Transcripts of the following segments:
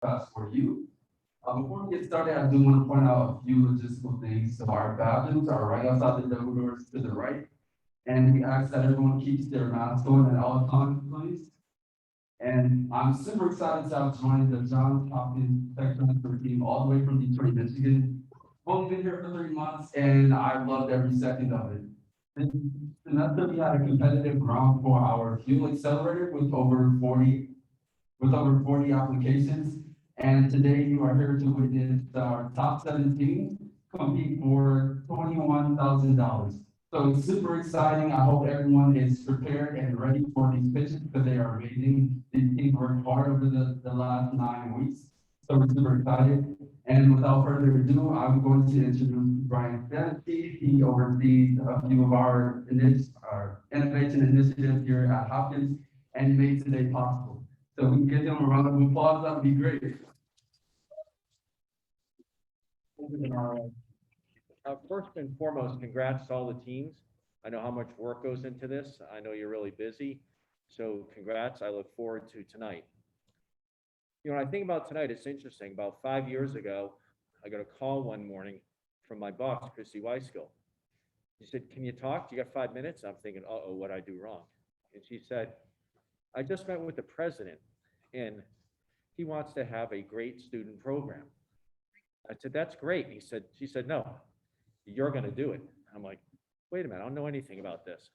Fast for you. Before we get started, I do want to point out a few logistical things. So our bathrooms are right outside the double doors to the right. And we ask that everyone keeps their mask on at all times, please. And I'm super excited to have joined the Johns Hopkins Tech Transfer team all the way from Detroit, Michigan. Only been here for 3 months and I loved every second of it. This semester we had a competitive round for our fuel accelerator with over 40 applications. And today you are here to witness our top 17 compete for $21,000. So it's super exciting. I hope everyone is prepared and ready for these pitches because they are amazing. These teams worked hard over the last 9 weeks. So we're super excited. And without further ado, I'm going to introduce Brian Bennett. He oversees a few of our innovation initiatives here at Hopkins and made today possible. So we can give him a round of applause. That would be great. First and foremost, congrats to all the teams. I know how much work goes into this. I know you're really busy. So congrats. I look forward to tonight. You know, when I think about tonight, it's interesting. About 5 years ago, I got a call one morning from my boss, Christy Weiskill. She said, "Can you talk? You got 5 minutes?" I'm thinking, uh-oh, what'd I do wrong? And she said, "I just met with the president and he wants to have a great student program." I said, "That's great." She said, "No, you're going to do it." I'm like, wait a minute, I don't know anything about this.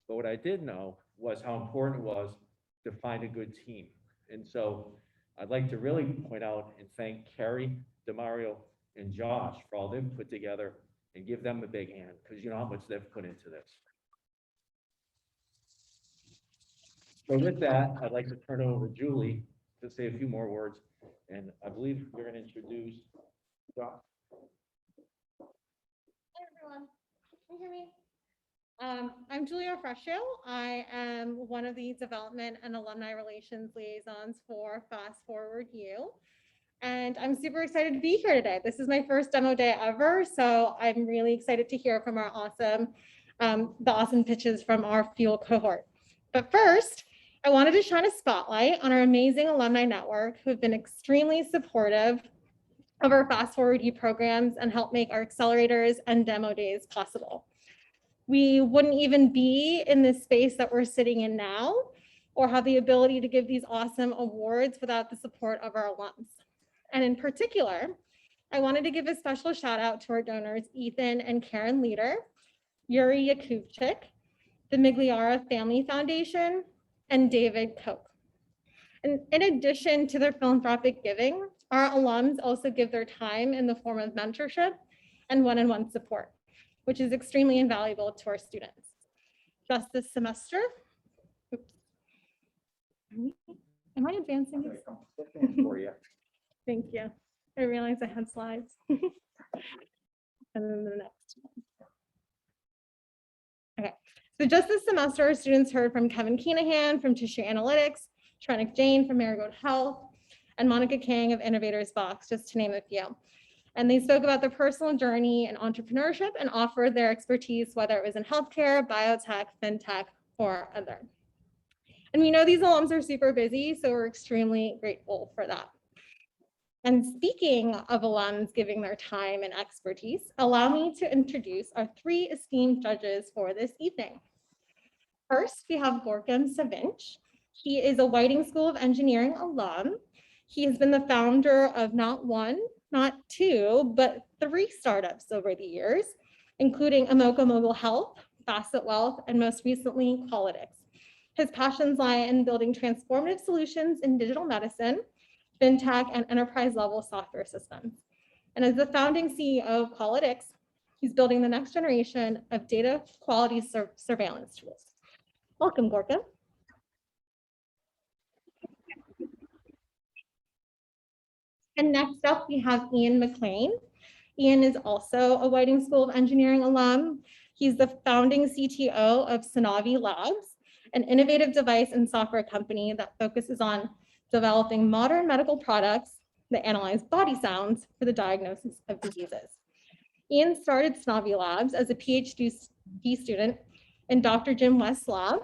But what I did know was how important it was to find a good team. And so I'd like to really point out and thank Carrie, Demario, and Josh for all they've put together and give them a big hand because you know how much they've put into this. So with that, I'd like to turn it over to Julie to say a few more words. And I believe you're going to introduce Josh. Hi, everyone. Can you hear me? I'm Julia Frescio. I am one of the development and alumni relations liaisons for FastForward U. And I'm super excited to be here today. This is my first demo day ever, so I'm really excited to hear from our the awesome pitches from our fuel cohort. But first, I wanted to shine a spotlight on our amazing alumni network who have been extremely supportive of our FastForward U programs and help make our accelerators and demo days possible. We wouldn't even be in this space that we're sitting in now or have the ability to give these awesome awards without the support of our alums. And in particular, I wanted to give a special shout out to our donors, Ethan and Karen Leader, Yuri Yakubchik, the Migliara Family Foundation, and David Koch. And in addition to their philanthropic giving, our alums also give their time in the form of mentorship and one-on-one support, which is extremely invaluable to our students. Just this semester, oops. Am I advancing this? For you. Thank you. I realized I had slides. And then the next one. Okay, so just this semester, our students heard from Kevin Keenahan from Tissue Analytics, Shrenik Jain from Marigold Health, and Monica King of Innovators Box, just to name a few. And they spoke about their personal journey in entrepreneurship and offered their expertise, whether it was in healthcare, biotech, fintech, or other. And we know these alums are super busy, so we're extremely grateful for that. And speaking of alums giving their time and expertise, allow me to introduce our 3 esteemed judges for this evening. First, we have Gorkem Savinch. He is a Whiting School of Engineering alum. He has been the founder of not 1, not 2, but 3 startups over the years, including Amoco Mobile Health, Facet Wealth, and most recently, Politics. His passions lie in building transformative solutions in digital medicine, fintech, and enterprise-level software systems. And as the founding CEO of Politics, he's building the next generation of data quality surveillance tools. Welcome, Gorkem. And next up, we have Ian Mclean. Ian is also a Whiting School of Engineering alum. He's the founding CTO of Synavi Labs, an innovative device and software company that focuses on developing modern medical products that analyze body sounds for the diagnosis of diseases. Ian started Synavi Labs as a PhD student in Dr. Jim West's lab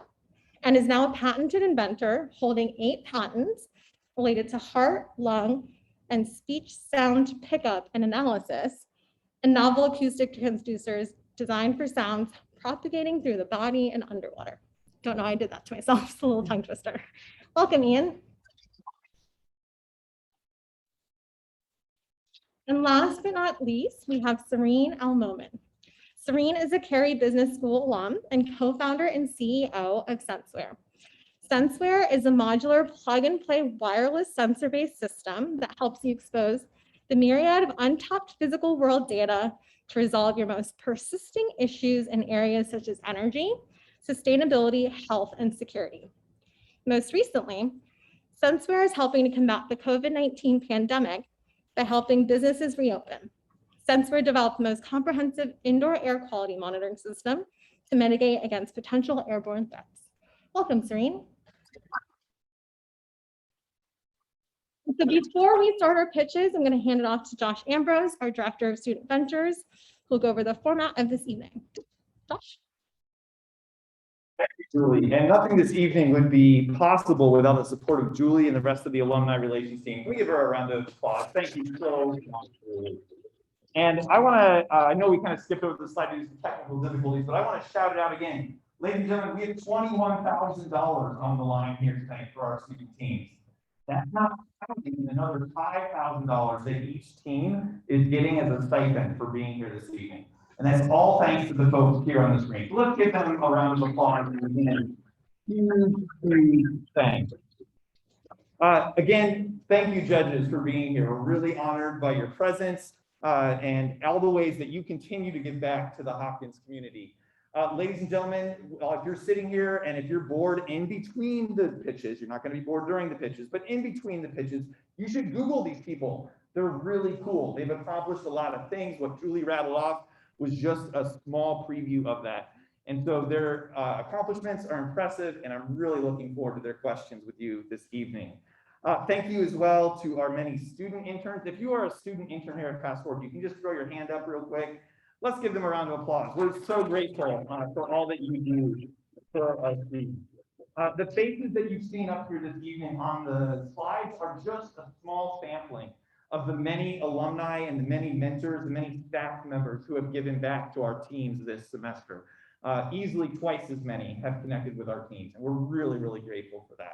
and is now a patented inventor holding 8 patents related to heart, lung, and speech sound pickup and analysis, and novel acoustic transducers designed for sounds propagating through the body and underwater. Don't know, I did that to myself. It's a little tongue twister. Welcome, Ian. And last but not least, we have Serene Almomen. Serene is a Carey Business School alum and co-founder and CEO of Senseware. Senseware is a modular plug-and-play wireless sensor-based system that helps you expose the myriad of untapped physical world data to resolve your most persisting issues in areas such as energy, sustainability, health, and security. Most recently, Senseware is helping to combat the COVID-19 pandemic by helping businesses reopen. Senseware developed the most comprehensive indoor air quality monitoring system to mitigate against potential airborne threats. Welcome, Serene. So before we start our pitches, I'm going to hand it off to Josh Ambrose, our Director of Student Ventures, who will go over the format of this evening. Josh? Thank you, Julie. And nothing this evening would be possible without the support of Julie and the rest of the alumni relations team. Can we give her a round of applause? Thank you so much, Julie. And I want to, I know we kind of skipped over the slide due to some technical difficulties, but I want to shout it out again. Ladies and gentlemen, we have $21,000 on the line here tonight for our student teams. That's not counting another $5,000 that each team is getting as a stipend for being here this evening. And that's all thanks to the folks here on the screen. So let's give them a round of applause. Thanks. Again, thank you, judges, for being here. We're really honored by your presence and all the ways that you continue to give back to the Hopkins community. Ladies and gentlemen, if you're sitting here and if you're bored in between the pitches, you're not going to be bored during the pitches, but in between the pitches, you should Google these people. They're really cool. They've accomplished a lot of things. What Julie rattled off was just a small preview of that. And so their accomplishments are impressive, and I'm really looking forward to their questions with you this evening. Thank you as well to our many student interns. If you are a student intern here at FastForward, you can just throw your hand up real quick. Let's give them a round of applause. We're so grateful for all that you do for our students. The faces that you've seen up here this evening on the slides are just a small sampling of the many alumni and the many mentors, the many staff members who have given back to our teams this semester. Easily twice as many have connected with our teams, and we're really, really grateful for that.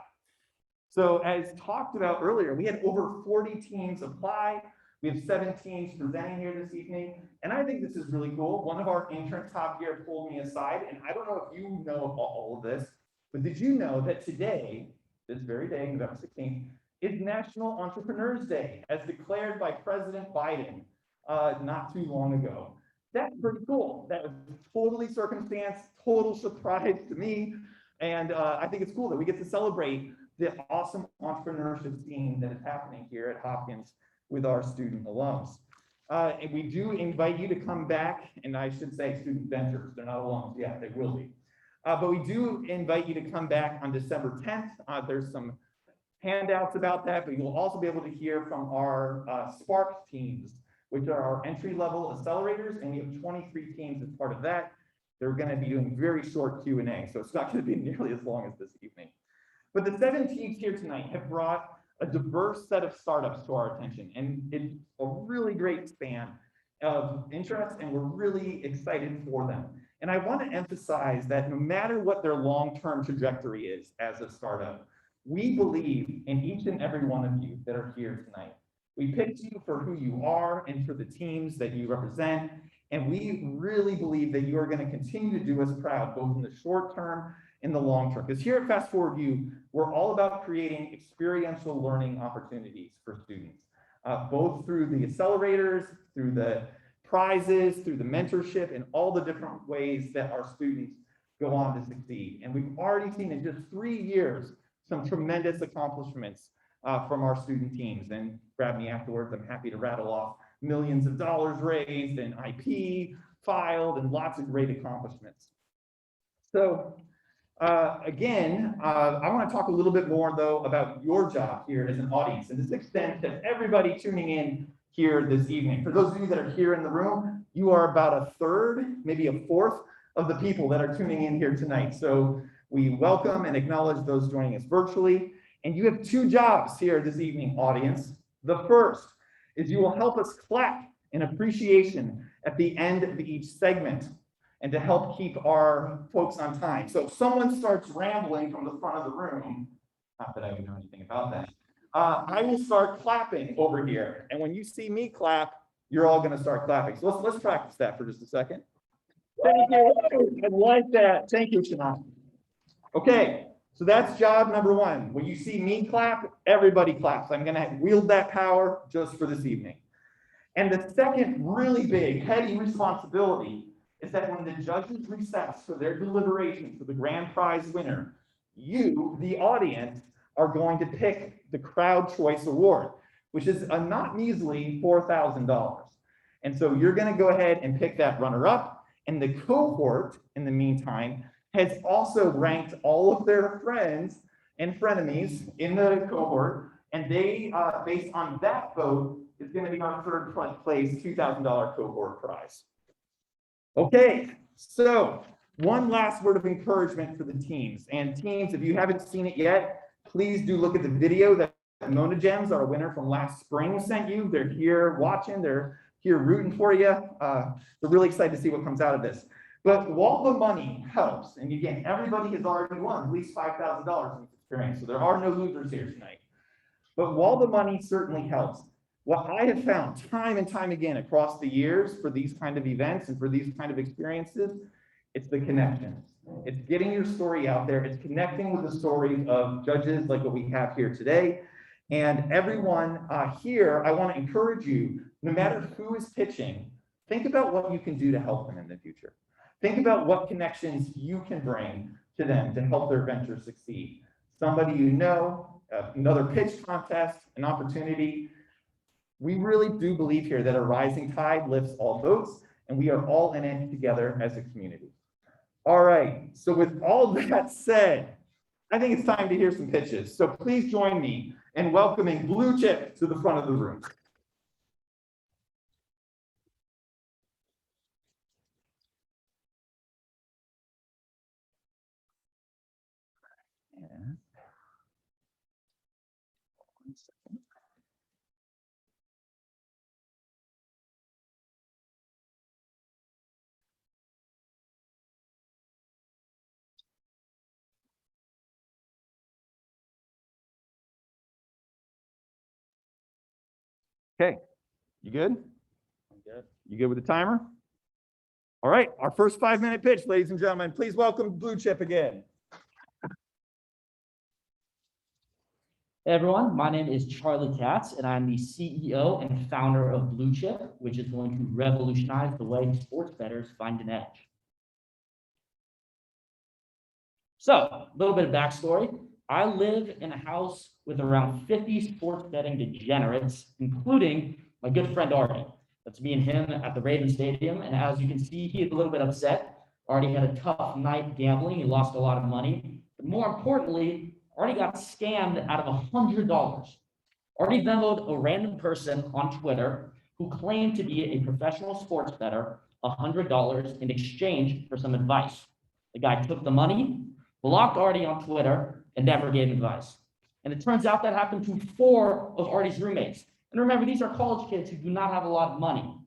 So as talked about earlier, we had over 40 teams apply. We have 7 teams presenting here this evening, and I think this is really cool. One of our interns, Top Gear, pulled me aside, and I don't know if you know all of this, but did you know that today, this very day, November 16th, is National Entrepreneurs Day, as declared by President Biden not too long ago. That's pretty cool. That was totally circumstance, total surprise to me, and I think it's cool that we get to celebrate the awesome entrepreneurship scene that is happening here at Hopkins with our student alums. And we do invite you to come back, and I should say student ventures, they're not alums yet, they will be. But we do invite you to come back on December 10th. There's some handouts about that, but you'll also be able to hear from our Spark teams, which are our entry-level accelerators, and we have 23 teams as part of that. They're gonna be doing very short Q&A, so it's not gonna be nearly as long as this evening. But the 7 teams here tonight have brought a diverse set of startups to our attention, and it's a really great span of interest, and we're really excited for them. And I want to emphasize that no matter what their long-term trajectory is as a startup, we believe in each and every one of you that are here tonight. We picked you for who you are and for the teams that you represent, and we really believe that you are going to continue to do us proud, both in the short term in the long term. Because here at FastForward U, we're all about creating experiential learning opportunities for students, both through the accelerators, through the prizes, through the mentorship, and all the different ways that our students go on to succeed. And we've already seen in just 3 years some tremendous accomplishments from our student teams. And grab me afterwards, I'm happy to rattle off millions of dollars raised and IP filed and lots of great accomplishments. So again, I want to talk a little bit more though about your job here as an audience, and this extends to everybody tuning in here this evening. For those of you that are here in the room, you are about a third, maybe a fourth of the people that are tuning in here tonight. So we welcome and acknowledge those joining us virtually. And you have two jobs here this evening, audience. The first is you will help us clap in appreciation at the end of each segment and to help keep our folks on time. So if someone starts rambling from the front of the room, not that I would know anything about that, I will start clapping over here. And when you see me clap, you're all gonna start clapping. So let's practice that for just a second. Thank you. I like that. Thank you, Shannon. Okay, so that's job number one. When you see me clap, everybody claps. I'm gonna wield that power just for this evening. And the second really big, heady responsibility is that when the judges recess for their deliberation for the grand prize winner, you, the audience, are going to pick the Crowd Choice Award, which is a not measly $4,000. And so you're gonna go ahead and pick that runner-up, and the cohort, in the meantime, has also ranked all of their friends and frenemies in the cohort, and they, based on that vote, is gonna be our third place $2,000 cohort prize. Okay, so one last word of encouragement for the teams. And teams, if you haven't seen it yet, please do look at the video that Mona Gems, our winner from last spring, sent you. They're here watching, they're here rooting for you. They're really excited to see what comes out of this. But while the money helps, and again, everybody has already won at least $5,000 in this experience, so there are no losers here tonight. But while the money certainly helps, what I have found time and time again across the years for these kind of events and for these kind of experiences, it's the connections. It's getting your story out there. It's connecting with the stories of judges like what we have here today. And everyone here, I want to encourage you, no matter who is pitching, think about what you can do to help them in the future. Think about what connections you can bring to them to help their venture succeed. Somebody you know, another pitch contest, an opportunity. We really do believe here that a rising tide lifts all boats, and we are all in it together as a community. All right, so with all that said, I think it's time to hear some pitches. So please join me in welcoming Blue Chip to the front of the room. And 1 second. Okay, you good? You good with the timer? All right, our first 5-minute pitch, ladies and gentlemen. Please welcome Blue Chip again. Hey everyone, my name is Charlie Katz, and I'm the CEO and founder of Blue Chip, which is going to revolutionize the way sports bettors find an edge. So, a little bit of backstory. I live in a house with around 50 sports betting degenerates, including my good friend Artie. That's me and him at the Raven Stadium, and as you can see, he is a little bit upset. Artie had a tough night gambling. He lost a lot of money. But more importantly, Artie got scammed out of $100. Artie Venmoed a random person on Twitter who claimed to be a professional sports bettor $100 in exchange for some advice. The guy took the money, blocked Artie on Twitter, and never gave advice. And it turns out that happened to 4 of Artie's roommates. And remember, these are college kids who do not have a lot of money.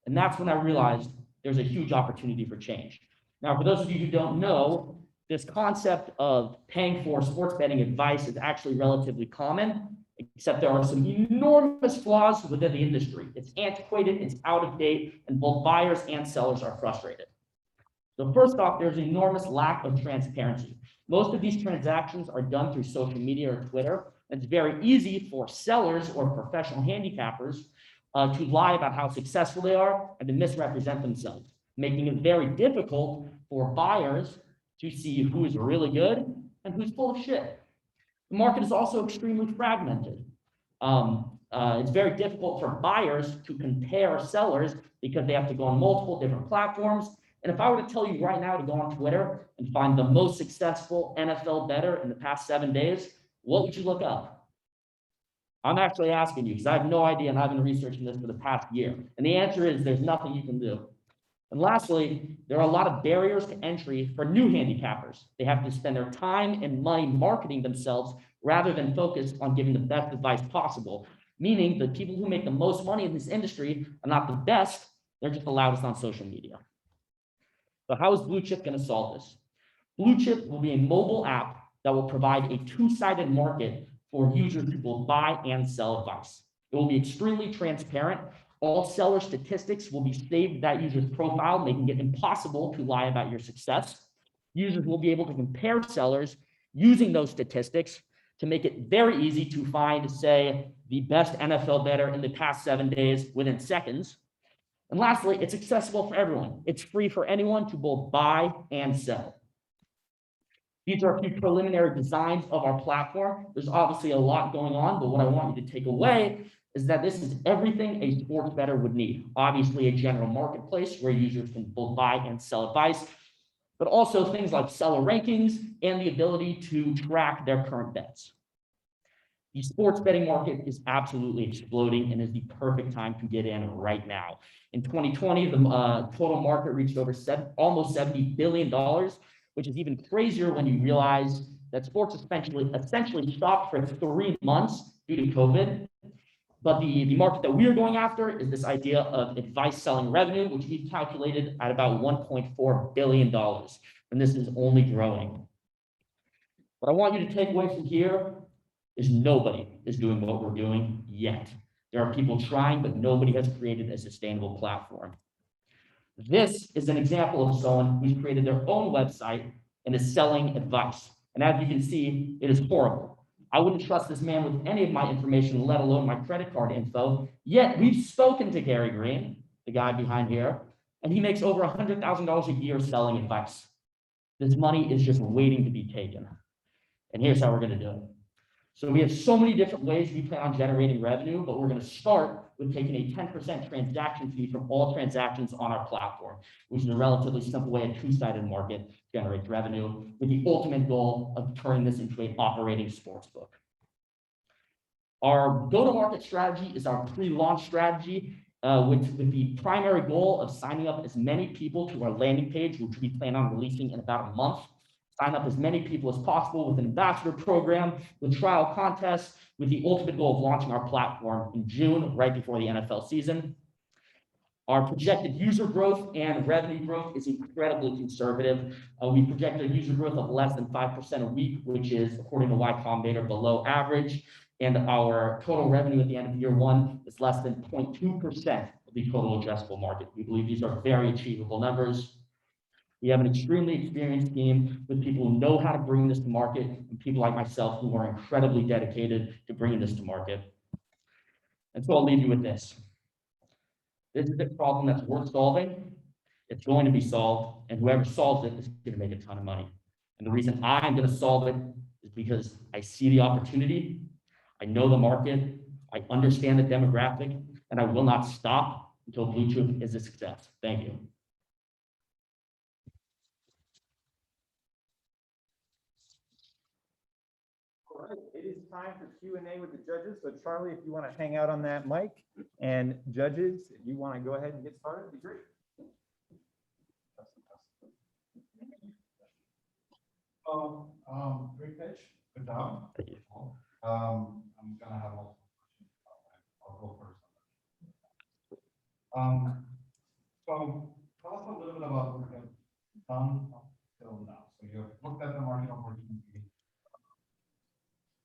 And that's when I realized there's a huge opportunity for change. Now, for those of you who don't know, this concept of paying for sports betting advice is actually relatively common, except there are some enormous flaws within the industry. It's antiquated, it's out of date, and both buyers and sellers are frustrated. So first off, there's an enormous lack of transparency. Most of these transactions are done through social media or Twitter. It's very easy for sellers or professional handicappers to lie about how successful they are and to misrepresent themselves, making it very difficult for buyers to see who is really good and who's full of shit. The market is also extremely fragmented. It's very difficult for buyers to compare sellers because they have to go on multiple different platforms. And if I were to tell you right now to go on Twitter and find the most successful NFL bettor in the past 7 days, what would you look up? I'm actually asking you because I have no idea and I've been researching this for the past year. And the answer is there's nothing you can do. And lastly, there are a lot of barriers to entry for new handicappers. They have to spend their time and money marketing themselves rather than focus on giving the best advice possible, meaning the people who make the most money in this industry are not the best, they're just the loudest on social media. So how is Blue Chip going to solve this? Blue Chip will be a mobile app that will provide a two-sided market for users to both buy and sell advice. It will be extremely transparent. All seller statistics will be saved to that user's profile, making it impossible to lie about your success. Users will be able to compare sellers using those statistics to make it very easy to find, say, the best NFL bettor in the past 7 days within seconds. And lastly, it's accessible for everyone. It's free for anyone to both buy and sell. These are a few preliminary designs of our platform. There's obviously a lot going on, but what I want you to take away is that this is everything a sports bettor would need. Obviously, a general marketplace where users can both buy and sell advice, but also things like seller rankings and the ability to track their current bets. The sports betting market is absolutely exploding and is the perfect time to get in right now. In 2020, the total market reached over almost $70 billion, which is even crazier when you realize that sports essentially stopped for 3 months due to COVID. But the market that we're going after is this idea of advice selling revenue, which we've calculated at about $1.4 billion. And this is only growing. What I want you to take away from here is nobody is doing what we're doing yet. There are people trying, but nobody has created a sustainable platform. This is an example of someone who's created their own website and is selling advice. And as you can see, it is horrible. I wouldn't trust this man with any of my information, let alone my credit card info. Yet we've spoken to Gary Green, the guy behind here, and he makes over $100,000 a year selling advice. This money is just waiting to be taken. And here's how we're going to do it. So we have so many different ways we plan on generating revenue, but we're going to start with taking a 10% transaction fee from all transactions on our platform, which is a relatively simple way a two-sided market generates revenue, with the ultimate goal of turning this into an operating sports book. Our go-to-market strategy is our pre-launch strategy, with the primary goal of signing up as many people to our landing page, which we plan on releasing in about a month. Sign up as many people as possible with an ambassador program, with trial contests, with the ultimate goal of launching our platform in June, right before the NFL season. Our projected user growth and revenue growth is incredibly conservative. We projected a user growth of less than 5% a week, which is, according to Y Combinator, below average. And our total revenue at the end of year one is less than 0.2% of the total addressable market. We believe these are very achievable numbers. We have an extremely experienced team with people who know how to bring this to market, and people like myself who are incredibly dedicated to bringing this to market. And so I'll leave you with this. This is a problem that's worth solving. It's going to be solved, and whoever solves it is going to make a ton of money. And the reason I'm going to solve it is because I see the opportunity, I know the market, I understand the demographic, and I will not stop until Blue Chip is a success. Thank you. All right, it is time for Q&A with the judges. So Charlie, if you want to hang out on that mic, and judges, if you want to go ahead and get started, it'd be great. Great pitch. Good job. Thank you. I'm gonna have multiple questions. I'll go first. So tell us a little bit about what you've done up till now. So you've looked at the market opportunity.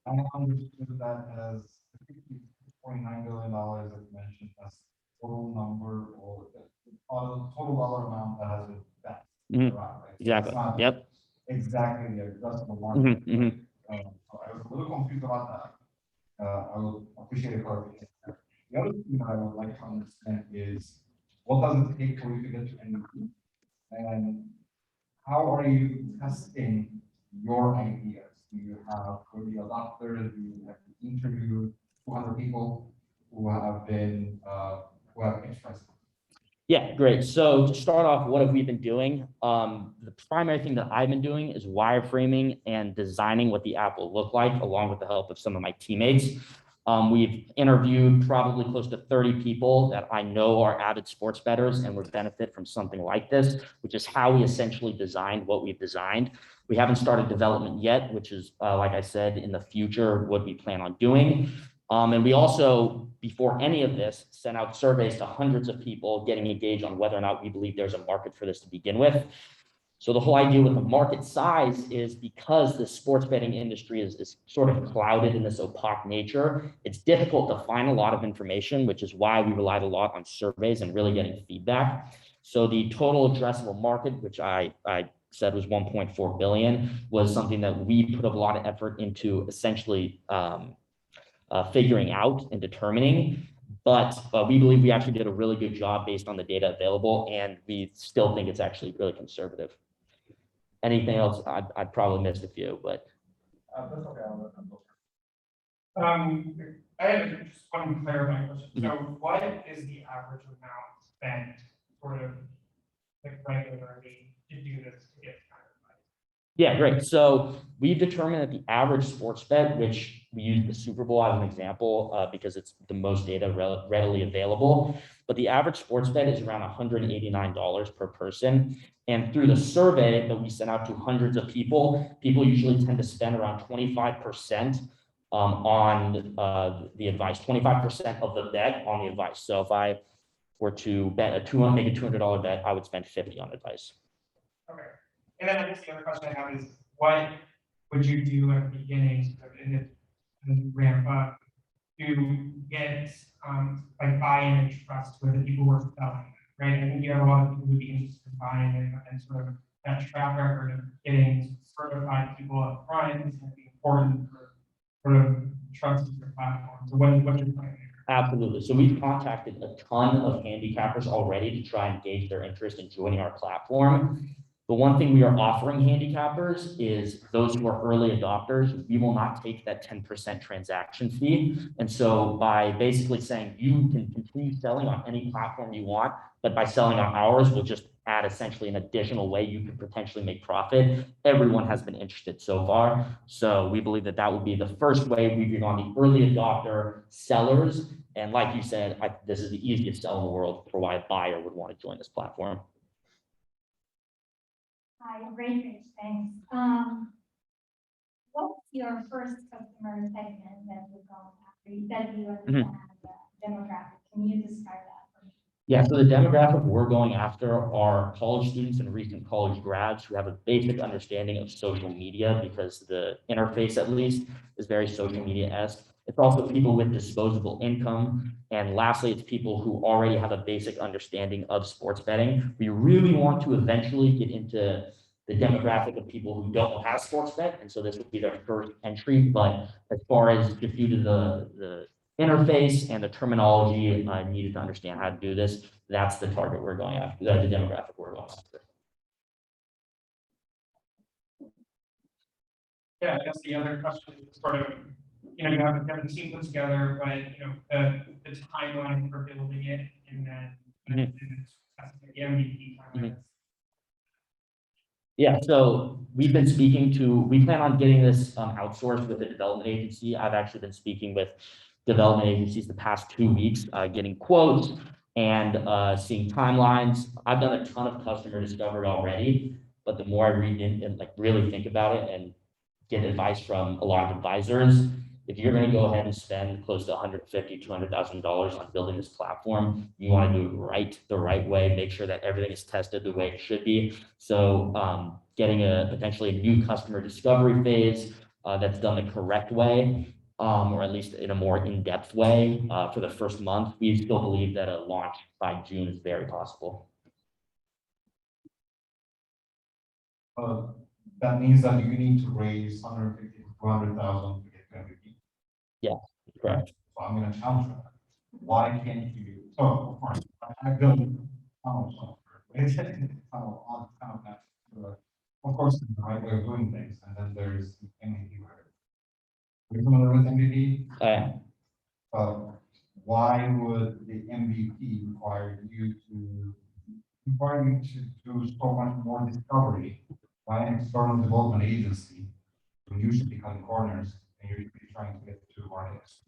I understood that as $2.9 billion that you mentioned as total number or the total dollar amount that has been spent. Mhm. Right? So Exactly. it's not Yep. exactly the addressable market. Mhm. So I was a little confused about that. I would appreciate a clarification. The other thing that I would like to understand is what does it take for you to get to MVP? And how are you testing your ideas? Do you have early adopters? Do you have to interview 200 people who have been who have expressed? Yeah, great. So to start off, what have we been doing? The primary thing that I've been doing is wireframing and designing what the app will look like, along with the help of some of my teammates. We've interviewed probably close to 30 people that I know are avid sports bettors and would benefit from something like this, which is how we essentially designed what we've designed. We haven't started development yet, which is, like I said, in the future, what we plan on doing. And we also, before any of this, sent out surveys to hundreds of people getting engaged on whether or not we believe there's a market for this to begin with. So the whole idea with the market size is because the sports betting industry is sort of clouded in this opaque nature, it's difficult to find a lot of information, which is why we relied a lot on surveys and really getting feedback. So the total addressable market, which I said was 1.4 billion, was something that we put a lot of effort into essentially figuring out and determining. But we believe we actually did a really good job based on the data available, and we still think it's actually really conservative. Anything else? I'd probably missed a few, but. That's okay. I have just one clarifying question. So what is the average amount spent sort of like regularly to do this to get kind of like? Yeah, great. So we've determined that the average sports bet, which we use the Super Bowl as an example, because it's the most data readily available, but the average sports bet is around $189 per person. And through the survey that we sent out to hundreds of people, people usually tend to spend around 25% on the advice, 25% of the bet on the advice. So if I were to bet make a $200 bet, I would spend 50 on advice. Okay. And then I guess the other question I have is, what would you do at the beginning sort of in the ramp up to get like buy-in and trust with the people who are selling, right? I think you have a lot of people who would be interested in buying and sort of that track record of getting certified people up front is going to be important for sort of trust your platform. So what's your plan there? Absolutely. So we've contacted a ton of handicappers already to try and gauge their interest in joining our platform. The one thing we are offering handicappers is those who are early adopters, we will not take that 10% transaction fee. And so by basically saying you can continue selling on any platform you want, but by selling on ours, we'll just add essentially an additional way you could potentially make profit. Everyone has been interested so far. So we believe that that would be the first way we bring on the early adopter sellers. And like you said, this is the easiest sell in the world for why a buyer would want to join this platform. Hi, great, thanks. What's your first customer segment that you're going after? You said you understand the demographic. Can you describe that for me? Yeah, so the demographic we're going after are college students and recent college grads who have a basic understanding of social media, because the interface, at least, is very social media-esque. It's also people with disposable income. And lastly, it's people who already have a basic understanding of sports betting. We really want to eventually get into the demographic of people who don't know how to sports bet. And so this would be their first entry. But as far as just due to the interface and the terminology needed to understand how to do this, that's the target we're going after, that's the demographic we're going after. Yeah, I guess the other question is sort of, you know, you have the team put together, but you know, the timeline for building it, and then the MVP timeline. Yeah, so we plan on getting this outsourced with a development agency. I've actually been speaking with development agencies the past 2 weeks, getting quotes and seeing timelines. I've done a ton of customer discovery already, but the more I read in and like really think about it and get advice from a lot of advisors, if you're going to go ahead and spend close to $150,000 to $200,000 on building this platform, you want to do it the right way, make sure that everything is tested the way it should be. So getting potentially a new customer discovery phase that's done the correct way, or at least in a more in-depth way for the first month, we still believe that a launch by June is very possible. That means that you need to raise 150 to 200,000 to get to MVP. Yeah, correct. So I'm going to challenge that. Why can't you? So of course, I built tunnel software. It's tunnel on tunnel that. Of course, the right way of doing things, and then there's MVP. Are you familiar with MVP? Why would the MVP require you to do so much more discovery by an external development agency who usually cut corners and you're trying to get to markets?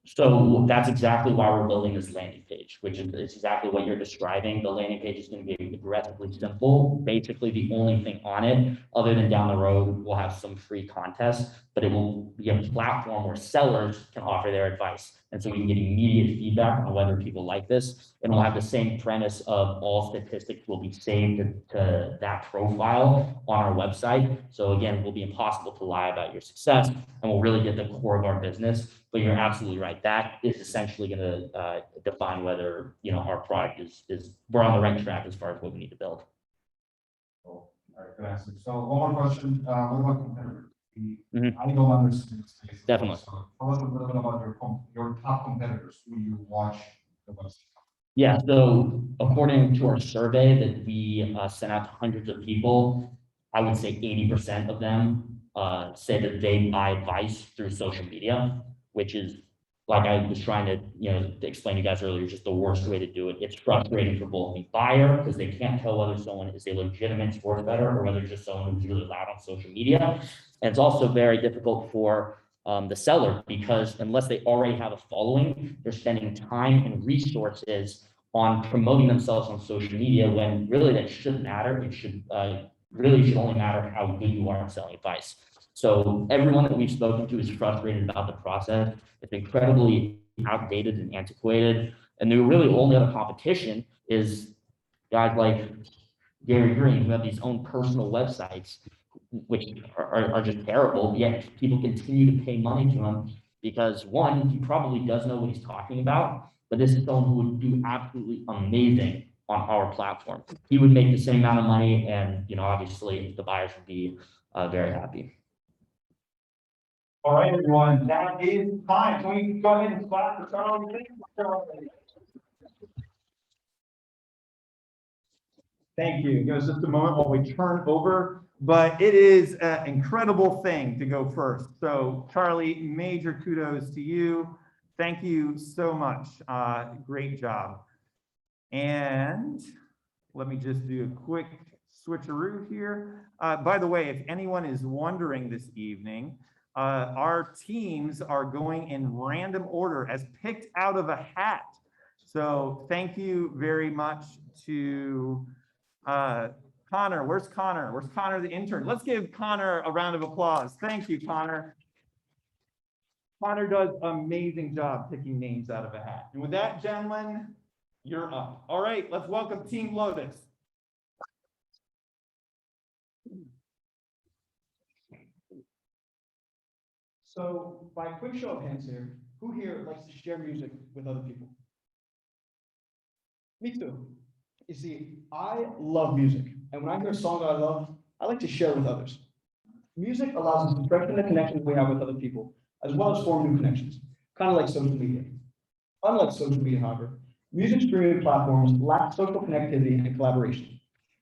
So that's exactly why we're building this landing page, which is it's exactly what you're describing. The landing page is going to be aggressively simple. Basically, the only thing on it, other than down the road, we'll have some free contests, but it will be a platform where sellers can offer their advice. And so we can get immediate feedback on whether people like this. And we'll have the same premise of all statistics will be saved to that profile on our website. So again, it will be impossible to lie about your success, and we'll really get the core of our business. But you're absolutely right. That is essentially going to define whether, you know, our product is we're on the right track as far as what we need to build. All right, good answer. So one more question, what about competitors? Mhm. I don't understand this space. Definitely. So tell us a little bit about your top competitors who you watch the most. Yeah, so according to our survey that we sent out to hundreds of people, I would say 80% of them say that they buy advice through social media, which is, like I was trying to, you know, to explain to you guys earlier, just the worst way to do it. It's frustrating for both the buyer because they can't tell whether someone is a legitimate sports bettor or whether it's just someone who's really loud on social media. And it's also very difficult for the seller because unless they already have a following, they're spending time and resources on promoting themselves on social media when really that shouldn't matter. It should really should only matter how good you are at selling advice. So everyone that we've spoken to is frustrated about the process. It's incredibly outdated and antiquated. And the really only other competition is guys like Gary Green, who have these own personal websites, which are just terrible, yet people continue to pay money to him because one, he probably does know what he's talking about, but this is someone who would do absolutely amazing on our platform. He would make the same amount of money, and you know, obviously, the buyers would be very happy. All right, everyone, that is time. Can we go ahead and clap for Charlie? Thank you. Give us just a moment while we turn over, but it is an incredible thing to go first. So Charlie, major kudos to you. Thank you so much. Great job. And let me just do a quick switcheroo here. By the way, if anyone is wondering this evening, our teams are going in random order as picked out of a hat. So thank you very much to Connor. Where's Connor? Where's Connor, the intern? Let's give Connor a round of applause. Thank you, Connor. Connor does an amazing job picking names out of a hat. And with that, gentlemen, you're up. All right, let's welcome Team Lotus. So by a quick show of hands here, who here likes to share music with other people? Me too. You see, I love music, and when I hear a song that I love, I like to share it with others. Music allows us to strengthen the connections we have with other people, as well as form new connections, kind of like social media. Unlike social media, however, music streaming platforms lack social connectivity and collaboration.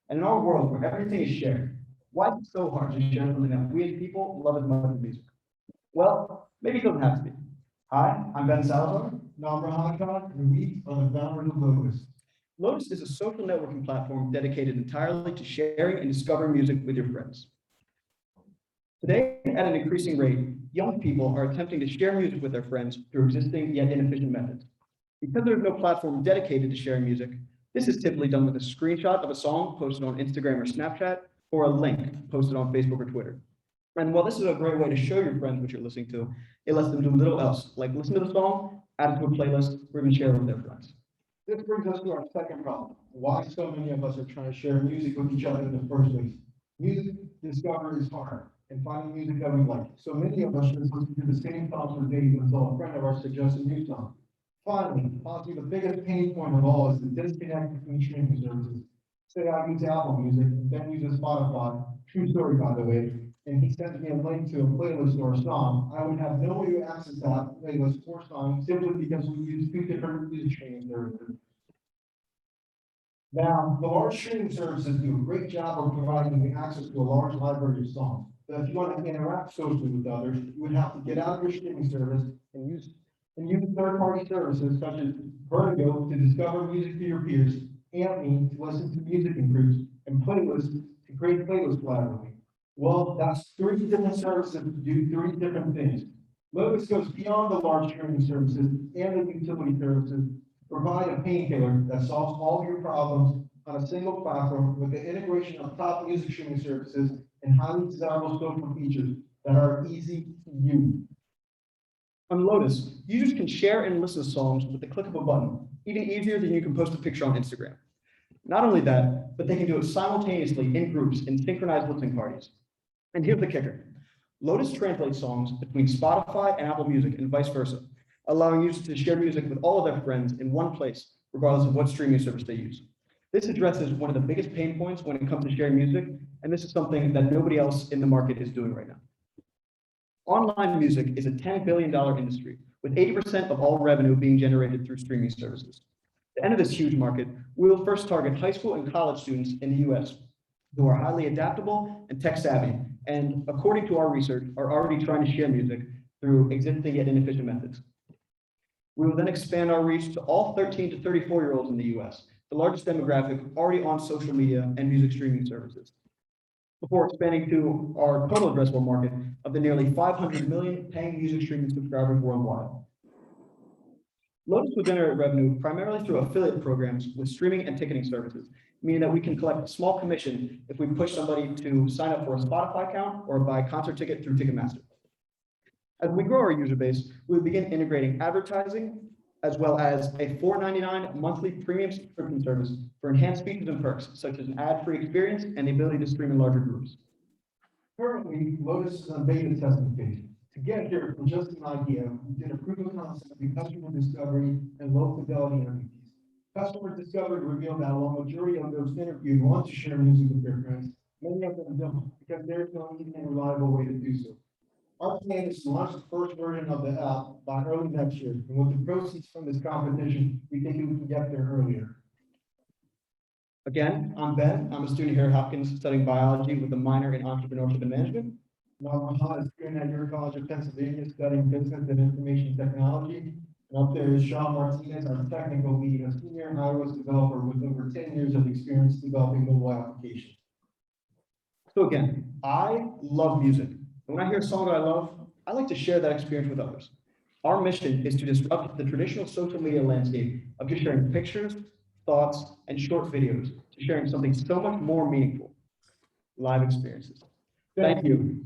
And in our world where everything is shared, why is it so hard to share something that we as people love as much as music? Well, maybe it doesn't have to be. Hi, I'm Ben Salazar. No, I'm Rahman Khan, and we are the founders of Lotus. Lotus is a social networking platform dedicated entirely to sharing and discovering music with your friends. Today, at an increasing rate, young people are attempting to share music with their friends through existing yet inefficient methods. Because there is no platform dedicated to sharing music, this is typically done with a screenshot of a song posted on Instagram or Snapchat, or a link posted on Facebook or Twitter. And while this is a great way to show your friends what you're listening to, it lets them do little else, like listen to the song, add it to a playlist, or even share it with their friends. This brings us to our second problem. Why so many of us are trying to share music with each other in the first place. Music discovery is hard, and finding music that we like. So many of us should listen to the same songs for days until a friend of ours suggests a new song. Finally, possibly the biggest pain point of all is the disconnect between streaming services. Say I use Apple Music, and Ben uses Spotify, true story by the way, and he sends me a link to a playlist or a song. I would have no way to access that playlist or song simply because we use two different music streaming services. Now, the large streaming services do a great job of providing you access to a large library of songs. But if you want to interact socially with others, you would have to get out of your streaming service and use third-party services such as Vertigo to discover music to your peers, and to listen to music in groups, and playlists to create playlists collaboratively. Well, that's three different services to do three different things. Lotus goes beyond the large streaming services and the utility services, to provide a painkiller that solves all of your problems on a single platform with the integration of top music streaming services and highly desirable social features that are easy to use. On Lotus, users can share and listen to songs with the click of a button, even easier than you can post a picture on Instagram. Not only that, but they can do it simultaneously in groups in synchronized listening parties. And here's the kicker. Lotus translates songs between Spotify and Apple Music and vice versa, allowing users to share music with all of their friends in one place, regardless of what streaming service they use. This addresses one of the biggest pain points when it comes to sharing music, and this is something that nobody else in the market is doing right now. Online music is a $10 billion industry, with 80% of all revenue being generated through streaming services. At the end of this huge market, we will first target high school and college students in the US who are highly adaptable and tech savvy, and according to our research, are already trying to share music through existing yet inefficient methods. We will then expand our reach to all 13 to 34-year-olds in the US, the largest demographic already on social media and music streaming services, before expanding to our total addressable market of the nearly 500 million paying music streaming subscribers worldwide. Lotus will generate revenue primarily through affiliate programs with streaming and ticketing services, meaning that we can collect a small commission if we push somebody to sign up for a Spotify account or buy a concert ticket through Ticketmaster. As we grow our user base, we will begin integrating advertising as well as a $4.99 monthly premium subscription service for enhanced features and perks, such as an ad-free experience and the ability to stream in larger groups. Currently, Lotus is on beta testing phase. To get here from just an idea, we did a proof of concept with customer discovery and low fidelity interviews. Customer discovery revealed that while majority of those interviewed want to share music with their friends, many of them don't, because there's no easy and reliable way to do so. Our plan is to launch the first version of the app by early next year, and with the proceeds from this competition, we think we can get there earlier. Again, I'm Ben. I'm a student here at Hopkins studying biology with a minor in entrepreneurship and management. I'm a student at your College of Pennsylvania studying business and information technology. And up there is Sean Martinez, our technical lead, a senior iOS developer with over 10 years of experience developing mobile applications. So again, I love music. When I hear a song that I love, I like to share that experience with others. Our mission is to disrupt the traditional social media landscape of just sharing pictures, thoughts, and short videos to sharing something so much more meaningful, live experiences. Thank you.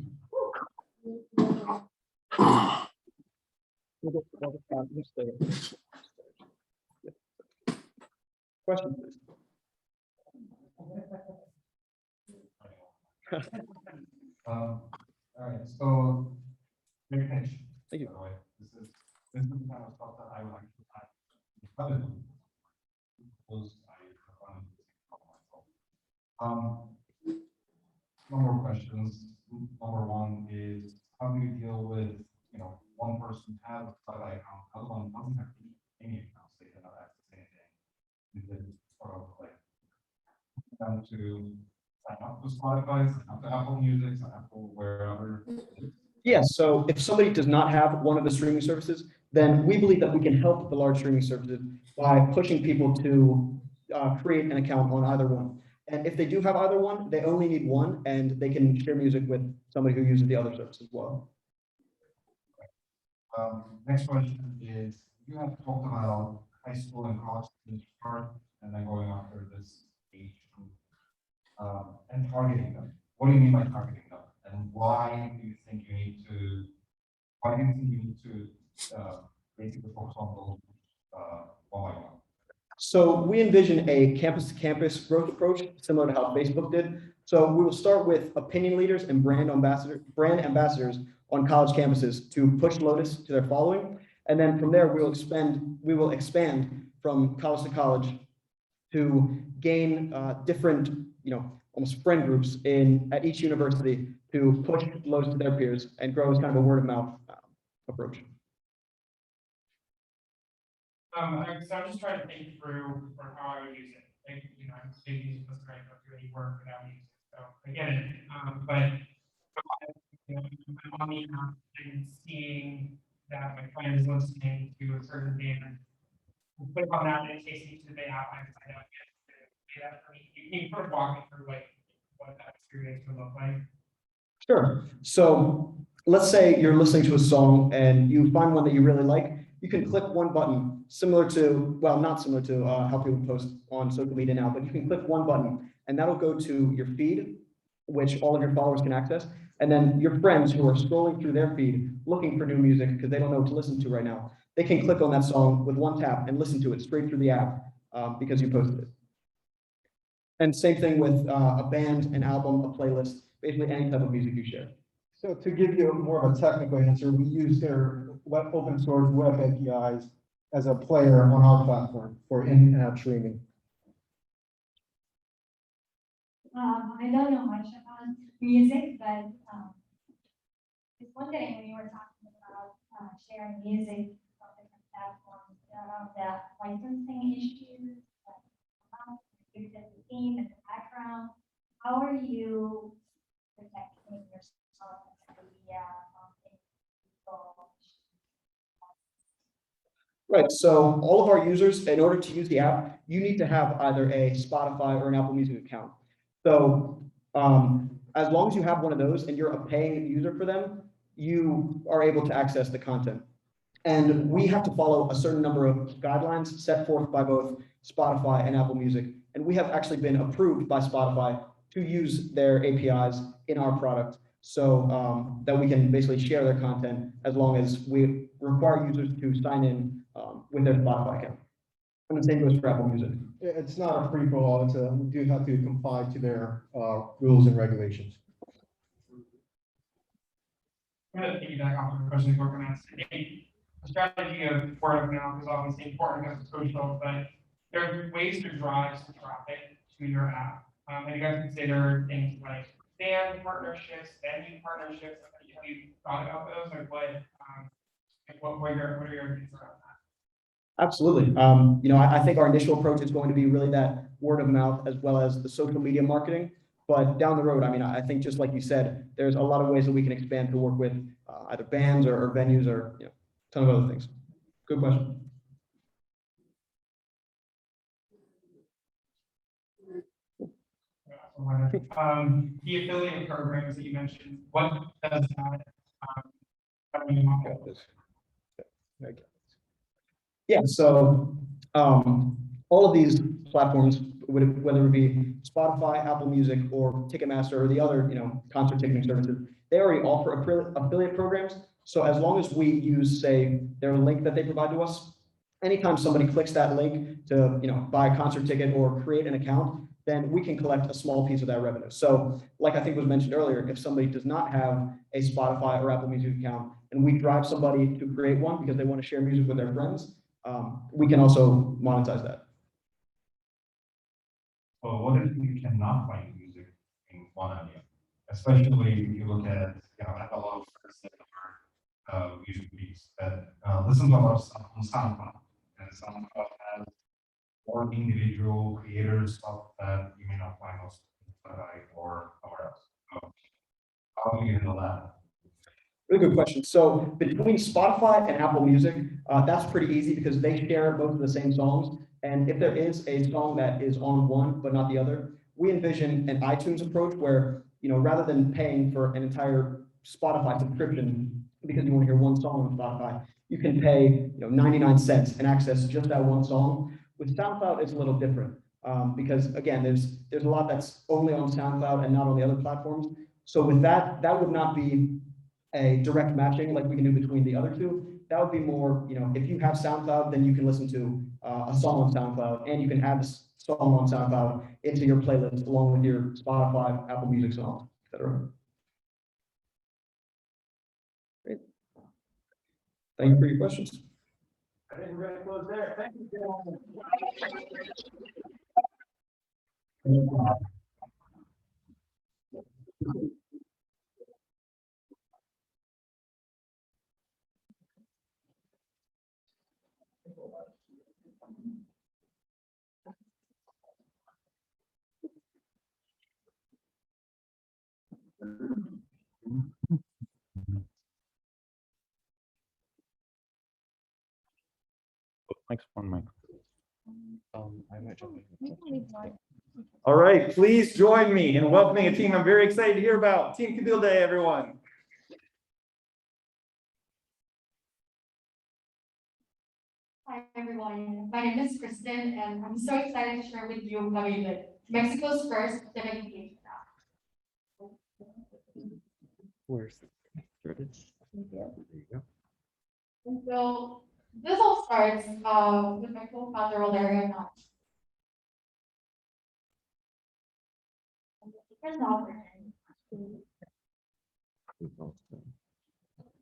Question, please. All right, so great pitch. Thank you. By the way, this is the kind of stuff that I would actually have. No more questions. Number one is, how do you deal with, one person has a Spotify account, other one doesn't have any accounts, they cannot access anything. You can sort of like them to sign up to Spotify, sign up to Apple Music, sign up to wherever. Yes, so if somebody does not have one of the streaming services, then we believe that we can help the large streaming services by pushing people to create an account on either one. And if they do have either one, they only need one, and they can share music with somebody who uses the other service as well. Next question is, you have talked about high school and college students part, and then going after this age group, and targeting them. What do you mean by targeting them? And why do you think you need to basically focus on those one by one? So we envision a campus-to-campus growth approach, similar to how Facebook did. So we will start with opinion leaders and brand ambassadors on college campuses to push Lotus to their following. And then from there, we will expand from college to college to gain different, almost friend groups at each university to push Lotus to their peers and grow as kind of a word of mouth approach. So I'm just trying to think through for how I would use it. Like, I'm big music listener, I don't do any work without music. So I get it. But I'm on the app and seeing that my friend is listening to a certain band. I click on that and it takes me to the app I sign up to that for me. Can you sort of walk me through like what that experience would look like? Sure. So let's say you're listening to a song and you find one that you really like, you can click one button similar to, well, not similar to how people post on social media now, but you can click one button and that'll go to your feed, which all of your followers can access. And then your friends who are scrolling through their feed, looking for new music because they don't know what to listen to right now, they can click on that song with one tap and listen to it straight through the app because you posted it. And same thing with a band, an album, a playlist, basically any type of music you share. So to give you more of a technical answer, we use their open source web APIs as a player on our platform for in-app streaming. I don't know much about music, but it's one thing when you were talking about sharing music from different platforms, the licensing issues, you said the theme and the background. How are you protecting yourself and the Right, so all of our users, in order to use the app, you need to have either a Spotify or an Apple Music account. So as long as you have one of those and you're a paying user for them, you are able to access the content. And we have to follow a certain number of guidelines set forth by both Spotify and Apple Music. And we have actually been approved by Spotify to use their APIs in our product so that we can basically share their content as long as we require users to sign in with their Spotify account. And the same goes for Apple Music. It's not a free-for-all, we do have to comply to their rules and regulations. I'm going to piggyback off of the question we're going to ask. The strategy of word of mouth is obviously important because it's social, but there are ways to drive some traffic to your app. And you guys consider things like band partnerships, venue partnerships. Have you thought about those, or what are your views around that? Absolutely. I think our initial approach is going to be really that word of mouth as well as the social media marketing. But down the road, I think just like you said, there's a lot of ways that we can expand to work with either bands or venues or a ton of other things. Good question. The affiliate programs that you mentioned, what does that? Yeah, so all of these platforms, whether it be Spotify, Apple Music, or Ticketmaster, or the other concert ticketing services, they already offer affiliate programs. So as long as we use, say, their link that they provide to us, anytime somebody clicks that link to buy a concert ticket or create an account, then we can collect a small piece of that revenue. So like I think was mentioned earlier, if somebody does not have a Spotify or Apple Music account and we drive somebody to create one because they want to share music with their friends, we can also monetize that. Well, what if you cannot find music in one area? Especially if you look at, I have a lot of friends that are music beats that listen to a lot of stuff on SoundCloud, and SoundCloud has more individual creators stuff that you may not find on Spotify or somewhere else. So how do you handle that? Really good question. So between Spotify and Apple Music, that's pretty easy because they share both of the same songs. And if there is a song that is on one but not the other, we envision an iTunes approach where, rather than paying for an entire Spotify subscription because you want to hear one song on Spotify, you can pay 99 cents and access just that one song. With SoundCloud, it's a little different because again, there's a lot that's only on SoundCloud and not on the other platforms. So with that would not be a direct matching like we can do between the other two. That would be more, if you have SoundCloud, then you can listen to a song on SoundCloud and you can add the song on SoundCloud into your playlist along with your Spotify, Apple Music songs, etc. Great. Thank you for your questions. I think we're going to close there. Thank you, gentlemen. Thanks, one mic. All right, please join me in welcoming a team I'm very excited to hear about. Team CABILDE, everyone. name is Kristen, and I'm so excited to share with you CABILDE, Mexico's first civic engagement app. Where's there it is. Thank you. There you go. And so this all starts with my co-founder, Valeria and I.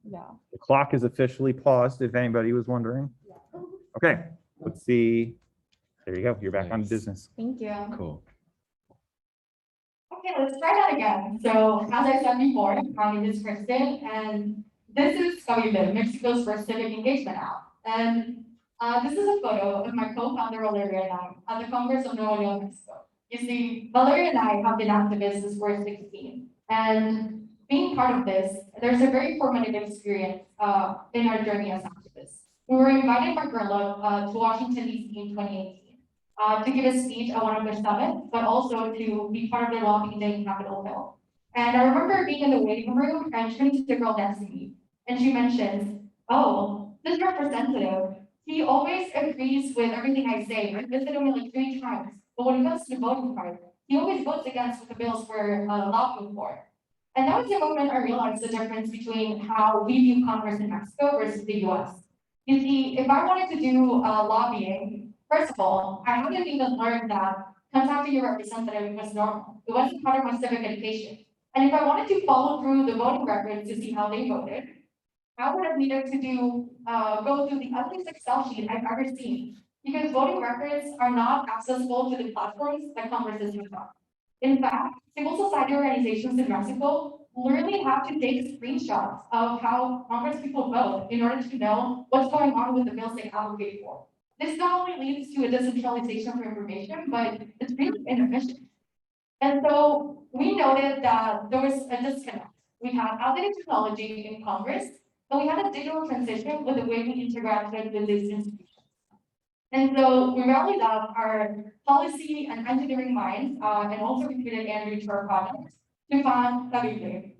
Yeah. The clock is officially paused, if anybody was wondering. Okay, let's see. There you go. You're back on business. Thank you. Cool. Okay, let's try that again. So as I said before, my name is Kristen, and this is CABILDE, Mexico's first civic engagement app. And this is a photo of my co-founder Valeria and I at the Congress of Nuevo León, Mexico. You see, Valeria and I have been activists since we're 16, and being part of this, there's a very formative experience in our journey as activists. We were invited by Guerrilla to Washington, D.C. in 2018 to give a speech at one of their summits, but also to be part of their lobbying day in Capitol Hill. And I remember being in the waiting room and turning to the girl next to me, and she mentions, "Oh, this representative, he always agrees with everything I say. I visited him like 3 times, but when it comes to the voting part, he always votes against the bills we're lobbying for." And that was the moment I realized the difference between how we view Congress in Mexico versus the US. You see, if I wanted to do lobbying, first of all, I hadn't even learned that contacting your representative was normal. It wasn't part of my civic education. And if I wanted to follow through the voting records to see how they voted, I would have needed to go through the ugliest Excel sheet I've ever seen, because voting records are not accessible to the platforms that Congress is using. In fact, civil society organizations in Mexico literally have to take screenshots of how Congress people vote in order to know what's going on with the bills they advocate for. This not only leads to a decentralization of information, but it's really inefficient. And so we noted that there was a disconnect. We had outdated technology in Congress, but we had a digital transition with the way we interacted with these institutions. And so we rallied up our policy and engineering minds, and also recruited Andrew to our project to found CABILDE.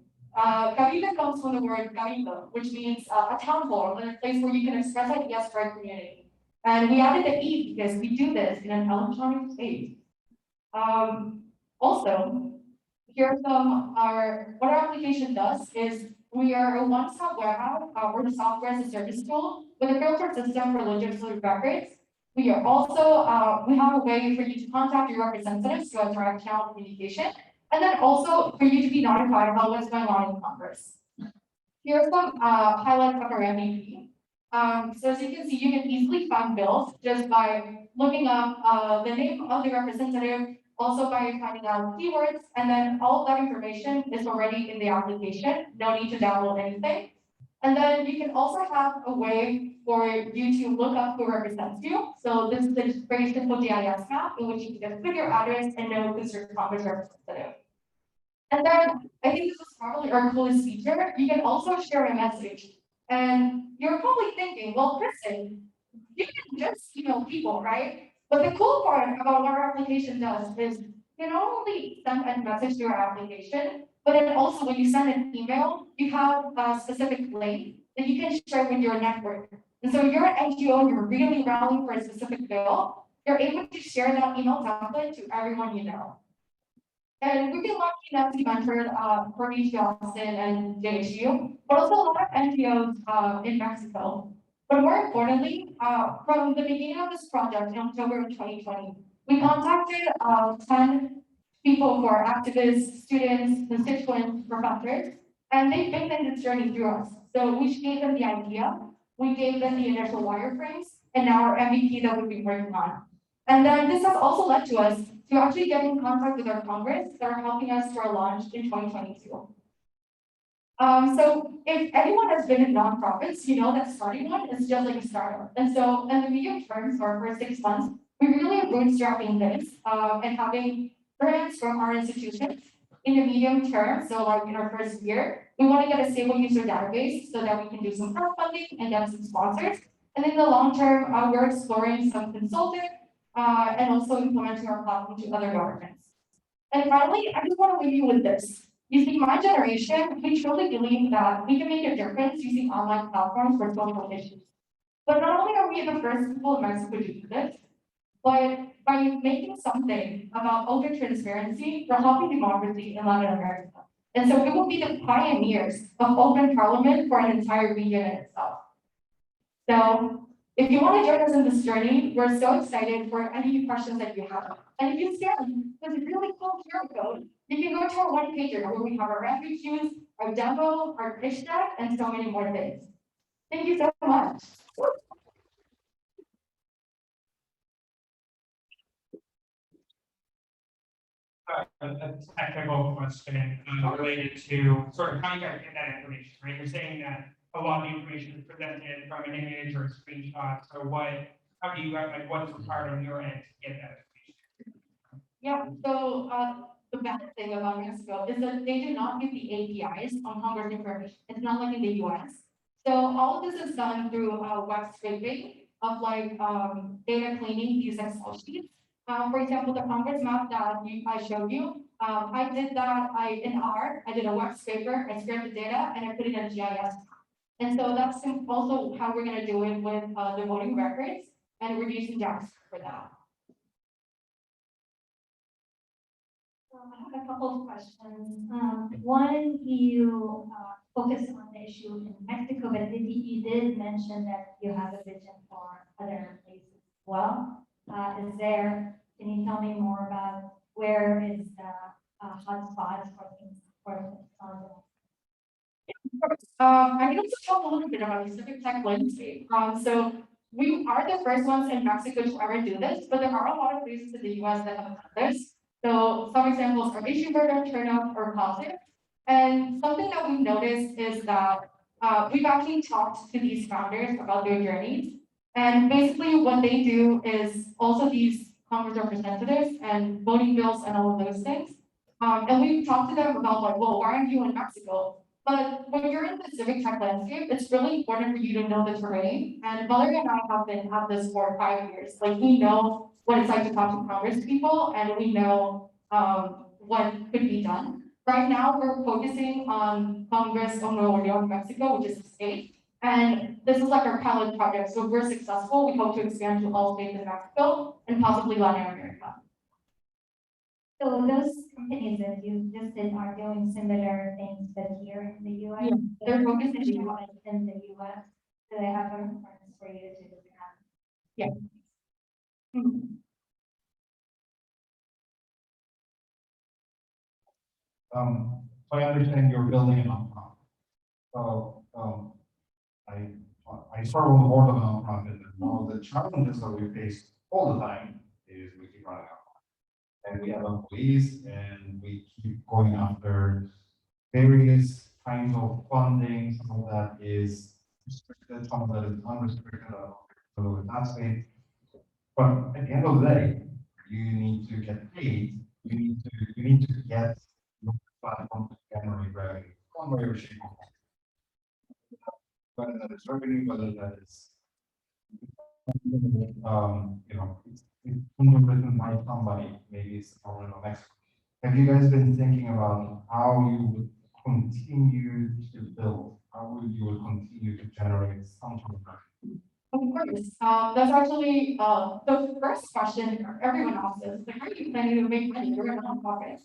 CABILDE comes from the word cabildo, which means a town hall, a place where you can express ideas for our community. And we added the E because we do this in an electronic space. Also, here some what our application does is we are a one-stop warehouse, we're the software as a service tool with a filter system for legislative records. We are also, we have a way for you to contact your representatives through a direct channel communication, and then also for you to be notified about what's going on in Congress. Here are some highlights of our MVP. So as you can see, you can easily find bills just by looking up the name of the representative, also by finding out keywords, and then all of that information is already in the application. No need to download anything. And then you can also have a way for you to look up who represents you. So this is a very simple GIS map in which you can just put your address and know who's your Congress representative. And then I think this is probably our coolest feature. You can also share a message. And you're probably thinking, well, Kristen, you can just email people, right? But the cool part about what our application does is you not only send a message to your application, but then also when you send an email, you have a specific link that you can share with your network. And so you're an NGO and you're really rallying for a specific bill, you're able to share that email template to everyone you know. And we've been lucky enough to be mentored for Austin and JHU, but also a lot of NGOs in Mexico. But more importantly, from the beginning of this project in October of 2020, we contacted 10 people who are activists, students, constituents, professors, and they've been in this journey through us. So we gave them the idea, we gave them the initial wireframes, and now our MVP that we've been working on. And then this has also led to us to actually get in contact with our Congress that are helping us for a launch in 2022. So if anyone has been in nonprofits, you know that starting one is just like a startup. And so in the medium term, for our first 6 months, we really are bootstrapping this and having grants from our institutions. In the medium term, so like in our first year, we want to get a stable user database so that we can do some crowdfunding and get some sponsors. And in the long term, we're exploring some consulting and also implementing our platform to other governments. And finally, I just want to leave you with this. You see, my generation, we truly believe that we can make a difference using online platforms for social issues. But not only are we the first people in Mexico to do this, But by making something about open transparency, we're helping democracy in Latin America. And so we will be the pioneers of open parliament for an entire region in itself. So if you want to join us in this journey, we're so excited for any questions that you have. And if you scan this really cool QR code, you can go to our one pager where we have our FAQs, our demo, our pitch deck, and so many more things. Thank you so much. A technical question related to sort of how you guys get that information, right? You're saying that a lot of the information is presented from an image or a screenshot. So how do you guys, like, what's required on your end to get that information? Yeah, so the bad thing about Mexico is that they do not give the APIs on Congress information. It's not like in the US. So all of this is done through web scraping of like data cleaning these Excel sheets. For example, the Congress map that I showed you, I did that in R, I did a web scraper, I scraped the data and I put it in a GIS. And so that's also how we're gonna do it with the voting records, and we're using JavaScript for that. I have a couple of questions. One, you focused on the issue in Mexico, but you did mention that you have a vision for other places as well. Can you tell me more about where is the hotspots for things for technology? I can also talk a little bit about the civic tech landscape. So we are the first ones in Mexico to ever do this, but there are a lot of places in the US that have done this. So some examples are issue burden, turnout, or positive. And something that we've noticed is that we've actually talked to these founders about their journeys. And basically what they do is also these Congress representatives and voting bills and all of those things. And we've talked to them about like, well, why aren't you in Mexico? But when you're in the civic tech landscape, it's really important for you to know the terrain. And Valerie and I have been at this for 5 years. Like we know what it's like to talk to Congress people, and we know what could be done. Right now, we're focusing on Congress of Nuevo León, Mexico, which is a state. And this is like our pilot project. So if we're successful, we hope to expand to all states in Mexico and possibly Latin America. So those companies that you listed are doing similar things, but here in the US? Yeah, they're focused in the US. In the US, do they have a reference for you to look at? Yeah. So I understand you're building a nonprofit. So, I serve on the board of a nonprofit, and one of the challenges that we face all the time is we keep running out. And we have employees, and we keep going after various kinds of funding. Some of that is restricted, some of that is unrestricted, so that's it. But at the end of the day, you need to get paid. You need to get your platform to generate revenue one way or shape or form. Whether that is revenue, whether that is it's underwritten by somebody, maybe it's the government of Mexico. Have you guys been thinking about how you would continue to build, how you would continue to generate some sort of revenue? Of course, that's actually the first question everyone asks is, like, how are you planning to make money? You're a nonprofit.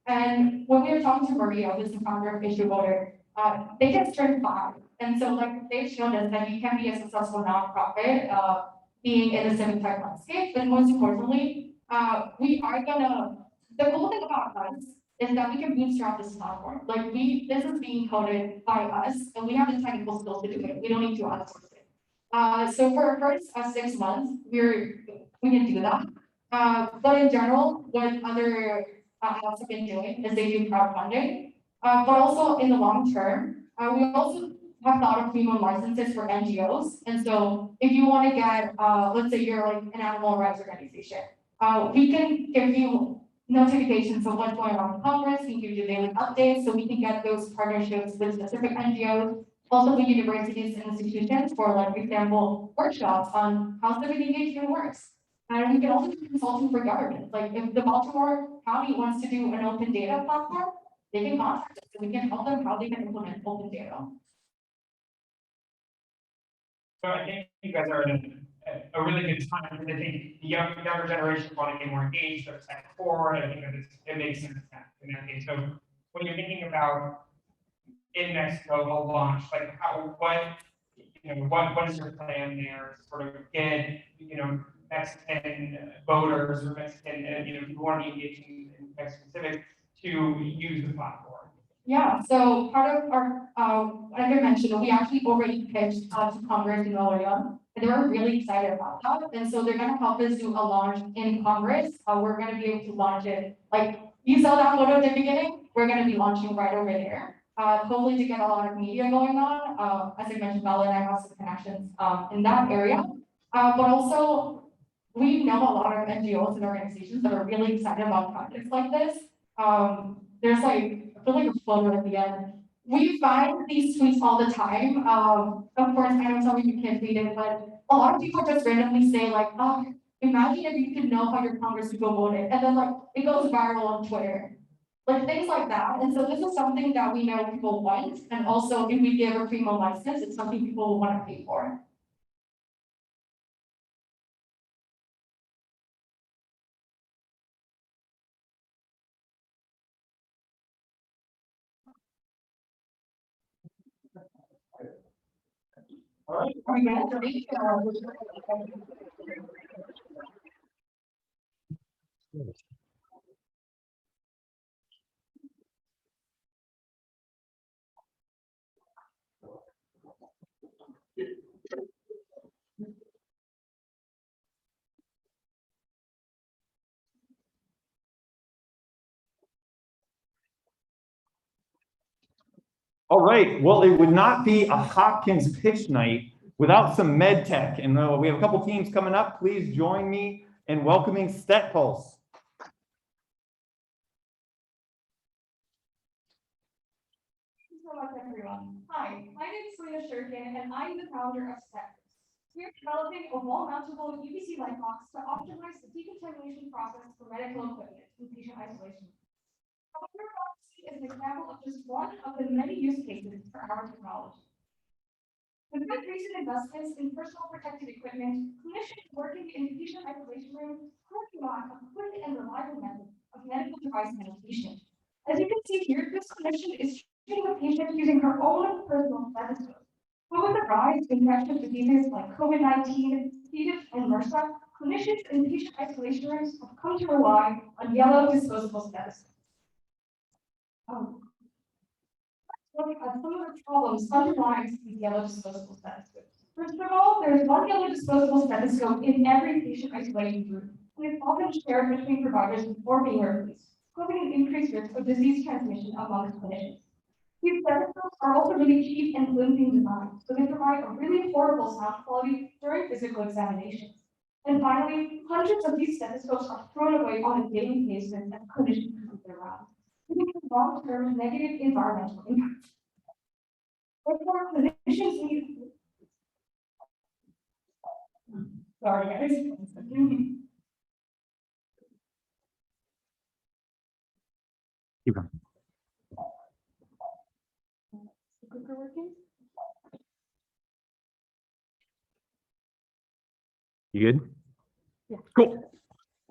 And when we were talking to Maria, who's the founder of Issue Voter, they just turned 5. And so like they've shown us that you can be a successful nonprofit being in the civic tech landscape. But most importantly, the cool thing about us is that we can bootstrap this platform. Like this is being coded by us, and we have the technical skills to do it. We don't need to outsource it. So for our first 6 months, we can do that. But in general, what other apps have been doing is they do crowdfunding. But also in the long term, we also have thought of premium licenses for NGOs. And so if you want to get, let's say you're like an animal rights organization, we can give you notifications of what's going on in Congress, we can give you daily updates, so we can get those partnerships with specific NGOs, also with universities and institutions for, like, for example, workshops on how civic engagement works. And we can also do consulting for government. Like if the Baltimore County wants to do an open data platform, they can contact us, and we can help them how they can implement open data. So I think you guys are in a really good time, because I think the younger generation want to get more engaged, they're tech forward, I think that it makes sense in that case. So when you're thinking about in Mexico, a launch, like what is your plan there to sort of get, Mexican voters or Mexican, people who want to be engaging in Mexican civics to use the platform? Yeah, so part of our, like I mentioned, we actually already pitched to Congress in Nuevo, and they were really excited about that. And so they're gonna help us do a launch in Congress. We're gonna be able to launch it, like you saw that photo at the beginning, we're gonna be launching right over there. Hopefully to get a lot of media going on. As I mentioned, Bella and I have some connections in that area. But also, we know a lot of NGOs and organizations that are really excited about projects like this. There's like, I feel like a photo at the end. We find these tweets all the time. Of course, I know some of you can't read it, but a lot of people just randomly say like, oh, imagine if you could know how your Congress would go vote it. And then like, it goes viral on Twitter. Like things like that. And so this is something that we know people want. And also if we give a premium license, it's something people will want to pay for. All right. Are we ready? All right, well, it would not be a Hopkins pitch night without some med tech. And we have a couple teams coming up. Please join me in welcoming STETPULSE. So much, everyone. Hi, my name is Selena Shurkin, and I'm the founder of STETPULSE. We are developing a wall-mountable UVC light box to optimize the decontamination process for medical equipment in patient isolation. What we're about to see is an example of just one of the many use cases for our technology. With recent investments in personal protective equipment, clinicians working in patient isolation rooms currently lack a quick and reliable method of medical device medication. As you can see here, this clinician is treating a patient using her own personal stethoscope. But with the rise of infectious diseases like COVID-19, C. diff, and MRSA, clinicians in patient isolation rooms have come to rely on yellow disposable stethoscopes. Look at some of the problems underlying these yellow disposable stethoscopes. First of all, there's one yellow disposable stethoscope in every patient isolation room, and it's often shared between providers before being replaced, causing an increased risk of disease transmission among clinicians. These stethoscopes are also really cheap and flimsy design, so they provide a really horrible sound quality during physical examinations. And finally, hundreds of these stethoscopes are thrown away on a daily basis as clinicians complete their rounds, leading to long-term negative environmental impacts. Therefore, clinicians need. Sorry, guys. Keep going. Working? You good? Yeah. Cool.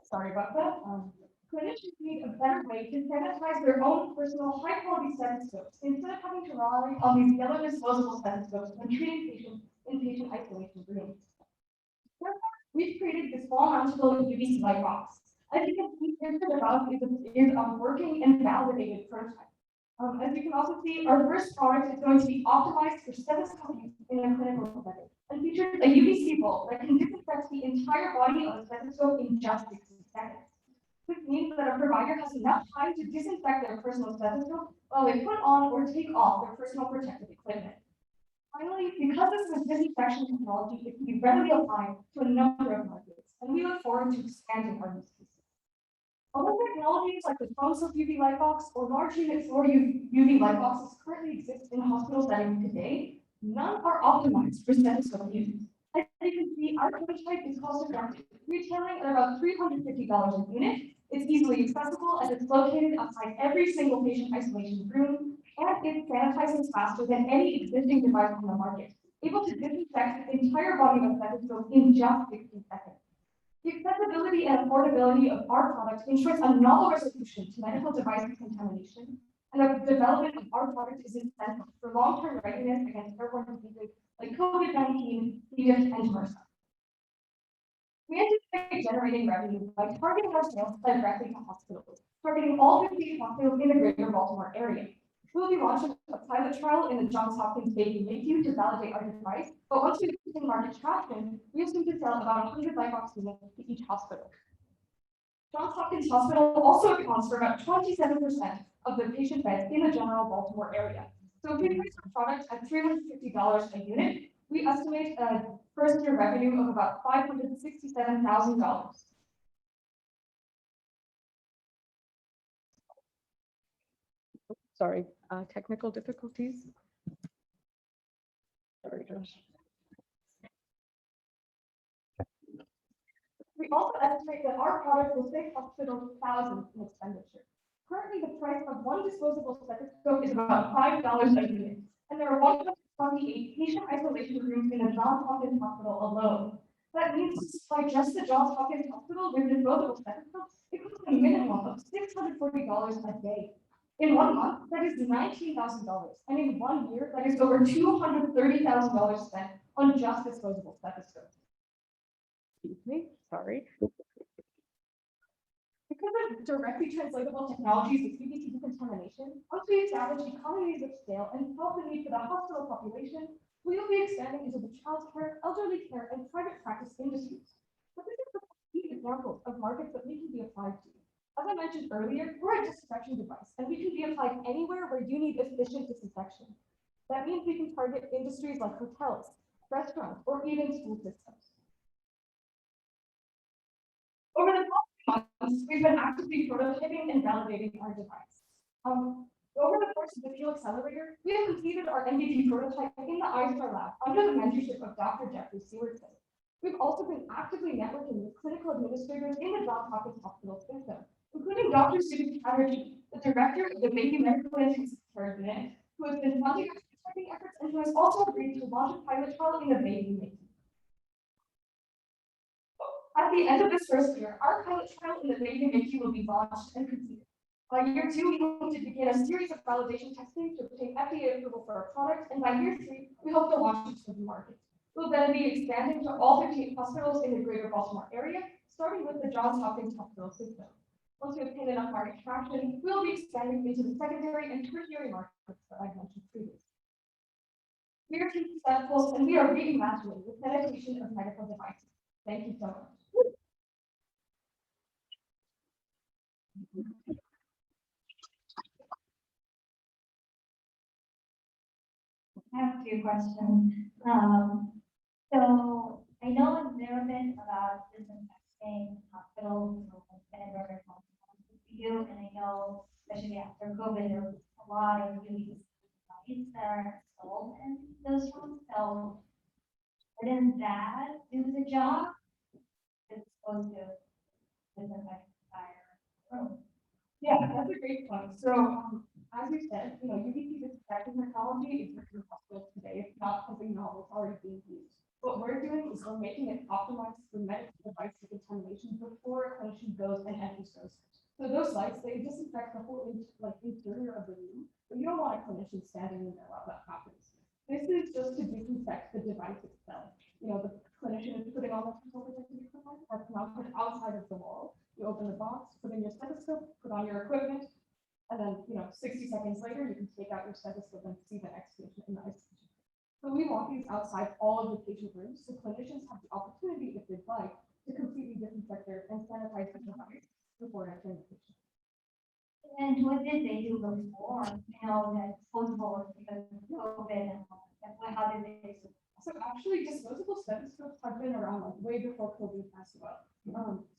Sorry about that. Clinicians need a better way to sanitize their own personal high-quality stethoscopes instead of having to rely on these yellow disposable stethoscopes when treating patients in patient isolation rooms. Therefore, we've created this wall-mountable UVC light box. As you can see, here to the left is a working and validated prototype. As you can also see, our first product is going to be optimized for stethoscope use in a clinical setting and features a UVC bulb that can disinfect the entire body of a stethoscope in just 60 seconds. This means that a provider has enough time to disinfect their personal stethoscope while they put on or take off their personal protective equipment. Finally, because this is disinfection technology, it can be readily applied to a number of markets, and we look forward to expanding our use cases. Although technologies like the closed-loop UV light box or large unit floor UV light boxes currently exist in hospital settings today, none are optimized for stethoscope use. As you can see, our prototype is cost-effective, retailing at about $350 a unit. It's easily accessible as it's located outside every single patient isolation room, and it sanitizes faster than any existing device on the market, able to disinfect the entire body of stethoscope in just 60 seconds. The accessibility and affordability of our product ensures a novel resolution to medical device contamination, and the development of our product is essential for long-term readiness against airborne diseases like COVID-19, C. diff, and MRSA. We anticipate generating revenue by targeting our sales directly to hospitals, targeting all 50 hospitals in the greater Baltimore area. We will be launching a pilot trial in the Johns Hopkins Baby NICU to validate our device, but once we begin market traction, we assume to sell about 100 Lightbox units to each hospital. Johns Hopkins Hospital also accounts for about 27% of the patient beds in the general Baltimore area. So if we price our product at $350 a unit, we estimate a first-year revenue of about $567,000. Sorry, technical difficulties. Sorry, Josh. We also estimate that our product will save hospitals thousands in expenditure. Currently, the price of one disposable stethoscope is about $5 a unit, and there are 128 patient isolation rooms in the Johns Hopkins Hospital alone. That means to supply just the Johns Hopkins Hospital with disposable stethoscopes, it costs a minimum of $640 a day. In 1 month, that is $19,000, and in 1 year, that is over $230,000 spent on just disposable stethoscopes. Excuse me, sorry. Because of directly translatable technologies with PVC decontamination, once we establish economies of scale and solve the need for the hospital population, we will be expanding into the childcare, elderly care, and private practice industries. But this is the key examples of markets that we can be applied to. As I mentioned earlier, we're a disinfection device, and we can be applied anywhere where you need efficient disinfection. That means we can target industries like hotels, restaurants, or even school systems. Over the past months, we've been actively prototyping and validating our device. Over the course of the Fuel Accelerator, we have completed our MVP prototype in the iStar lab under the mentorship of Dr. Jeffrey Sewardson. We've also been actively networking with clinical administrators in the Johns Hopkins Hospital system, including Dr. Susan Chatterjee, the director of the Baby Medical Intensive Care Unit, who has been funding our prototyping efforts and who has also agreed to launch a pilot trial in the Baby NICU. At the end of this first year, our pilot trial in the Baby NICU will be launched and completed. By year 2, we hope to begin a series of validation testing to obtain FDA approval for our product, and by year 3, we hope to launch it to the market. We'll then be expanding to all 58 hospitals in the greater Baltimore area, starting with the Johns Hopkins Hospital system. Once we obtain enough market traction, we'll be expanding into the secondary and tertiary markets that I mentioned previously. We are Team STETPULSE, and we are reimagining the penetration of medical devices. Thank you so much. I have a few questions. So I know a little bit about disinfecting hospitals and where you, and I know especially after COVID, there was a lot of really devices that are sold in those rooms. So wouldn't that do the job? It's supposed to disinfect the entire room. Yeah, that's a great point. So, as you said, UVC disinfecting technology is working in hospitals today. It's not something novel, it's already being used. What we're doing is we're making it optimized for medical device decontamination before a clinician goes and enters those. So those lights, they disinfect the whole interior of the room, but you don't want a clinician standing in there while that happens. This is just to disinfect the device itself. The clinician is putting on the personal protective equipment that's mounted outside of the wall. You open the box, put in your stethoscope, put on your equipment, and then 60 seconds later, you can take out your stethoscope and see the next patient in the ICU. So we want these outside all of the patient rooms, so clinicians have the opportunity, if they'd like, to completely disinfect and sanitize the device before entering the patient. And what did they do before? That disposable because of COVID and how did they? So actually, disposable stethoscopes have been around way before COVID as well.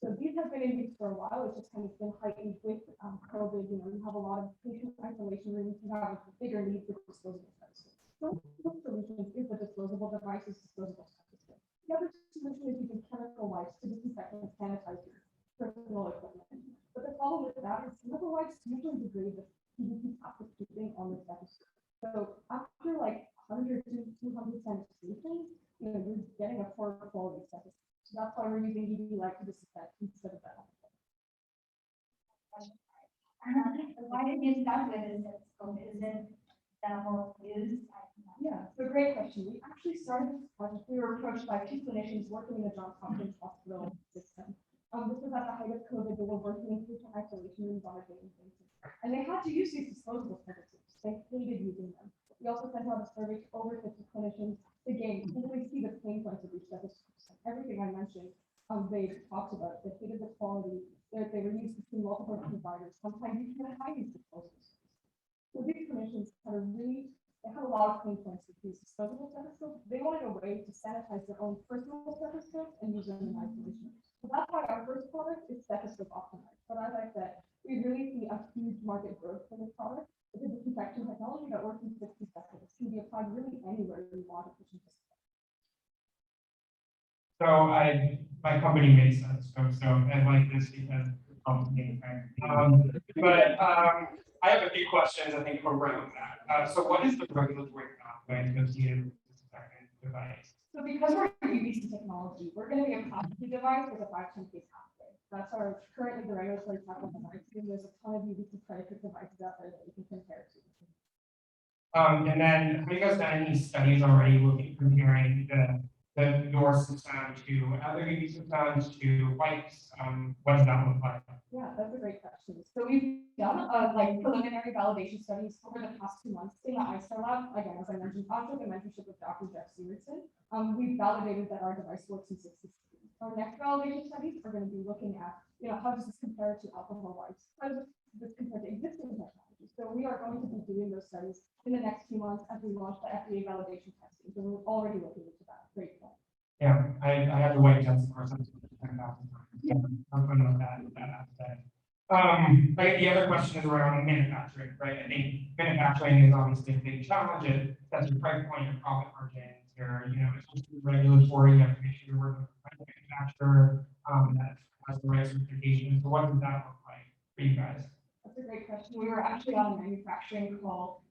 So these have been in use for a while. It's just kind of been heightened with COVID. You have a lot of patient isolation rooms. You have a bigger need for disposable stethoscopes. So the solution is the disposable devices, disposable stethoscopes. The other solution is using chemical wipes to disinfect and sanitize your personal equipment. But the problem with that is chemical wipes usually degrade the PVC plastic tubing on the stethoscope. So after 100 to 200 times, did you start with this stethoscope? Is it that more used? Yeah, so great question. We actually started this project, we were approached by two clinicians working in the Johns Hopkins Hospital system. This was at the height of COVID, they were working in patient isolation rooms on a daily basis. And they had to use these disposable stethoscopes. They hated using them. We also sent out a survey to over 50 clinicians to really see the pain points of these stethoscopes. And everything I mentioned, they talked about. They hated the quality, they were used between multiple providers. Sometimes you can't hide these disposables. So these clinicians they had a lot of pain points with these disposable stethoscopes. They wanted a way to sanitize their own personal stethoscopes and use them in isolation. So that's why our first product is stethoscope optimized. But as I said, we really see a huge market growth for this product. It's a disinfection technology that works in 60 seconds. It can be applied really anywhere you want it. So my company makes stethoscopes, so I like this because it's complicated. I have a few questions, I think, around that. So what is the regulatory pathway to a disinfectant device? So because we're UVC technology, we're going to be a plastic device with a 510(k) pathway. That's currently the regulatory pathway device. And there's a ton of UVC predicate devices out there that you can compare to. And then have you guys done any studies already comparing your system to other UV systems, to wipes? What does that look like? Yeah, that's a great question. So we've done preliminary validation studies over the past 2 months in the ISTAR lab. Again, as I mentioned, after the mentorship of Dr. Jeff Sewardson, we've validated that our device works in 60 seconds. Our next validation studies are going to be looking at, how does this compare to alcohol wipes? How does this compare to existing technology? So we are going to be doing those studies in the next 2 months as we launch the FDA validation testing. So we're already looking into that. Great point. Yeah, I had to wait just of course. I'm familiar with that aspect. The other question is around manufacturing, right? I think manufacturing is obviously a big challenge. That's your price point, your profit margins, it's just regulatory. You have to make sure you're working with a manufacturer that has the right certification. So what does that look like for you guys? That's a great question. We were actually on a manufacturing call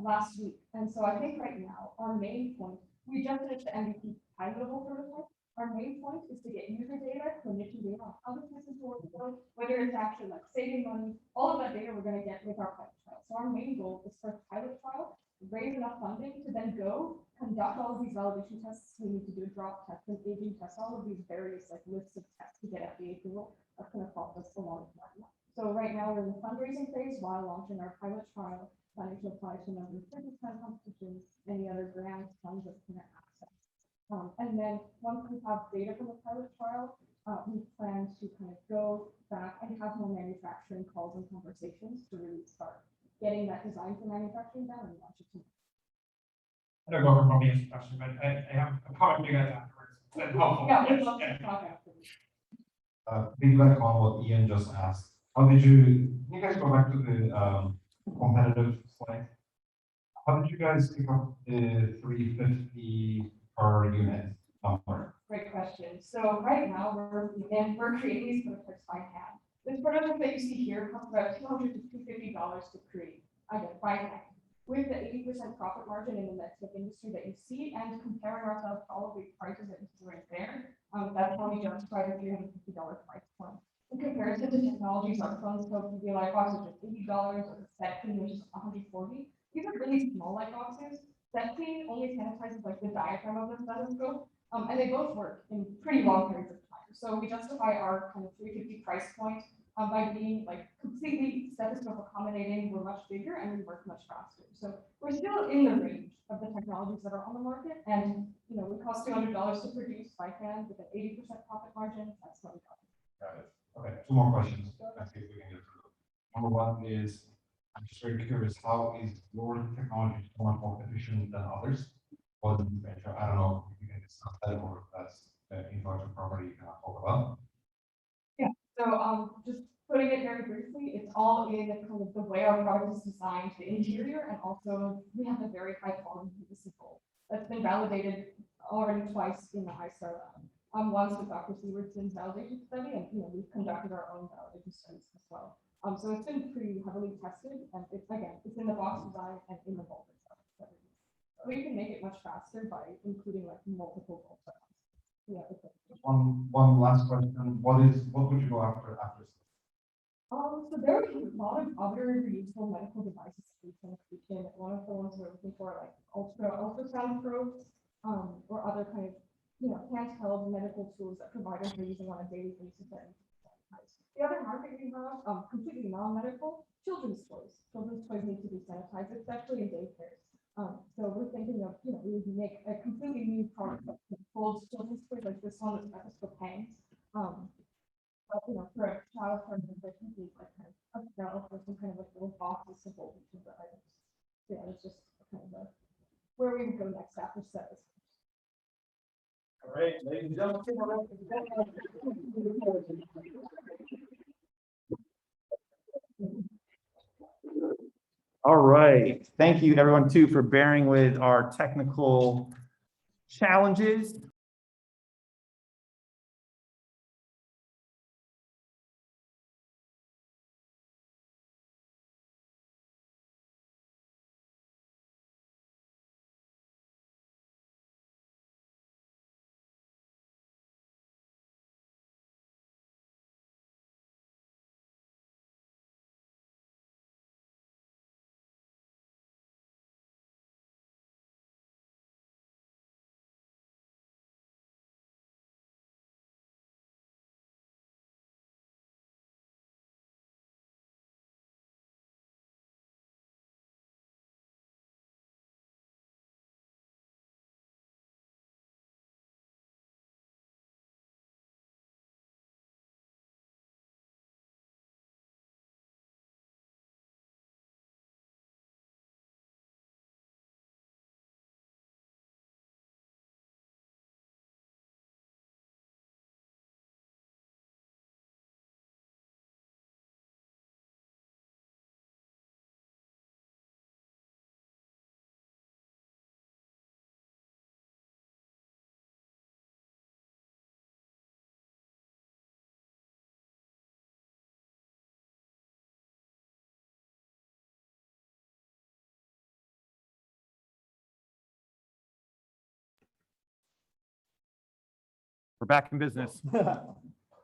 last week. And so I think right now, our main point, we just finished the MVP pilotable prototype. Our main point is to get user data, clinician data on how the system works, whether it's actually saving money, all of that data we're going to get with our pilot trial. So our main goal is for a pilot trial, raise enough funding to then go conduct all of these validation tests. We need to do a drop test, an aging test, all of these various lists of tests to get FDA approval. That's going to cost us a lot of money. So right now we're in the fundraising phase while launching our pilot trial, planning to apply to a number of business plan competitions, any other grants, funds that we can access. And then once we have data from the pilot trial, we plan to kind of go back and have more manufacturing calls and conversations to really start getting that design for manufacturing down and launch it. I don't go over Mobius question, but I have a comment for you guys afterwards. That's helpful. Yeah, we'd love to talk afterwards. Piggyback on what Ian just asked, can you guys go back to the competitive slide? How did you guys pick up the 350 per unit number? Great question. So right now we're creating these prototypes by hand. This prototype that you see here costs about $200 to $250 to create. By hand. With the 80% profit margin in the medtech industry that you see, and comparing ourselves to all of the prices that you see right there, that's how we justify the $350 price point. In comparison to technologies like phone scopes and light boxes, which is $80, or the STETPULSE, which is $140. These are really small light boxes. STETPULSE only sanitizes the diaphragm of the stethoscope, and they both work in pretty long periods of time. So we justify our kind of 350 price point by being completely stethoscope accommodating. We're much bigger and we work much faster. So we're still in the range of the technologies that are on the market, and we cost $200 to produce by hand with an 80% profit margin. That's what we got. Got it. Okay, 2 more questions. Let's see if we can get through. Number one is, I'm just very curious, how is your technology so much more efficient than others? I don't know if you can discuss that or if that's intellectual property you can talk about. Yeah, so just putting it very briefly, it's all in kind of the way our product is designed, the interior, and also we have a very high quality municipal that's been validated already twice in the ISTAR lab. Once with Dr. Sewardson's validation study, and we've conducted our own validation studies as well. So it's been pretty heavily tested, and it's in the box design and in the bolt itself. So we can make it much faster by including multiple bolt cells. Yeah. One last question. What would you go after? So there are a lot of other reusable medical devices we can include in. One of the ones we're looking for, like ultrasound probes, or other kind of, handheld medical tools that providers are using on a daily basis. The other market we have, completely non-medical, children's toys. Children's toys need to be sanitized, especially in daycares. So we're thinking of, we would make a completely new product that holds children's toys like this one with stethoscope hangs. But, for a child, for instance, they can be like kind of a belt or some kind of like little boxes to hold each of the items. So yeah, it's just kind of where we would go next after sets. All right, ladies and gentlemen. All right, thank you everyone too for bearing with our technical challenges. We're back in business. So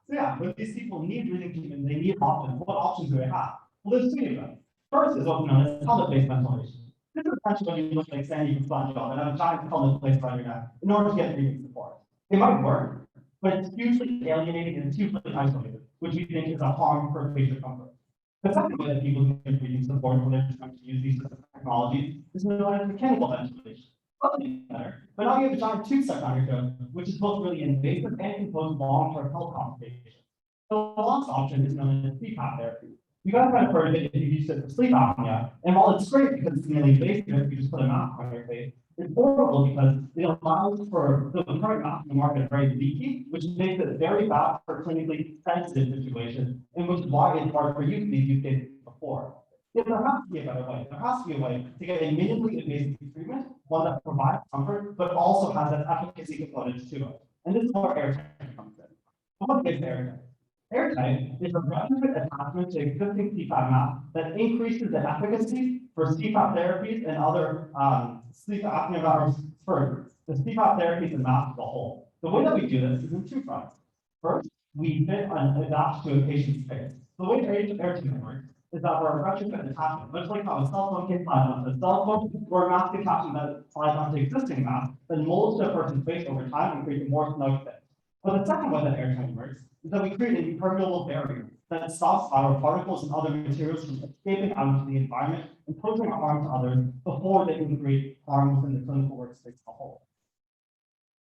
yeah, when these people need breathing treatment, they need options. What options do they have? Well, there's two of them. First is what's known as pellet-based ventilation. This is essentially when you look like saying you can sponge off and have a giant pellet placed around your neck in order to get breathing support. It might work, but it's hugely alienating and hugely isolated, which we think is a harm for patient comfort. The second way that people get breathing support when they're trying to use these technologies is known as mechanical ventilation. Better, but now you have a giant tube stuck on your throat, which is both really invasive and can pose long-term health complications. So the last option is known as CPAP therapy. You guys might have heard of it if you use it for sleep apnea, and while it's great because it's nearly invasive, you just put a mask on your face, it's horrible because it allows for the current masks in the market are very leaky, which makes it very bad for clinically sensitive situations, and which is why it's hard for you to use cases before. If there has to be a better way. There has to be a way to get a minimally invasive treatment, one that provides comfort, but also has an efficacy component to it. And this is where Airtight comes in. What is Airtight? Airtight is a retrofit attachment to existing CPAP mask that increases the efficacy for CPAP therapies and other sleep apnea for the CPAP therapies and masks as a whole. The way that we do this is in two fronts. First, we fit and adapt to a patient's space. The way Airtight works is that we're a retrofit attachment, much like how a cell phone can slide onto a cell phone, or a mask attachment that slides onto existing masks, then molds to a person's face over time and creates a more snug fit. But the second way that Airtight works is that we create an impermeable barrier that stops viral particles and other materials from escaping out into the environment and posing harm to others before they can create harm within the clinical workspace as a whole.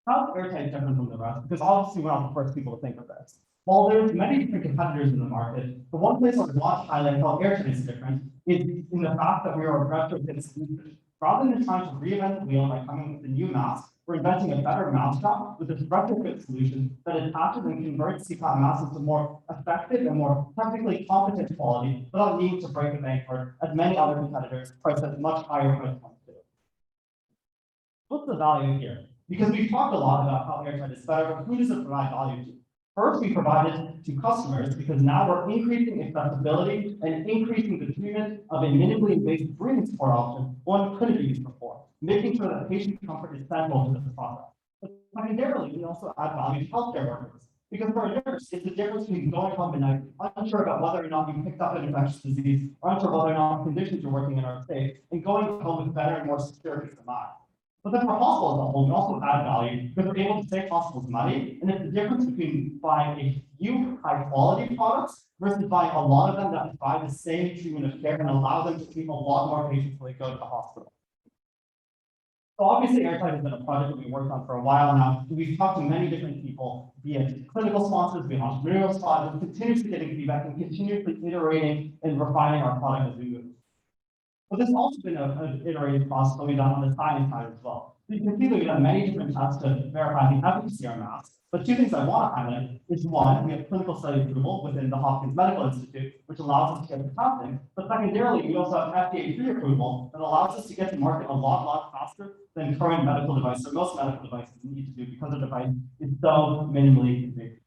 How's Airtight different from the rest? Because obviously we're not the first people to think of this. While there's many different competitors in the market, the one place I would want to highlight how Airtight is different is in the fact that we are a retrofit solution. Rather than trying to reinvent the wheel by coming with a new mask, we're inventing a better mousetrap with this retrofit solution that attaches and converts CPAP masks into more effective and more technically competent quality without needing to break the bank for as many other competitors priced at much higher price points do. What's the value here? Because we've talked a lot about how Airtight is better, but who does it provide value to? First, we provide it to customers because now we're increasing accessibility and increasing the treatment of a minimally invasive breathing support option one couldn't be used before, making sure that patient comfort is central to this process. But secondarily, we also add value to healthcare workers Because for a nurse, it's the difference between going home at night, unsure about whether or not you picked up an infectious disease, or unsure whether or not conditions you're working in are safe, and going home with better and more secure peace of mind. But then for hospitals as a whole, we also add value because we're able to save hospitals money, and it's the difference between buying a few high-quality products versus buying a lot of them that provide the same treatment of care and allow them to treat a lot more patients when they go to the hospital. So obviously, Airtight has been a project that we've worked on for a while now. We've talked to many different people, be it clinical sponsors, be it entrepreneurial sponsors, continuously getting feedback and continuously iterating and refining our product as we move. But there's also been an iterative process that we've done on the science side as well. So you can see that we've done many different tests to verify the efficacy of our masks. But two things I want to highlight is one, we have clinical study approval within the Hopkins Medical Institute, which allows us to get the testing. But secondarily, we also have FDA pre-approval that allows us to get to market a lot faster than current medical devices or most medical devices need to do because the device is so minimally configured.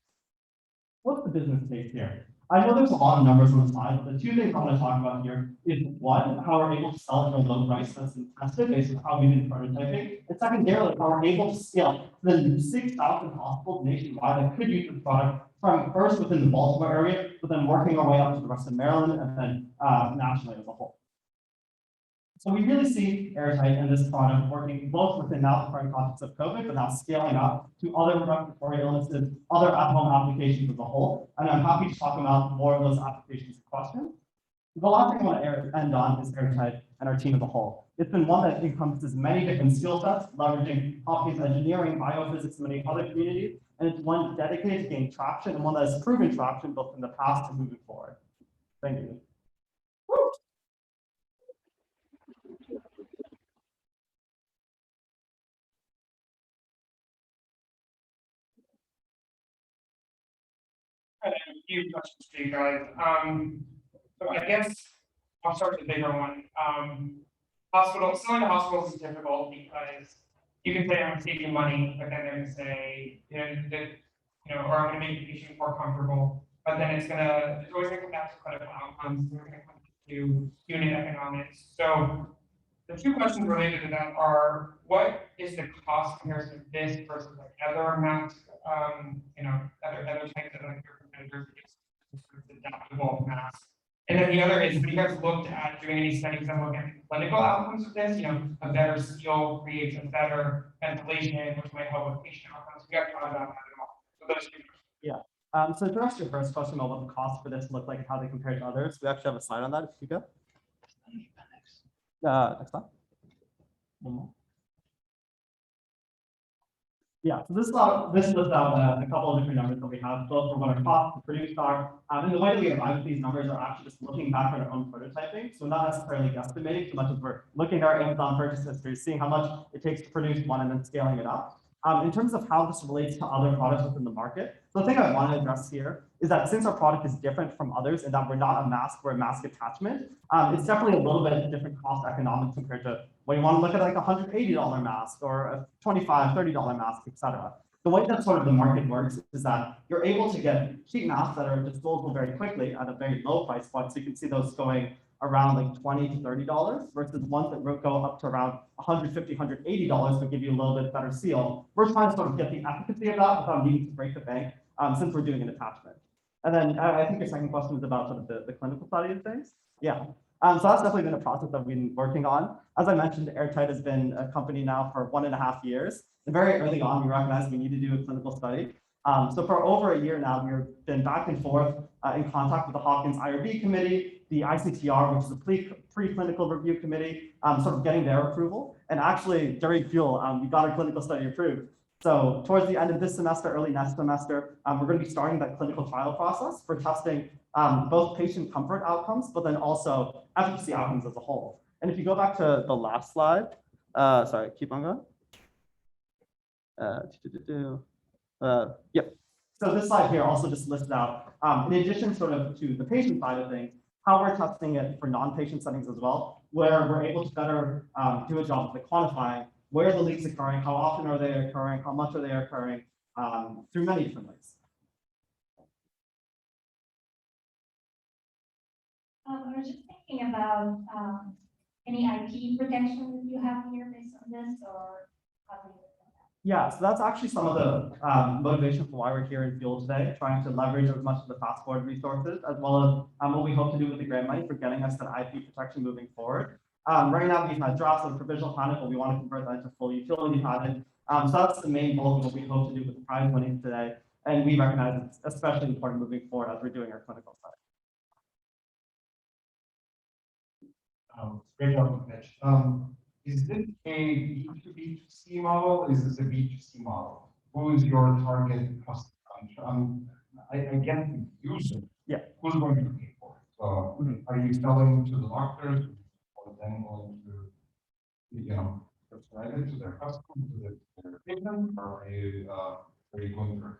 What's the business case here? I know there's a lot of numbers on the slide, but the two things I want to talk about here is one, how we're able to sell it for a low price that's been tested based on how we've been prototyping, and secondarily, how we're able to scale to the 6,000 hospitals nationwide that could use the product, starting first within the Baltimore area, but then working our way up to the rest of Maryland and then nationally as a whole. So we really see Airtight and this product working both within now the current context of COVID, but now scaling up to other respiratory illnesses, other at-home applications as a whole. And I'm happy to talk about more of those applications in question. The last thing I want to end on is Airtight and our team as a whole. It's been one that encompasses many different skill sets, leveraging Hopkins engineering, biophysics, and many other communities. And it's one dedicated to gain traction and one that has proven traction both in the past and moving forward. Thank you. I have a few questions for you guys. So I guess I'll start with the bigger one. Selling to hospitals is difficult because you can say I'm saving money, but then they're going to say, or I'm going to make the patient more comfortable. But then it's always going to come back to clinical outcomes. It's going to come to unit economics. So the two questions related to that are, what is the cost comparison of this versus like other masks, other types of like your competitors, adaptable masks? And then the other is, have you guys looked at doing any studies that look at clinical outcomes of this? A better seal creates a better ventilation, which might help with patient outcomes. We got to talk about that at all. So those two. Yeah. So to address your first question about what the cost for this look like and how they compare to others, we actually have a slide on that if you go. Next slide. One more. Yeah, so this lists out a couple of different numbers that we have, both for what our costs to produce are. And the way that we arrive at these numbers are actually just looking back at our own prototyping. So not necessarily guesstimating so much as we're looking at our Amazon purchase history, seeing how much it takes to produce one and then scaling it up. In terms of how this relates to other products within the market, the thing I want to address here is that since our product is different from others and that we're not a mask, we're a mask attachment, it's definitely a little bit different cost economics compared to when you want to look at like a $180 mask or a $25, $30 mask, etc. The way that sort of the market works is that you're able to get sheet masks that are disposable very quickly at a very low price point. So you can see those going around like $20 to $30 versus ones that go up to around $150, $180 to give you a little bit better seal. We're trying to sort of get the efficacy of that without needing to break the bank since we're doing an attachment. And then I think your second question was about sort of the clinical side of things. Yeah. So that's definitely been a process that we've been working on. As I mentioned, Airtight has been a company now for 1.5 years. And very early on, we recognized we need to do a clinical study. So for over a year now, we've been back and forth in contact with the Hopkins IRB committee, the ICTR, which is a preclinical review committee, sort of getting their approval. And actually, during Fuel, we got our clinical study approved. So towards the end of this semester, early next semester, we're going to be starting that clinical trial process for testing both patient comfort outcomes, but then also efficacy outcomes as a whole. And if you go back to the last slide, sorry, keep on going. Yep. So this slide here also just lists out, in addition sort of to the patient side of things, how we're testing it for non-patient settings as well, where we're able to better do a job of quantifying where are the leaks occurring, how often are they occurring, how much are they occurring, through many different ways. I was just thinking about any IP protection that you have here based on this, or how do you look at that? Yeah, so that's actually some of the motivation for why we're here in Fuel today, trying to leverage as much of the FastForward resources, as well as what we hope to do with the grant money for getting us that IP protection moving forward. Right now, we've had drafts of provisional conduct, but we want to convert that to full utility patent. So that's the main goal of what we hope to do with the prize winning today. And we recognize it's especially important moving forward as we're doing our clinical study. Great job, Mitch. Is this a B2B2C model? Is this a B2C model? Who is your target customer? I get the user. Yeah. Who's going to pay for it? So are you selling to the doctors or then going to, prescribe it to their customers, to their patients, or are you going for?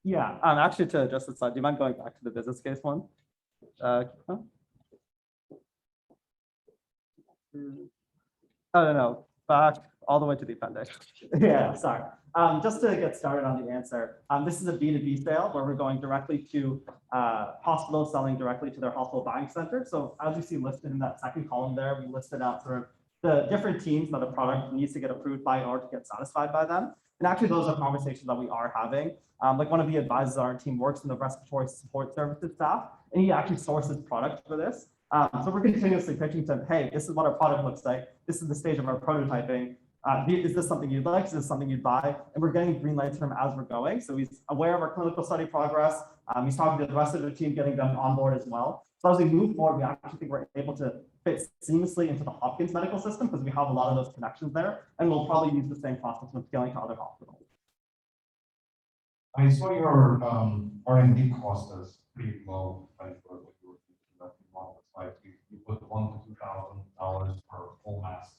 Yeah, actually to address this slide, do you mind going back to the business case one? Oh, no, back all the way to the appendix. Yeah, sorry. Just to get started on the answer, this is a B2B sale where we're going directly to hospitals selling directly to their hospital buying center. So as you see listed in that second column there, we listed out sort of the different teams that a product needs to get approved by in order to get satisfied by them. And actually, those are conversations that we are having. Like one of the advisors on our team works in the respiratory support services staff, and he actually sources product for this. So we're continuously pitching to him, hey, this is what our product looks like. This is the stage of our prototyping. Is this something you'd like? Is this something you'd buy? And we're getting green lights from him as we're going. So he's aware of our clinical study progress. He's talking to the rest of the team, getting them on board as well. So as we move forward, we actually think we're able to fit seamlessly into the Hopkins medical system because we have a lot of those connections there. And we'll probably use the same process when scaling to other hospitals. I saw your R&D cost as pretty low, right? For what you were thinking about the model. It's like you put $1,000 to $2,000 for full mask.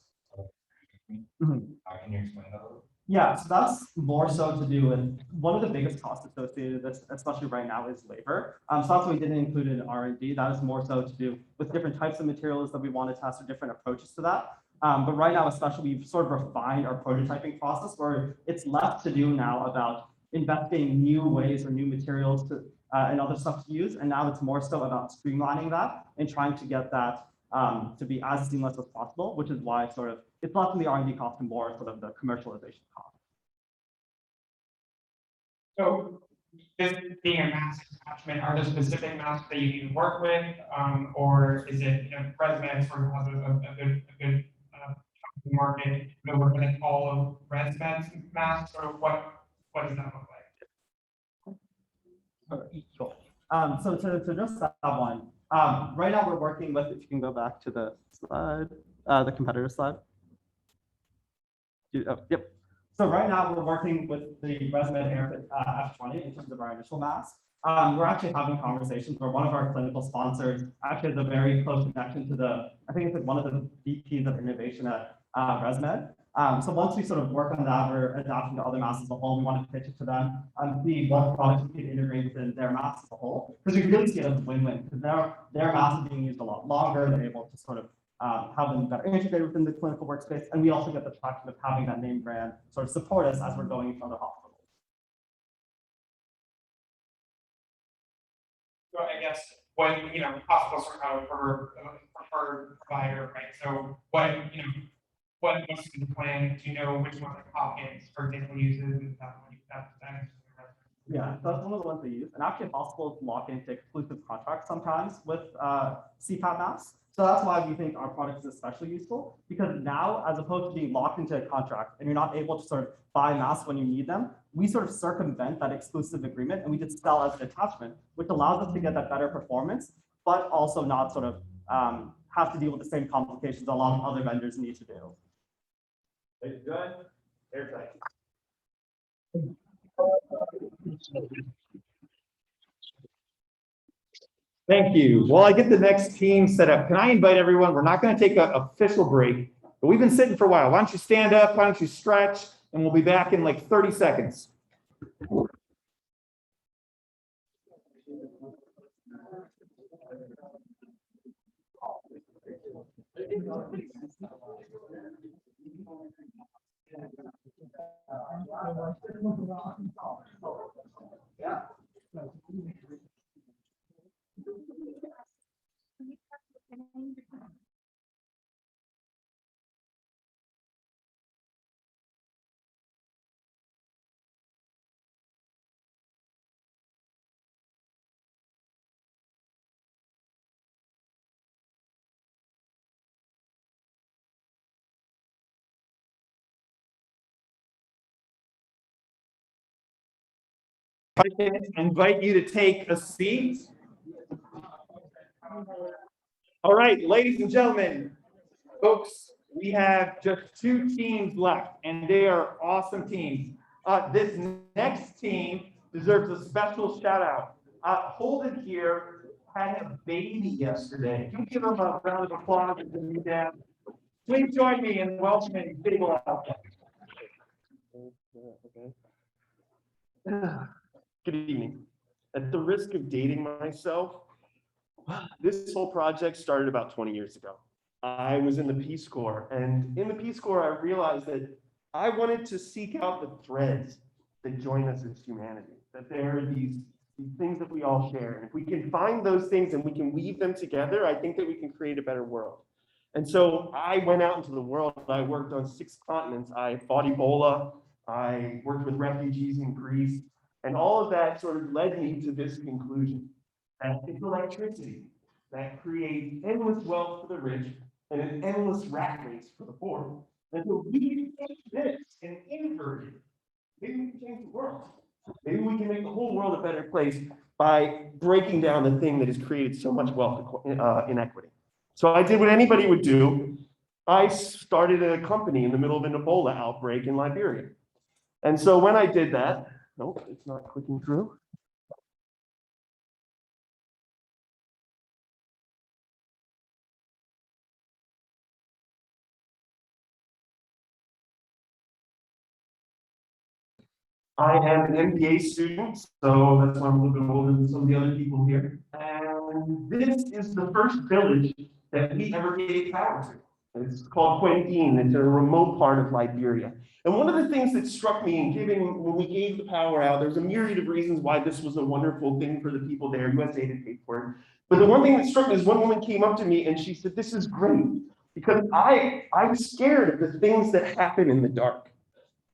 Can you explain that a little? Yeah, so that's more so to do with one of the biggest costs associated with this, especially right now, is labor. So that's why we didn't include it in R&D. That is more so to do with different types of materials that we want to test or different approaches to that. But right now, especially, we've sort of refined our prototyping process where it's left to do now about investing new ways or new materials to and other stuff to use. And now it's more so about streamlining that and trying to get that to be as seamless as possible, which is why sort of it's less in the R&D cost and more sort of the commercialization cost. So this being a mask attachment, are there specific masks that you need to work with, or is it, ResMed sort of has a good market, we're going to all of ResMed's masks, or what does that look like? Cool. So to address that one, right now we're working with, if you can go back to the slide, the competitor slide. Yep. So right now we're working with the ResMed F20 in terms of our initial mask. We're actually having conversations where one of our clinical sponsors actually has a very close connection to I think it's like one of the VPs of innovation at ResMed. So once we sort of work on that, we're adapting to other masks as a whole. We want to pitch it to them and see what products we can integrate within their masks as a whole. Because we really see it as a win-win because their masks are being used a lot longer. They're able to sort of have them better integrated within the clinical workspace. And we also get the traction of having that name brand sort of support us as we're going into other hospitals. So I guess when, hospitals are kind of preferred provider, right? So what is the plan? Do you know which one like Hopkins, for example, uses? Yeah, that's one of the ones they use. And actually hospitals lock into exclusive contracts sometimes with CPAP masks. So that's why we think our product is especially useful, because now, as opposed to being locked into a contract and you're not able to sort of buy masks when you need them, we sort of circumvent that exclusive agreement and we just sell as an attachment, which allows us to get that better performance, but also not sort of have to deal with the same complications a lot of other vendors need to do. Good. Airtight. Thank you. While I get the next team set up, can I invite everyone? We're not going to take an official break, but we've been sitting for a while. Why don't you stand up? Why don't you stretch? And we'll be back in like 30 seconds. I can invite you to take a seat. All right, ladies and gentlemen, folks, we have just 2 teams left, and they are awesome teams. This next team deserves a special shout out. Holden here had a baby yesterday. Can we give him a round of applause? Please join me in welcoming Fable out. Good evening. At the risk of dating myself, this whole project started about 20 years ago. I was in the Peace Corps, and in the Peace Corps, I realized that I wanted to seek out the threads that join us as humanity, that there are these things that we all share. And if we can find those things and we can weave them together, I think that we can create a better world. And so I went out into the world. I worked on 6 continents. I fought Ebola. I worked with refugees in Greece. And all of that sort of led me to this conclusion, that it's electricity that creates endless wealth for the rich and an endless rat race for the poor. And so we can take this and invert it. Maybe we can change the world. Maybe we can make the whole world a better place by breaking down the thing that has created so much wealth inequity. So I did what anybody would do. I started a company in the middle of an Ebola outbreak in Liberia. And so when I did that, nope, it's not clicking through. I am an MBA student, so that's why I'm a little bit older than some of the other people here. And this is the first village that we ever gave power to. It's called Quentin. It's a remote part of Liberia. And one of the things that struck me in giving, when we gave the power out, there's a myriad of reasons why this was a wonderful thing for the people there. USAID paid for it. But the one thing that struck me is one woman came up to me and she said, "This is great," because I was scared of the things that happen in the dark.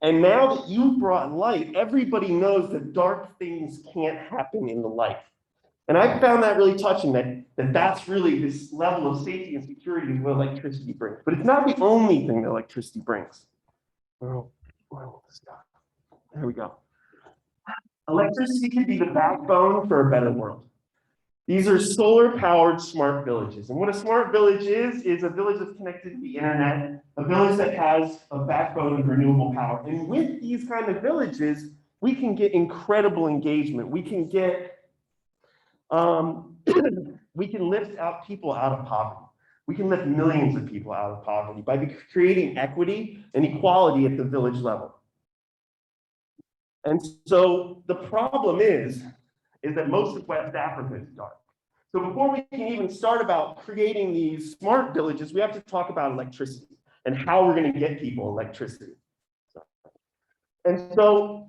And now that you've brought light, everybody knows that dark things can't happen in the light. And I found that really touching, that's really this level of safety and security is what electricity brings. But it's not the only thing that electricity brings. Oh, there we go. Electricity can be the backbone for a better world. These are solar-powered smart villages. And what a smart village is a village that's connected to the internet, a village that has a backbone of renewable power. And with these kind of villages, we can get incredible engagement. We can get, we can lift out people out of poverty. We can lift millions of people out of poverty by creating equity and equality at the village level. And so the problem is that most of West Africa is dark. So before we can even start about creating these smart villages, we have to talk about electricity and how we're going to get people electricity. And so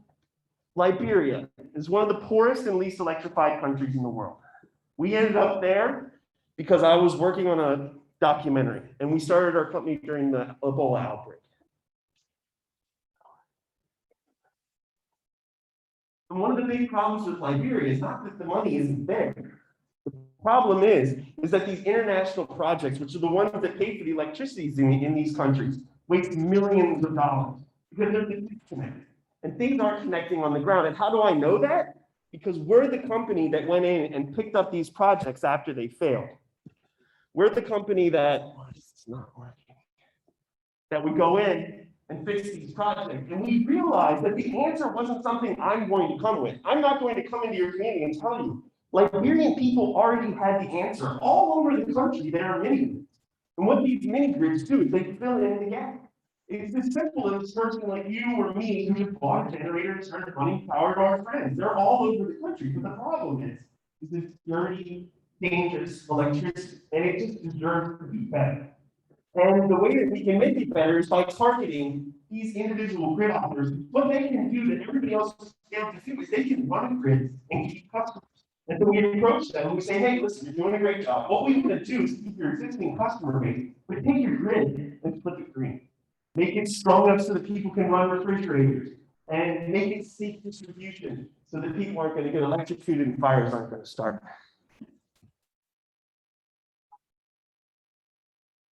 Liberia is one of the poorest and least electrified countries in the world. We ended up there because I was working on a documentary, and we started our company during the Ebola outbreak. And one of the big problems with Liberia is not that the money isn't there. The problem is that these international projects, which are the ones that pay for the electricity in these countries, waste millions of dollars because they're disconnected. And things aren't connecting on the ground. And how do I know that? Because we're the company that went in and picked up these projects after they failed. We're the company that, it's not working, that would go in and fix these projects. And we realized that the answer wasn't something I'm going to come with. I'm not going to come into your community and tell you. Liberian people already had the answer. All over the country, there are mini grids. And what these mini grids do is they fill in the gap. It's as simple as a person like you or me who just bought a generator and started running power to our friends. They're all over the country. But the problem is it's dirty, dangerous electricity, and it just deserves to be better. And the way that we can make it better is by targeting these individual grid operators. What they can do that everybody else is able to do is they can run grids and keep customers. And so we approach them and we say, hey, listen, you're doing a great job. What we want to do is keep your existing customer base, but take your grid and flip it green. Make it strong enough so that people can run refrigerators, and make it safe distribution so that people aren't going to get electrocuted and fires aren't going to start.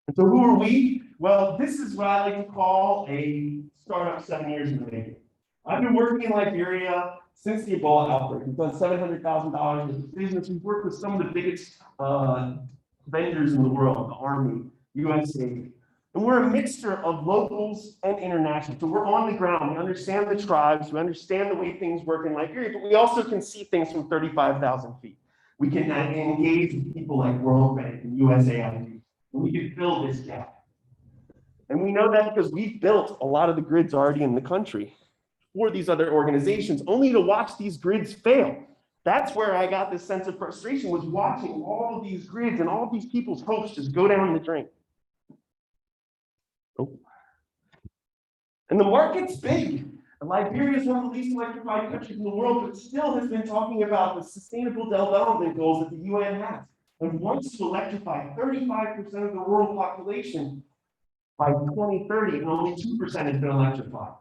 And so who are we? Well, this is what I like to call a startup 7 years in the making. I've been working in Liberia since the Ebola outbreak. We've done $700,000 with business. We've worked with some of the biggest vendors in the world, the Army, USA. And we're a mixture of locals and international. So we're on the ground. We understand the tribes. We understand the way things work in Liberia, but we also can see things from 35,000 feet. We can engage with people like World Bank and USAID. And we can fill this gap. And we know that because we've built a lot of the grids already in the country for these other organizations, only to watch these grids fail. That's where I got this sense of frustration, was watching all of these grids and all of these people's hopes just go down the drain. Oh. And the market's big. Liberia is one of the least electrified countries in the world, but still has been talking about the sustainable development goals that the UN has, and wants to electrify 35% of the world population by 2030, and only 2% has been electrified.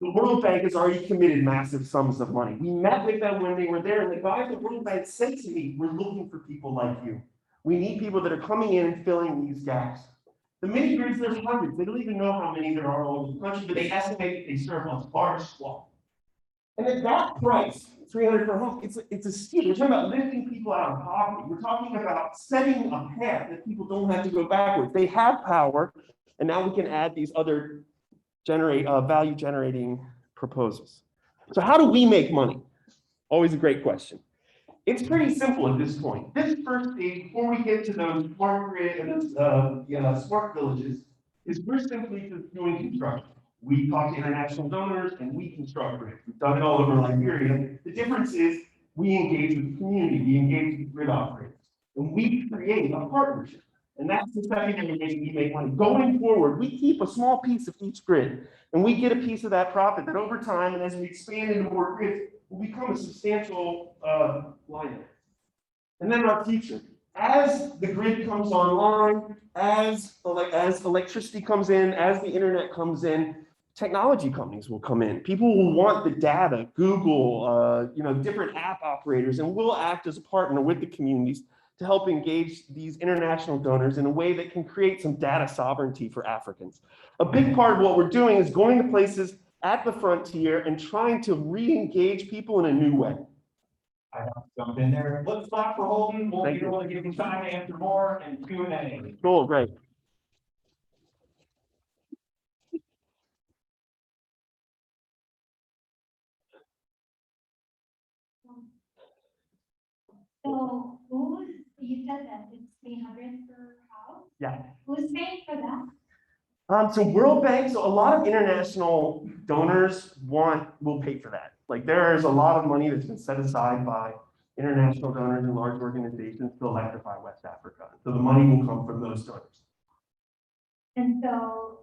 The World Bank has already committed massive sums of money. We met with them when they were there, and the guy at the World Bank said to me, we're looking for people like you. We need people that are coming in and filling these gaps. The mini grids, there's hundreds. They don't even know how many there are all over the country, but they estimate that they serve a large swath. And at that price, $300 per home, it's a steal. We're talking about lifting people out of poverty. We're talking about setting a path that people don't have to go backwards. They have power, and now we can add these other value generating proposals. So how do we make money? Always a great question. It's pretty simple at this point. This first stage, before we get to those smart grid and smart villages, is we're simply just doing construction. We talk to international donors and we construct grids. We've done it all over Liberia. The difference is we engage with the community, we engage with grid operators, and we create a partnership. And that's the secondary way we make money. Going forward, we keep a small piece of each grid, and we get a piece of that profit that over time, and as we expand into more grids, will become a substantial line. And then our future. As the grid comes online, as electricity comes in, as the internet comes in, technology companies will come in. People will want the data, Google, different app operators, and we'll act as a partner with the communities to help engage these international donors in a way that can create some data sovereignty for Africans. A big part of what we're doing is going to places at the frontier and trying to re-engage people in a new way. I have to jump in there. Let's stop for Holden. We'll be able to give you time to answer more and Q&A. Cool, great. So you said that it's 300 per house? Yeah. Who's paying for that? So World Bank, so a lot of international donors will pay for that. Like there's a lot of money that's been set aside by international donors and large organizations to electrify West Africa. So the money will come from those donors. And so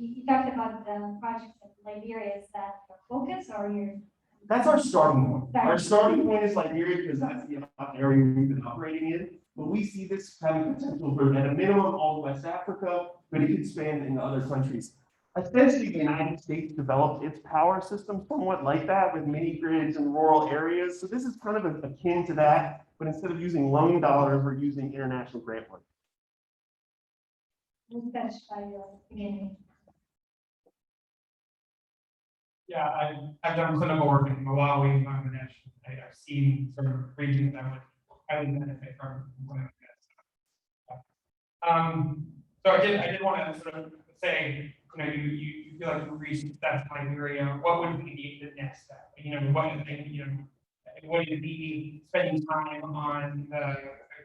you talked about the projects in Liberia. Is that the focus or your? That's our starting point. Our starting point is Liberia because that's the area we've been operating in. But we see this having potential for, at a minimum, all of West Africa, but it could expand into other countries. Essentially, the United States developed its power system somewhat like that with mini grids in rural areas. So this is kind of akin to that, but instead of using loan dollars, we're using international grant money. Was that by your beginning? Yeah, I've done clinical work in Malawi, Bangladesh. I've seen sort of regions that would highly benefit from one of this. So I did want to sort of say, you feel like you reached that Liberia. What would be the next step? Would it be spending time on the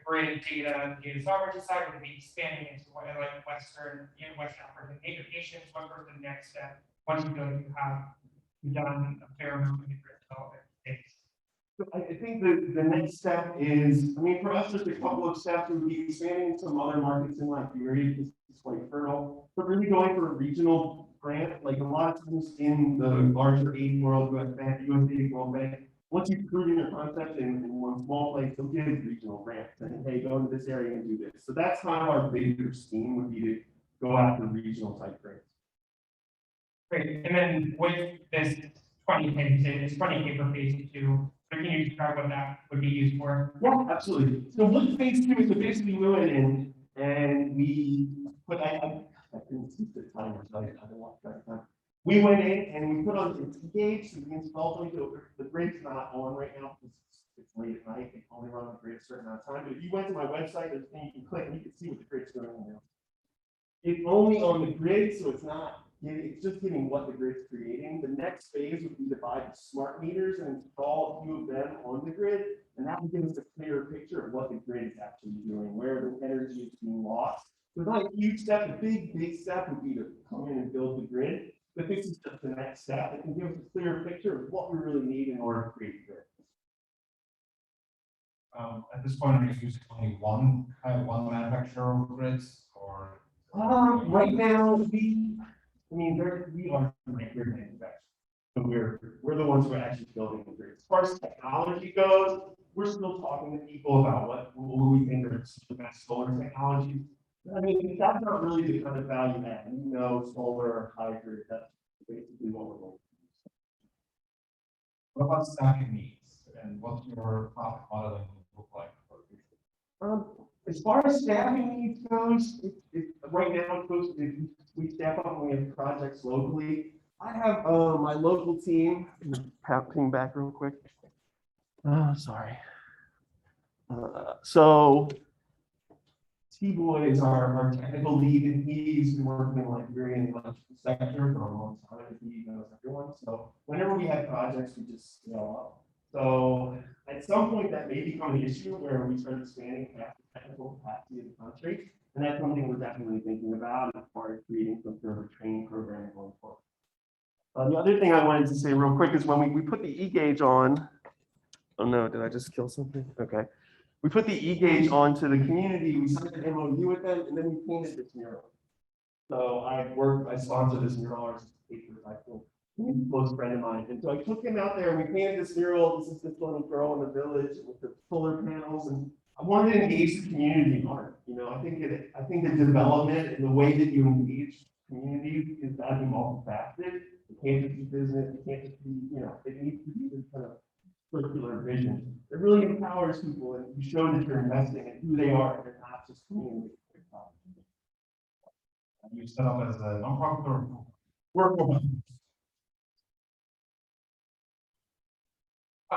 grid data sovereignty side? Would it be expanding into like West African nations? What was the next step once you feel like you have done a fair amount of grid development? So I think the next step is, for us, there's a couple of steps. We would be expanding some other markets in Liberia because it's quite fertile, but really going for a regional grant. Like a lot of times in the larger aid world, USAID, World Bank, once you've proven your concept in one small place, they'll give regional grants and hey, go to this area and do this. So that's kind of our bigger scheme would be to go after regional type grants. Great. And then with this 20K for phase 2, can you describe what that would be used for? Yeah, absolutely. So what phase 2 is, so basically we went in and we put, I couldn't see the timer, so I don't want to track time. We went in and we put on the gauge, so we installed them. The grid's not on right now because it's late at night. They only run on the grid a certain amount of time. But if you went to my website, there's a thing you can click and you can see what the grid's doing now. It's only on the grid, so it's not, it's just giving what the grid's creating. The next phase would be to buy the smart meters and install a few of them on the grid. And that would give us a clearer picture of what the grid is actually doing, where the energy is being lost. So it's not a huge step. The big step would be to come in and build the grid. But this is just the next step. It can give us a clearer picture of what we really need in order to create the grid. At this point, are you using only one manufacturer of grids, or? Right now, we are grid manufacturers. So we're the ones who are actually building the grid. As far as technology goes, we're still talking to people about what we think are the best solar technologies. I mean, that's not really the kind of value add. Solar or hybrid, that's basically what we're going to use. What about staffing needs, and what's your profit modeling look like for the future? As far as staffing needs goes, right now we staff up when we have projects locally. I have my local team. Ping back real quick. Sorry. So T-Boy is our technical lead, and he's been working in the Liberian electrical sector for a long time. He knows everyone. So whenever we have projects, we just scale up. So at some point that may become an issue where we start expanding past the technical capacity of the country. And that's something we're definitely thinking about as far as creating some sort of a training program going forward. The other thing I wanted to say real quick is when we put the E-gauge on, oh no, did I just kill something? Okay. We put the E-gauge onto the community, we signed an MOU with them, and then we painted this mural. So I sponsored this mural artist, a close friend of mine. And so I took him out there and we painted this mural. This is this little girl in the village with the solar panels. And I wanted to engage the community in art. I think the development and the way that you engage communities is got to be multifaceted. It can't just be business, it can't just be, it needs to be this kind of circular vision. It really empowers people and you show that you're investing in who they are and they're not just community. You set up as a nonprofit or Work. One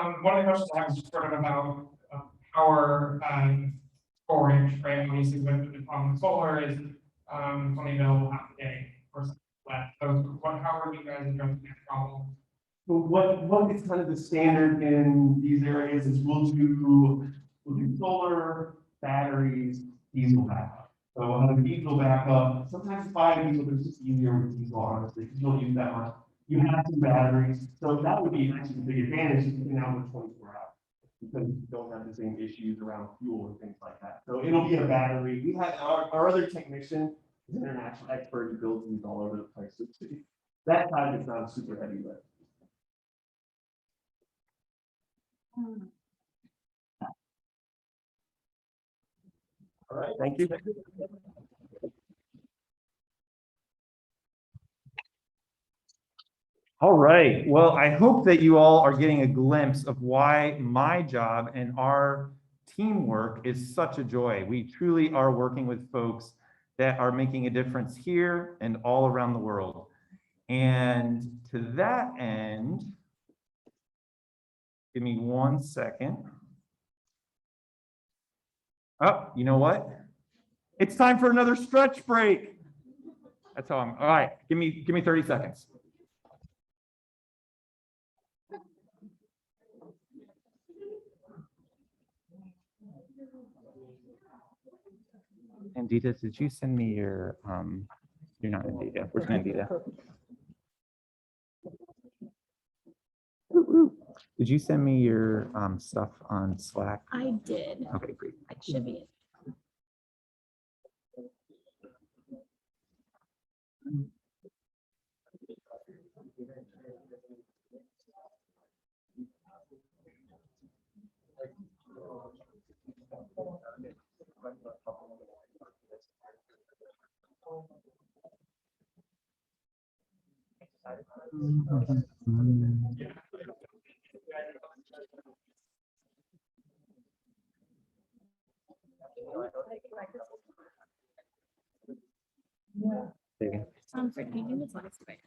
of the questions I have is sort of about power storage, right? Obviously, with the problem with solar is it's only available half a day or something like that. So how are you guys addressing that problem? So what is kind of the standard in these areas is we'll do solar, batteries, diesel backup. So we'll have a diesel backup. Sometimes biodiesel, but it's just easier with diesel, honestly, because you don't use that much. You have some batteries. So that would be actually a big advantage if you can have 24 hours because you don't have the same issues around fuel and things like that. So it'll be a battery. We have our other technician is an international expert who builds these all over the place. So that side is not a super heavy lift. All right, thank you. All right, well, I hope that you all are getting a glimpse of why my job and our teamwork is such a joy. We truly are working with folks that are making a difference here and all around the world. And to that end, give me 1 second. Oh, you know what? It's time for another stretch break. That's how all right, give me 30 seconds. Andita, did you send me your, you're not Andita, where's Andita? Did you send me your stuff on Slack? I did. Okay, great. It should be. Yeah. Sounds like you last space.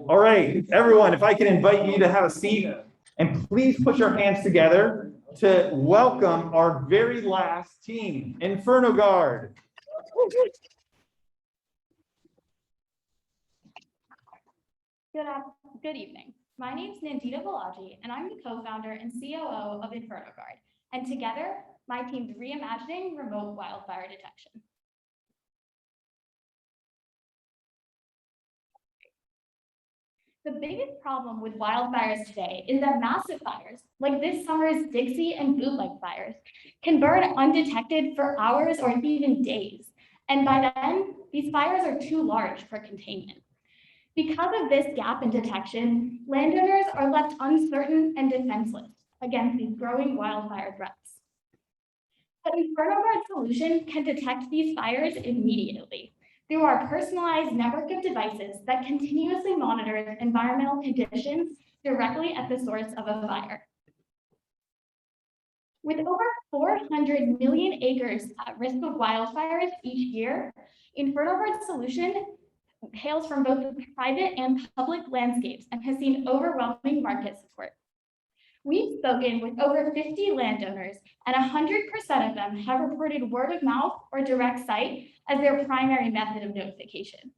All right, everyone, if I can invite you to have a seat and please put your hands together to welcome our very last team, Inferno Guard. Good evening. My name is Nandita Balaji, and I'm the co-founder and COO of Inferno Guard. And together, my team's reimagining remote wildfire detection. The biggest problem with wildfires today is that massive fires, like this summer's Dixie and bootleg fires, can burn undetected for hours or even days. And by then, these fires are too large for containment. Because of this gap in detection, landowners are left uncertain and defenseless against these growing wildfire threats. But Inferno Guard's solution can detect these fires immediately through our personalized network of devices that continuously monitors environmental conditions directly at the source of a fire. With over 400 million acres at risk of wildfires each year, Inferno Guard's solution hails from both private and public landscapes and has seen overwhelming market support. We've spoken with over 50 landowners, and 100% of them have reported word of mouth or direct sight as their primary method of notification.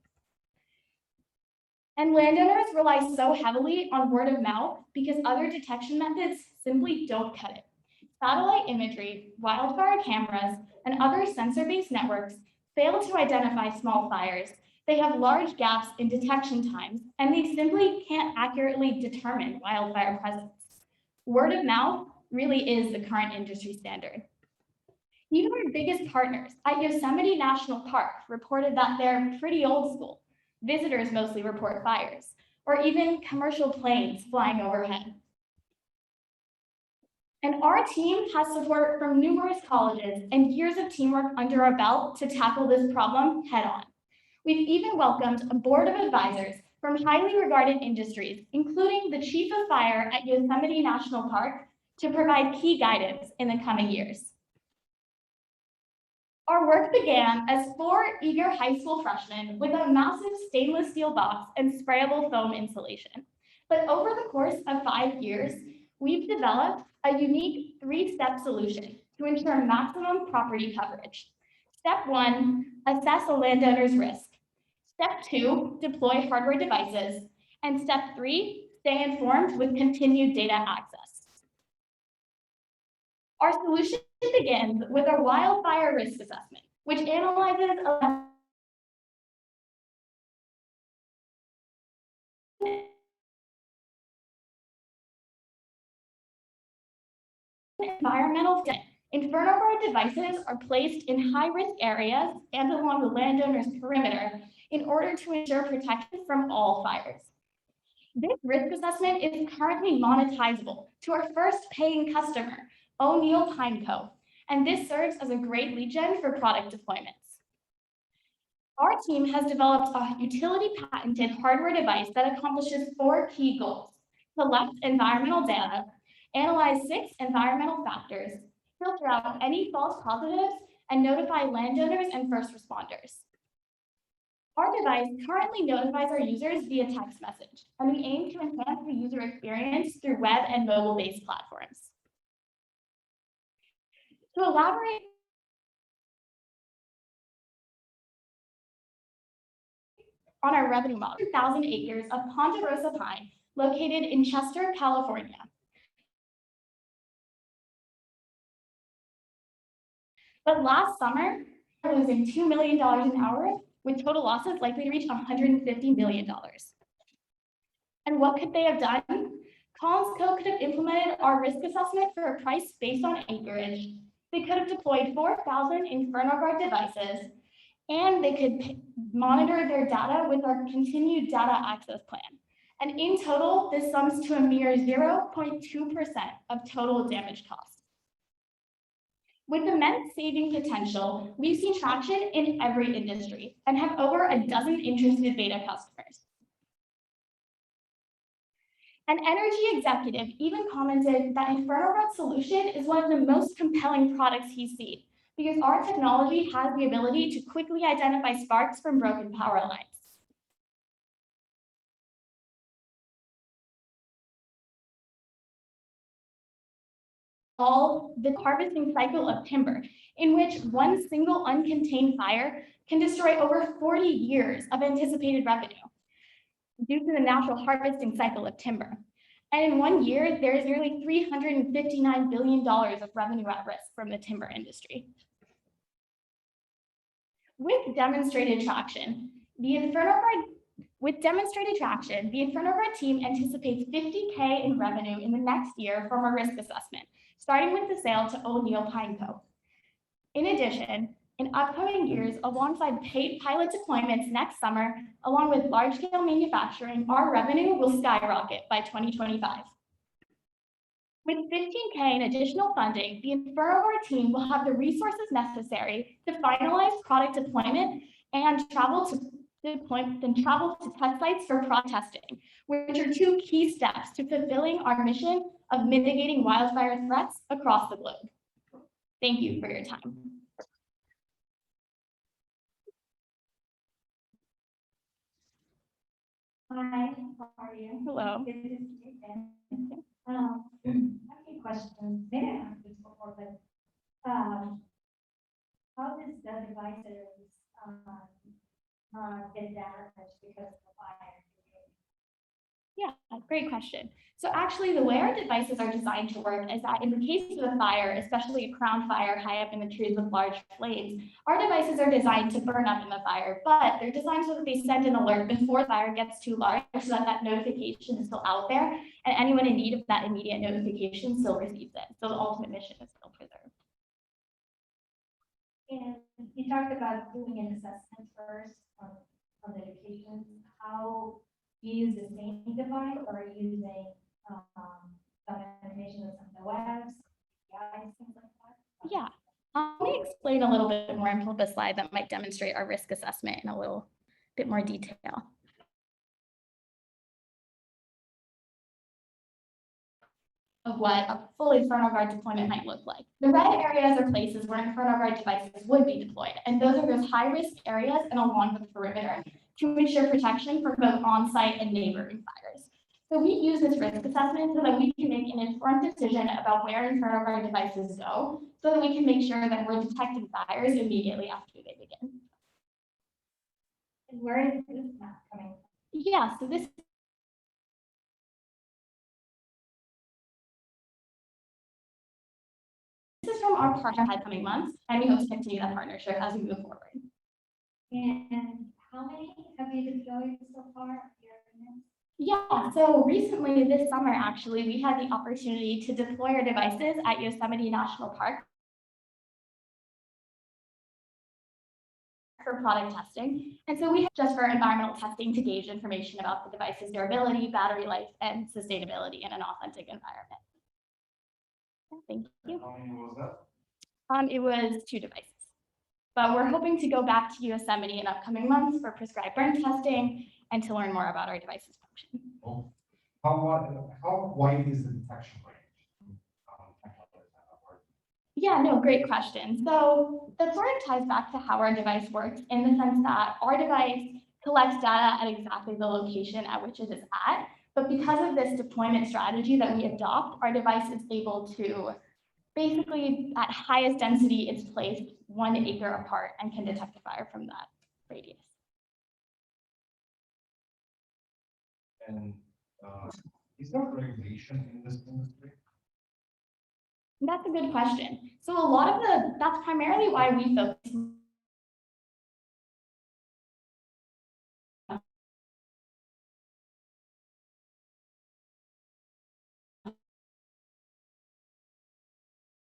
And landowners rely so heavily on word of mouth because other detection methods simply don't cut it. Satellite imagery, wildfire cameras, and other sensor-based networks fail to identify small fires. They have large gaps in detection times, and they simply can't accurately determine wildfire presence. Word of mouth really is the current industry standard. Even our biggest partners at Yosemite National Park reported that they're pretty old school. Visitors mostly report fires, or even commercial planes flying overhead. And our team has support from numerous colleges and years of teamwork under our belt to tackle this problem head on. We've even welcomed a board of advisors from highly regarded industries, including the Chief of Fire at Yosemite National Park, to provide key guidance in the coming years. Our work began as 4 eager high school freshmen with a massive stainless steel box and sprayable foam insulation. But over the course of 5 years, we've developed a unique 3-step solution to ensure maximum property coverage. Step 1, assess a landowner's risk. Step 2, deploy hardware devices. And step 3, stay informed with continued data access. Our solution begins with our wildfire risk assessment, which analyzes environmental data. Inferno Guard devices are placed in high-risk areas and along the landowner's perimeter in order to ensure protection from all fires. This risk assessment is currently monetizable to our first paying customer, O'Neill Pine Co., and this serves as a great lead gen for product deployments. Our team has developed a utility patented hardware device that accomplishes 4 key goals: collect environmental data, analyze 6 environmental factors, filter out any false positives, and notify landowners and first responders. Our device currently notifies our users via text message, and we aim to enhance the user experience through web and mobile-based platforms. To elaborate on our revenue model, 1,000 acres of Ponderosa pine located in Chester, California. But last summer, we're losing $2 million an hour, with total losses likely to reach $150 million. And what could they have done? Collins Co. could have implemented our risk assessment for a price based on acreage. They could have deployed 4,000 Inferno Guard devices, and they could monitor their data with our continued data access plan. And in total, this sums to a mere 0.2% of total damage costs. With immense saving potential, we've seen traction in every industry and have over a dozen interested beta customers. An energy executive even commented that Inferno Guard's solution is one of the most compelling products he's seen because our technology has the ability to quickly identify sparks from broken power lines. the harvesting cycle of timber, in which one single uncontained fire can destroy over 40 years of anticipated revenue due to the natural harvesting cycle of timber. And in 1 year, there is nearly $359 billion of revenue at risk from the timber industry. With demonstrated traction, the Inferno Guard team anticipates $50K in revenue in the next year from a risk assessment, starting with the sale to O'Neill Pine Co. In addition, in upcoming years, alongside paid pilot deployments next summer, along with large-scale manufacturing, our revenue will skyrocket by 2025. With $15K in additional funding, the Inferno Guard team will have the resources necessary to finalize product deployment and travel to test sites for product testing, which are two key steps to fulfilling our mission of mitigating wildfire threats across the globe. Thank you for your time. Hi, how are you? Hello. Good to see you again. I have a question. Maybe I asked this before, but how does the devices get damaged because of the fire? Yeah, great question. So actually, the way our devices are designed to work is that in the case of a fire, especially a crown fire high up in the trees with large flames, our devices are designed to burn up in the fire, but they're designed so that they send an alert before the fire gets too large so that that notification is still out there, and anyone in need of that immediate notification still receives it. So the ultimate mission is still preserved. And you talked about doing an assessment first on the location. How do you use the same device, or are you using some information that's on the webs, APIs, things like that? Yeah, let me explain a little bit more and pull up a slide that might demonstrate our risk assessment in a little bit more detail. Of what a full Inferno Guard deployment might look like. The red areas are places where Inferno Guard devices would be deployed, and those are those high-risk areas and along the perimeter to ensure protection for both on-site and neighboring fires. So we use this risk assessment so that we can make an informed decision about where Inferno Guard devices go, so that we can make sure that we're detecting fires immediately after they begin. And where is this map coming from? Yeah, so this is from our partner in the coming months, and we hope to continue that partnership as we move forward. And how many have you deployed so far? Yeah, so recently this summer, actually, we had the opportunity to deploy our devices at Yosemite National Park for product testing. And so we have just for environmental testing to gauge information about the device's durability, battery life, and sustainability in an authentic environment. Thank you. How many was that? It was 2 devices. But we're hoping to go back to Yosemite in upcoming months for prescribed burn testing and to learn more about our device's function. Oh. How wide is the detection range? Yeah, no, great question. So that sort of ties back to how our device works in the sense that our device collects data at exactly the location at which it is at. But because of this deployment strategy that we adopt, our device is able to basically at highest density, it's placed 1 acre apart and can detect a fire from that radius. And is there regulation in this industry? That's a good question. So a lot of that's primarily why we focus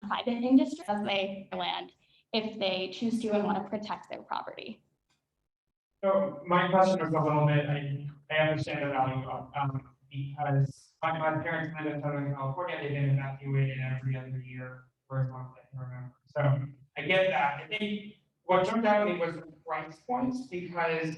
private industry as they land if they choose to and want to protect their property. So my question was a little bit, I understand the value of, because my parents live in Southern California, they've been evacuated every other year for as long as I can remember. So I get that. I think what jumped out at me was the price points, because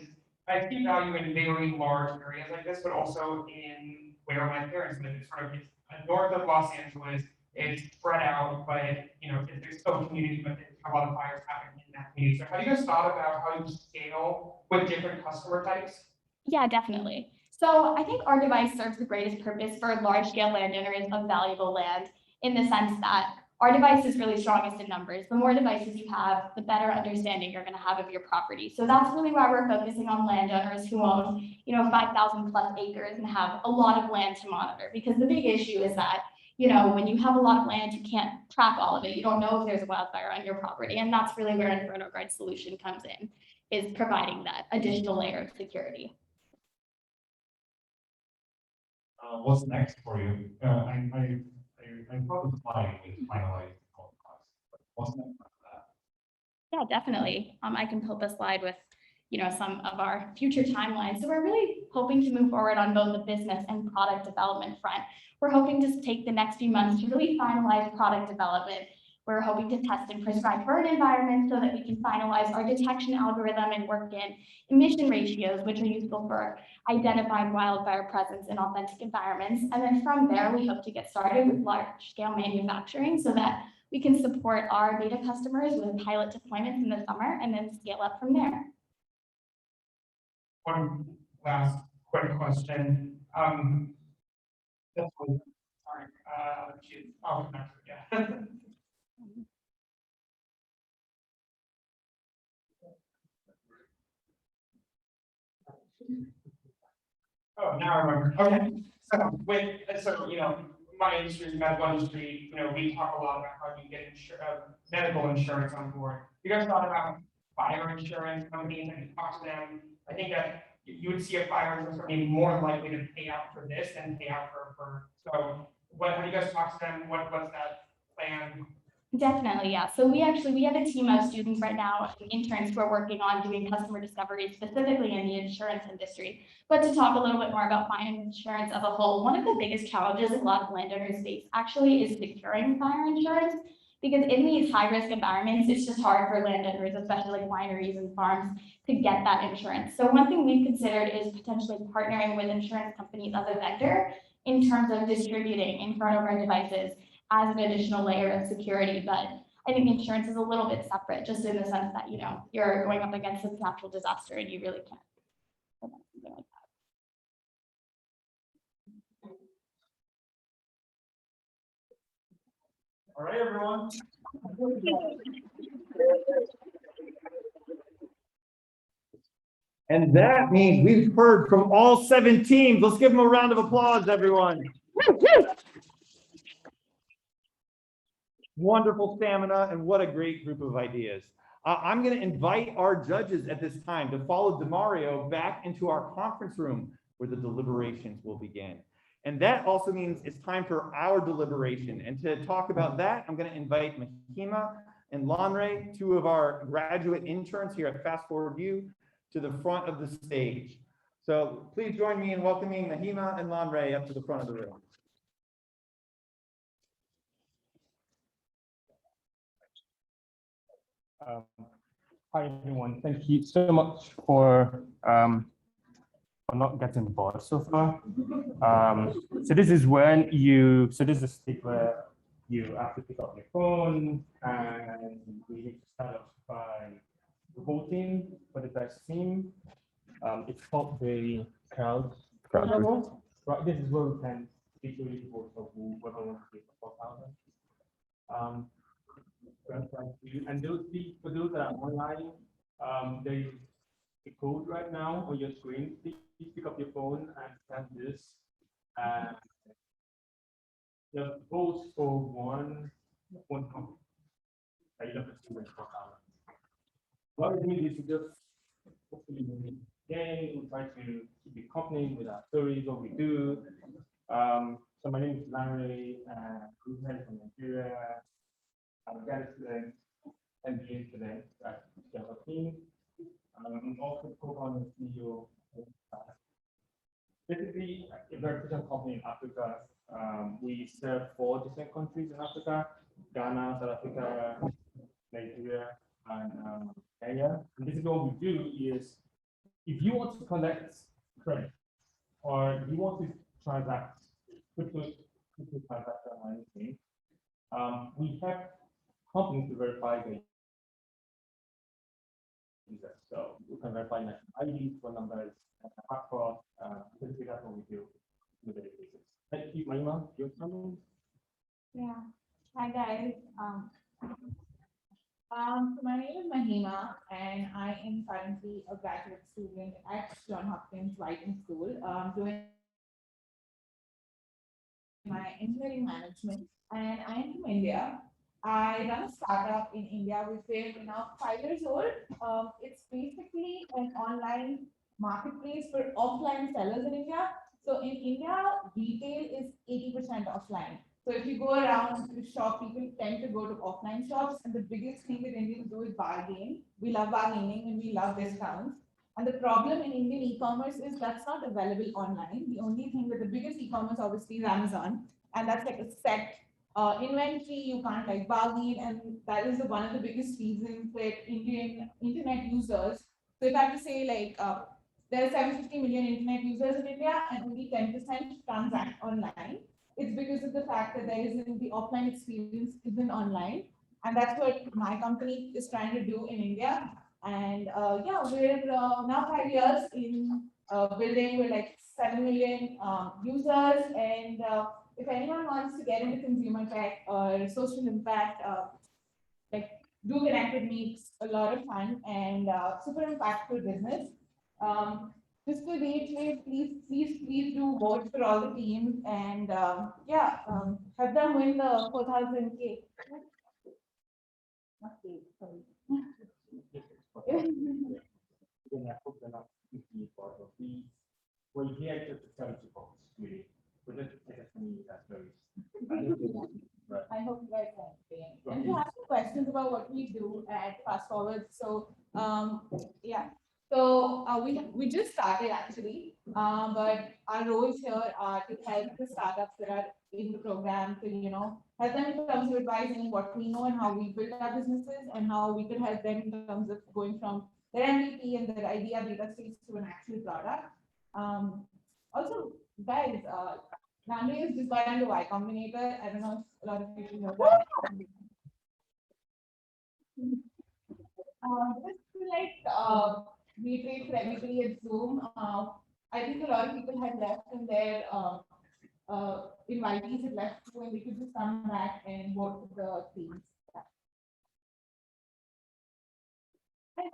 I see value in very large areas like this, but also in where my parents live. It's sort of north of Los Angeles. It's spread out, but there's still community, but there's a lot of fires happening in that community. So have you guys thought about how you scale with different customer types? Yeah, definitely. So I think our device serves the greatest purpose for large-scale landowners of valuable land in the sense that our device is really strongest in numbers. The more devices you have, the better understanding you're going to have of your property. So that's really why we're focusing on landowners who own, 5,000 plus acres and have a lot of land to monitor. Because the big issue is that, when you have a lot of land, you can't track all of it. You don't know if there's a wildfire on your property. And that's really where Inferno Guard solution comes in, is providing that additional layer of security. What's next for you? I thought the slide was finalized. What's next after that? Yeah, definitely. I can pull up a slide with, some of our future timelines. So we're really hoping to move forward on both the business and product development front. We're hoping to take the next few months to really finalize product development. We're hoping to test in prescribed burn environments so that we can finalize our detection algorithm and work in emission ratios, which are useful for identifying wildfire presence in authentic environments. And then from there, we hope to get started with large-scale manufacturing so that we can support our beta customers with pilot deployments in the summer and then scale up from there. One last quick question. Sorry, I'll come back to it, yeah. Oh, now I remember. Okay. So my industry, medical industry, we talk a lot about how you get medical insurance on board. You guys thought about fire insurance companies and talk to them? I think that you would see a fire insurance company more likely to pay out for this than pay out for. So what have you guys talked to them? What's that plan? Definitely, yeah. So we have a team of students right now, interns who are working on doing customer discovery specifically in the insurance industry. But to talk a little bit more about fire insurance as a whole, one of the biggest challenges a lot of landowners face actually is securing fire insurance. Because in these high-risk environments, it's just hard for landowners, especially like wineries and farms, to get that insurance. So one thing we've considered is potentially partnering with insurance companies as a vendor in terms of distributing Inferno Guard devices as an additional layer of security. But I think insurance is a little bit separate, just in the sense that, you're going up against a natural disaster and you really can't prevent something like that. All right, everyone. And that means we've heard from all 7 teams. Let's give them a round of applause, everyone. Wonderful stamina, and what a great group of ideas. I'm going to invite our judges at this time to follow Demario back into our conference room where the deliberations will begin. And that also means it's time for our deliberation. And to talk about that, I'm going to invite Mahima and Lanre, 2 of our graduate interns here at FastForward U, to the front of the stage. So please join me in welcoming Mahima and Lanre up to the front of the room. Hi everyone, thank you so much for not getting bored so far. So this is this is a state where you have to pick up your phone and we need to start off by voting for the best team. It's called the crowd level. Right, this is where we can literally vote for whoever wants to be for 4,000. And for those that are online, there is a code right now on your screen. Please pick up your phone and scan this. And just vote for one company that you don't have to wait for hours. What we need is to just hopefully again, we try to keep it accompanying with our stories, what we do. So my name is Larry, and I'm headed from Nigeria. I'm a grad student, MBA student at Java team. I'm also co-founder and CEO of basically a verification company in Africa. We serve 4 different countries in Africa: Ghana, South Africa, Nigeria, and Kenya. And basically what we do is, if you want to collect credit or you want to transact crypto transaction or anything, we have companies to verify the user. So we can verify national ID, phone numbers, passport. Basically that's what we do with the databases. Thank you, Mahima. Your comments? Yeah. Hi guys. student at Johns Hopkins Writing School, doing my engineering management, and I'm from India. I run a startup in India, which is now 5 years old. It's basically an online marketplace for offline sellers in India. So in India, retail is 80% offline. So if you go around to shop, people tend to go to offline shops, and the biggest thing that Indians do is bargain. We love bargaining and we love discounts. And the problem in Indian e-commerce is that's not available online. The only thing that the biggest e-commerce obviously is Amazon, and that's like a set inventory. You can't like bargain, and that is one of the biggest reasons that Indian internet users. So if I have to say like there are 750 million internet users in India, and only 10% transact online. It's because of the fact that there isn't the offline experience isn't online, and that's what my company is trying to do in India. And yeah, we're now 5 years in building. We're like 7 million users, and if anyone wants to get into consumer tech or social impact, like do connect with me. It's a lot of fun and super impactful business. Just to reiterate, please do vote for all the teams and yeah, have them win the 4,000K. Not K, sorry. We're here just to tell you folks, really. We're just telling you that story. I hope you guys are enjoying. And if you have some questions about what we do at FastForward, so yeah. So we just started actually, but our roles here are to help the startups that are in the program to help them in terms of advising what we know and how we build our businesses and how we could help them in terms of going from their MVP and their idea data stage to an actual product. Also, guys, Nandi is just got into Y Combinator. I don't know if a lot of people know that. Just to like reiterate for everybody at Zoom, I think a lot of people had left and their invitees had left too, and we could just come back and vote for the teams. Yeah.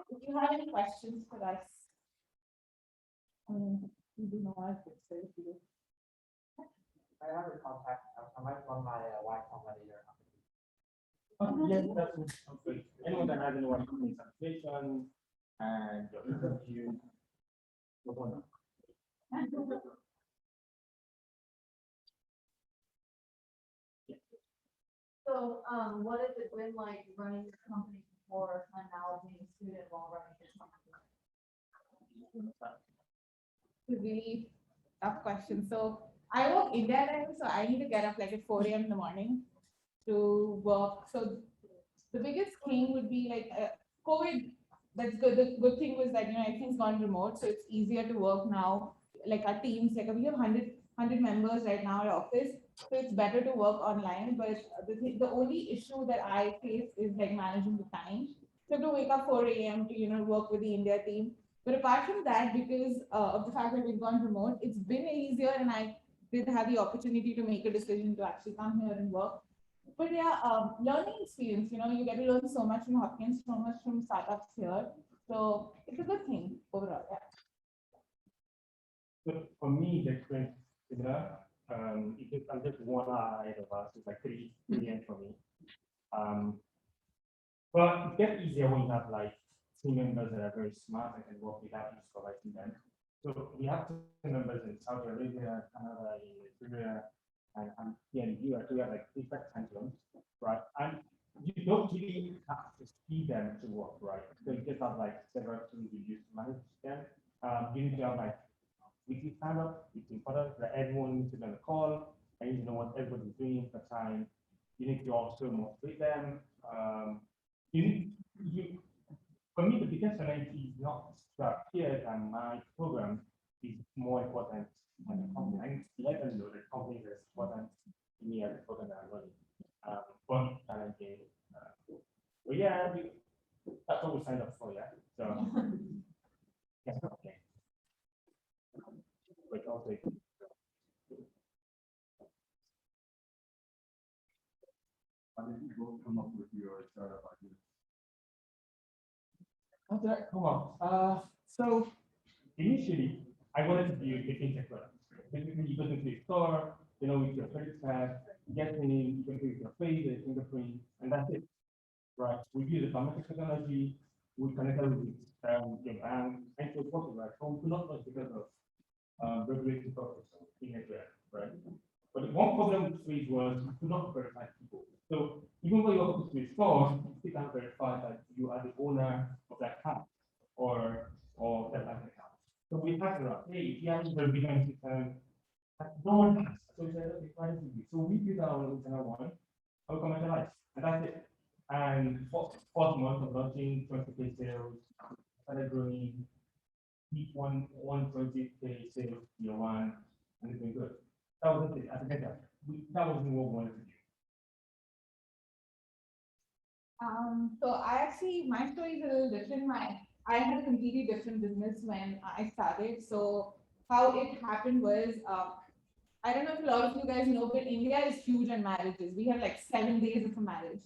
If you have any questions for us, we do know our pictures. I have a contact. I might run my Y Combinator. Yes, that's good. Anyone that has any one application and your interview. So, what has it been like running your company before and now being a student while running your company? It's a really tough question. So I work India time, so I need to get up like at 4 a.m. in the morning to work. So the biggest thing would be like COVID. That's good. The good thing was that everything's gone remote, so it's easier to work now. Like our teams, like we have 100 members right now at office, so it's better to work online. But the only issue that I face is like managing the time. So to wake up 4 a.m. to work with the India team. But apart from that, because of the fact that we've gone remote, it's been easier, and I did have the opportunity to make a decision to actually come here and work. But yeah, learning experience, you get to learn so much from Hopkins, so much from startups here. So it's a good thing overall, yeah. So for me, the experience is similar. I'm just one ahead of us. It's like 3 million for me. But it gets easier when you have like team members that are very smart and can work without you supervising them. So we have team members in Saudi Arabia, Canada, in Nigeria, and here in the US, we have like different time zones, right? And you don't really have to see them to work, right? So you just have like several tools you use to manage them. You need to have like weekly stand-up, weekly product, that everyone needs to be on the call, and you know what everybody's doing for time. You need to also motivate them. For me, the biggest challenge is not here, and my program is more important than the company. I need to let them know that the company is important to me as a program that I'm running. But challenging. But yeah, that's what we signed up for, yeah. So yeah, okay. But also, how did you both come up with your startup idea? How did that come up? So initially, I wanted to be a fintech product. Basically, you go into a store, with your credit card, you get in, you can pay with your face, your fingerprint, and that's it. Right? We use the biometric technology, we connected with your bank, and so forth, right? So we could not much because of regulatory purpose in Nigeria, right? But one problem with Swiss was you could not verify people. So even when you walk to a store, you still can't verify that you are the owner of that account or that bank account. So we had to hey, if you have a verification system, no one has. So we said, okay, why don't we do? So we built our own internal one, our commercialized, and that's it. And fourth month of launching 20K sales, started growing, peak 120K sales year one, and it's been good. That was it. As a header, that wasn't what we wanted to do. So my story is a little different. I had a completely different business when I started. So how it happened was, I don't know if a lot of you guys know, but India is huge on marriages. We have like 7 days of a marriage.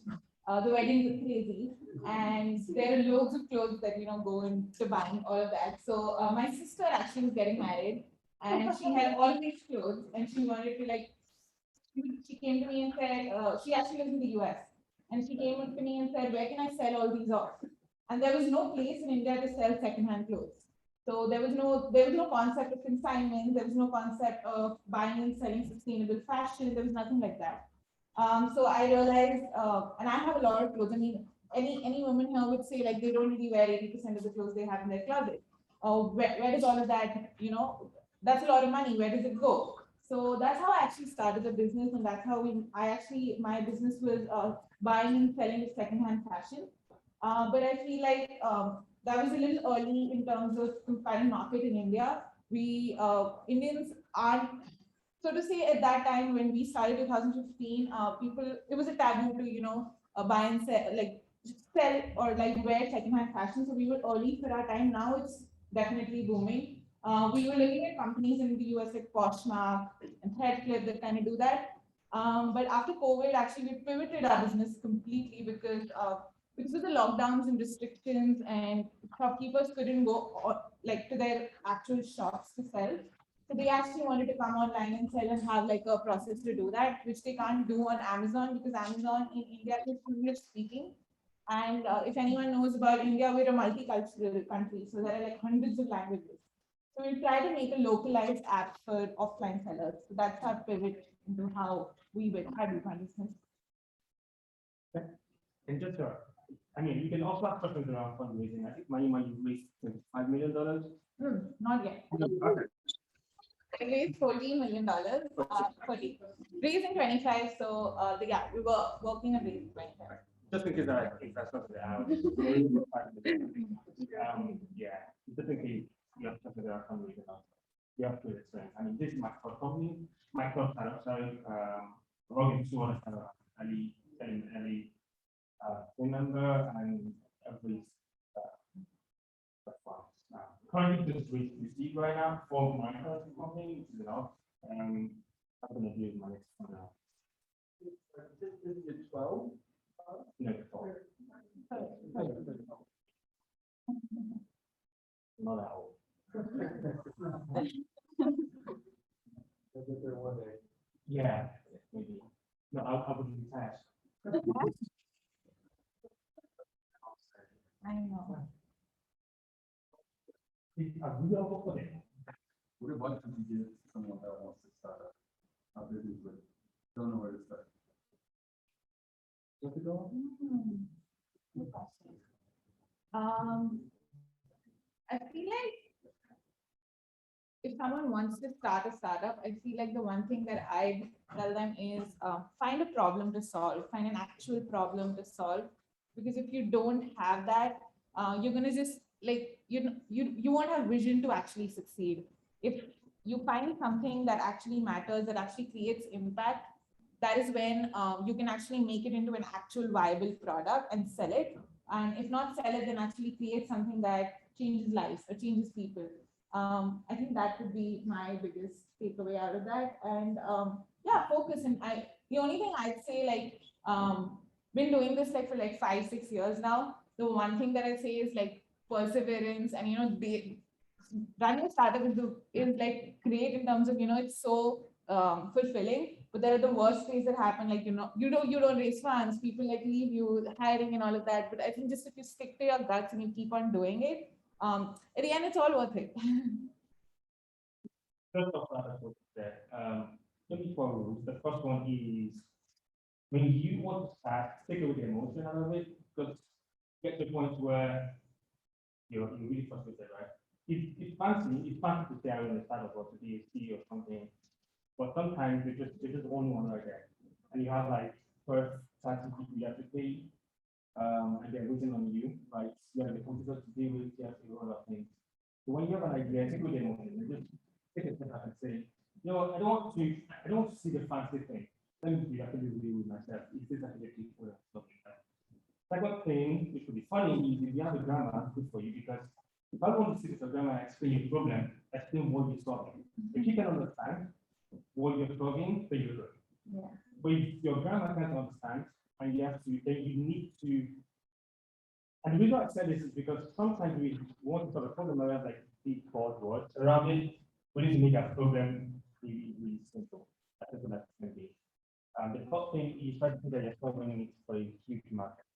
The weddings are crazy, and there are loads of clothes that go into buying all of that. So my sister actually was getting married, and she had all of these clothes, and she wanted to she came to me and said, she actually lives in the US, and she came up to me and said, where can I sell all these off? And there was no place in India to sell secondhand clothes. So there was no concept of consignment, there was no concept of buying and selling sustainable fashion, there was nothing like that. So I realized, and I have a lot of clothes. I mean, any woman here would say like they don't really wear 80% of the clothes they have in their closet. Where does all of that, that's a lot of money, where does it go? So that's how I actually started the business, and that's how my business was buying and selling of secondhand fashion. But I feel like that was a little early in terms of current market in India. We Indians aren't, so to say, at that time when we started 2015, it was a taboo to buy and sell or wear secondhand fashion. So we were early for our time. Now it's definitely booming. We were looking at companies in the US like Poshmark and Threadclip that kind of do that. But after COVID, actually, we pivoted our business completely because of the lockdowns and restrictions, and shopkeepers couldn't go to their actual shops to sell. So they actually wanted to come online and sell and have a process to do that, which they can't do on Amazon because Amazon in India is English speaking. And if anyone knows about India, we're a multicultural country. So there are hundreds of languages. So we try to make a localized app for offline sellers. So that's our pivot into how we will do business. And just, you can also ask questions around fundraising. I think Money raised $5 million. Not yet. Okay. I raised $14 million, 40. Raising 25, so yeah, we were working on raising 25. Just in case that's not the hour. Yeah, just in case you have to figure out fundraising. You have to experience. This is my first company. My first startup, working 200 early phone number and every currently just received right now for my first company, which is enough. I'm gonna do my next one now. Is it 12? No, 12. Not that old. Yeah, maybe. No, I would be attached. I know. What advice would you give someone that wants to start a business but don't know where to start? Where to go? Good question. I feel like if someone wants to start a startup, I feel like the one thing that I tell them is find a problem to solve, find an actual problem to solve. Because if you don't have that, you're gonna just you won't have vision to actually succeed. If you find something that actually matters, that actually creates impact, that is when you can actually make it into an actual viable product and sell it. And if not sell it, then actually create something that changes lives or changes people. I think that would be my biggest takeaway out of that. And yeah, focus. And the only thing I'd say, been doing this for 5-6 years now. The one thing that I say is perseverance, and running a startup is like great in terms of it's so fulfilling, but there are the worst things that happen, like you don't raise funds, people like leave you, hiring and all of that. But I think just if you stick to your guts and you keep on doing it, at the end it's all worth it. First of all, I would say, maybe 4 rules. The first one is when you want to start, take away the emotion out of it, because get to the point where you're really frustrated, right? It's fancy to say I want to start up or to be a CEO or something, but sometimes there's just only one right there, and you have like first 30 people you have to pay, and they're waiting on you, right? You have the computers to deal with, you have to do other things. So when you have an idea, take away the emotion, and just take a step back and say, I don't want to see the fancy thing. Let me see, I can do really with myself. Is this actually people and stuff like that? Second thing, which would be funny, is if you have a grammar, good for you, because if I want to see this grammar and explain your problem, explain what you're solving. If you can understand what you're solving, then you're good. Yeah. But if your grammar can't understand, and you have to, then you need to. And the reason I said this is because sometimes we want to solve a problem around like big broad words around it. We need to make our problem really, really simple. That is what that's going to be. The first thing is try to put that you're solving it for a huge market.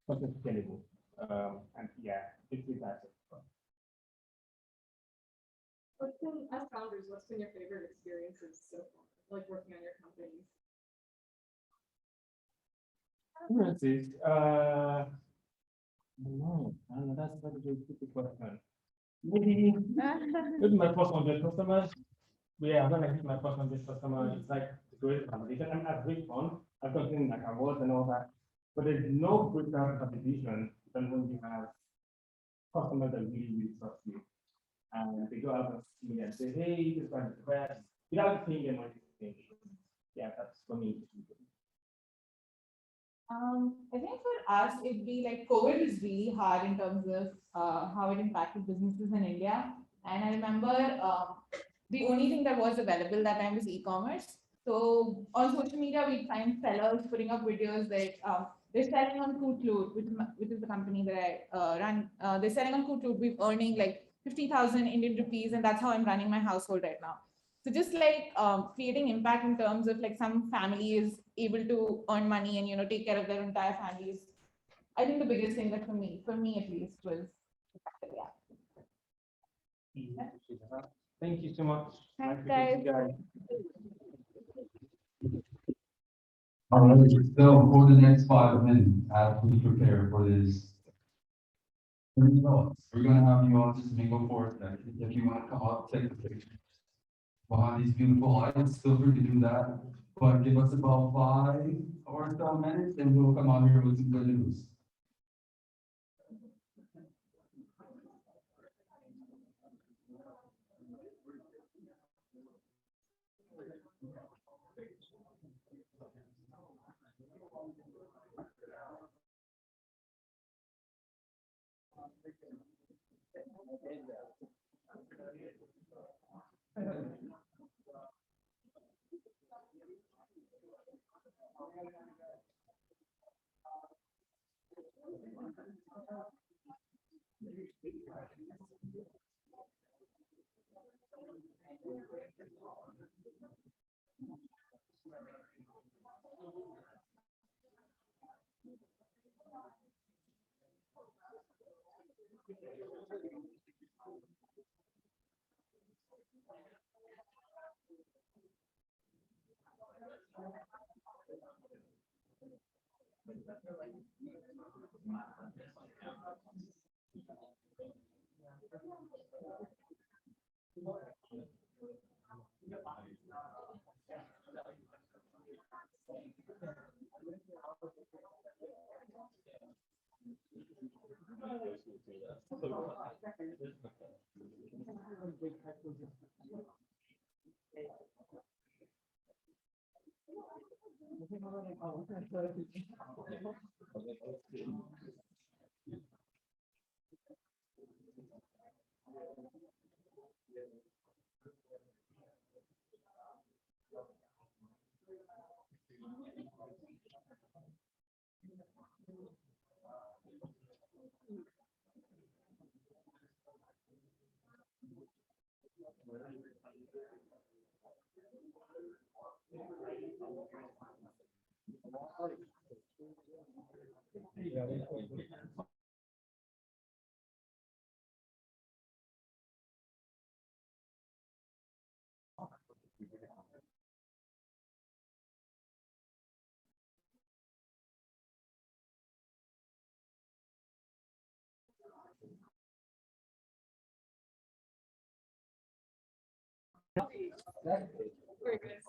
Something scalable. And yeah, it's that. As founders, what's been your favorite experiences so far, like working on your companies? Experiences, no, that's a very good question. Maybe my first 100 customers. Yeah, when I hit my first 100 customers, it's like the greatest validation. And I've great fun. I've got things like awards and all that. But there's no greater validation than when you have customers that really, really trust you. And they go out and see me and say, hey, this guy's the best. Without paying them money. Yeah, that's for me. I think for us, it'd be like COVID was really hard in terms of how it impacted businesses in India. And I remember the only thing that was available that time was e-commerce. So on social media, we find sellers putting up videos like they're selling on COHORT, which is the company that I run. They're selling on COHORT. We're earning like 50,000 Indian rupees, and that's how I'm running my household right now. So just like creating impact in terms of like some family is able to earn money and take care of their entire families. I think the biggest thing that for me at least was Thank you so much. Thanks, guys. All right, so for the next 5 minutes, as we prepare for this. We're gonna have you all just mingle for a second. If you want to come up, take a picture behind these beautiful lights, feel free to do that. But give us about 5 or so minutes and we'll come out here with some good news.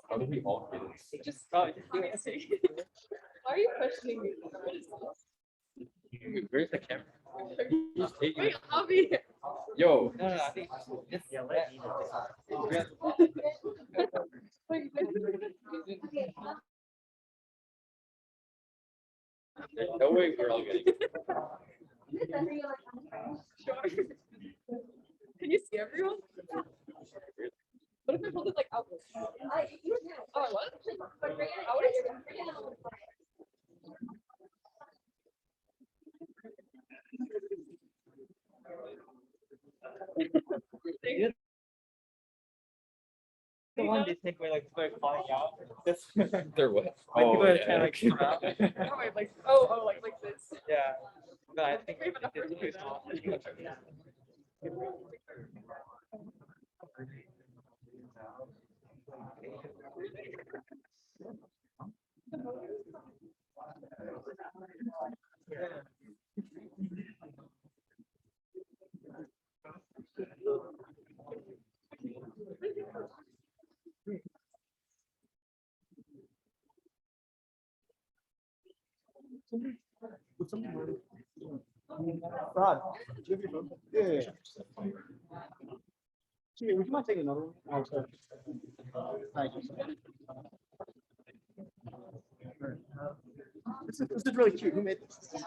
How did we all get it? Just why are you questioning me? Where's the camera? Wait, Avi. Yo. No, I think it's There's no way we're all getting it. Can you see everyone? What if I hold it like outwards? Oh, what? The one they take where like they're flying out. That's They're what? like people are yeah. trying to like come out. Oh, wait, like, oh, like this. Yeah. But I think We have enough room to do that. Rod, do you have your phone? Yeah. Jimmy, would you mind taking another one? Oh, sorry. Thank you. This is really cute. Who made this?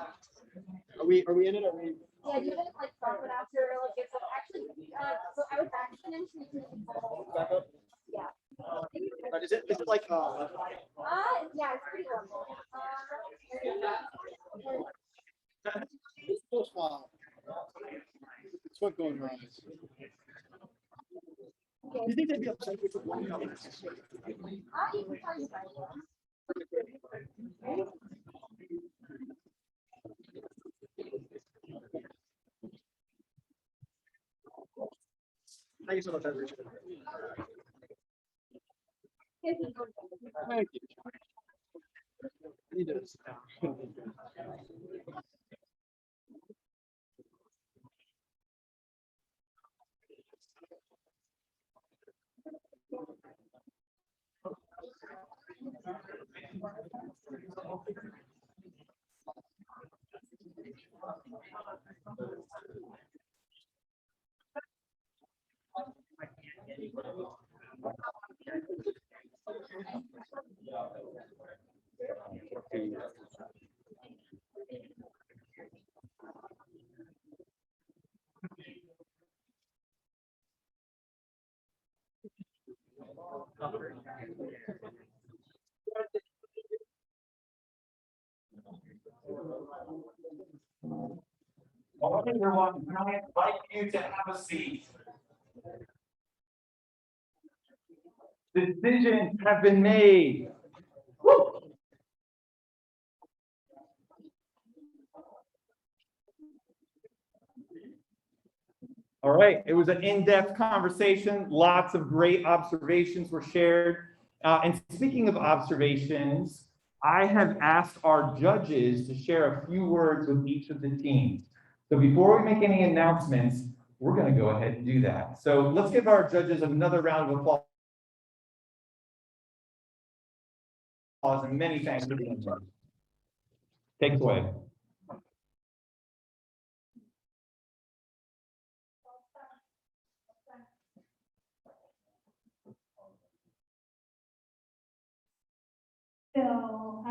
Are we in it? Are we? Yeah, you didn't like stop it after like it's actually so I was accident Back up? yeah. Is it like Yeah, it's pretty long. It's so small. It's what goes wrong. Do you think they'd be upset with one color? You can try it. Thank you so much. I appreciate it. Thank you. I need to sit down. All right, everyone, can I invite you to have a seat? Decisions have been made. Woo! All right, it was an in-depth conversation. Lots of great observations were shared. And speaking of observations, I have asked our judges to share a few words with each of the teams. So before we make any announcements, we're going to go ahead and do that. So let's give our judges another round of applause. And many thanks for being here. Take it away. So,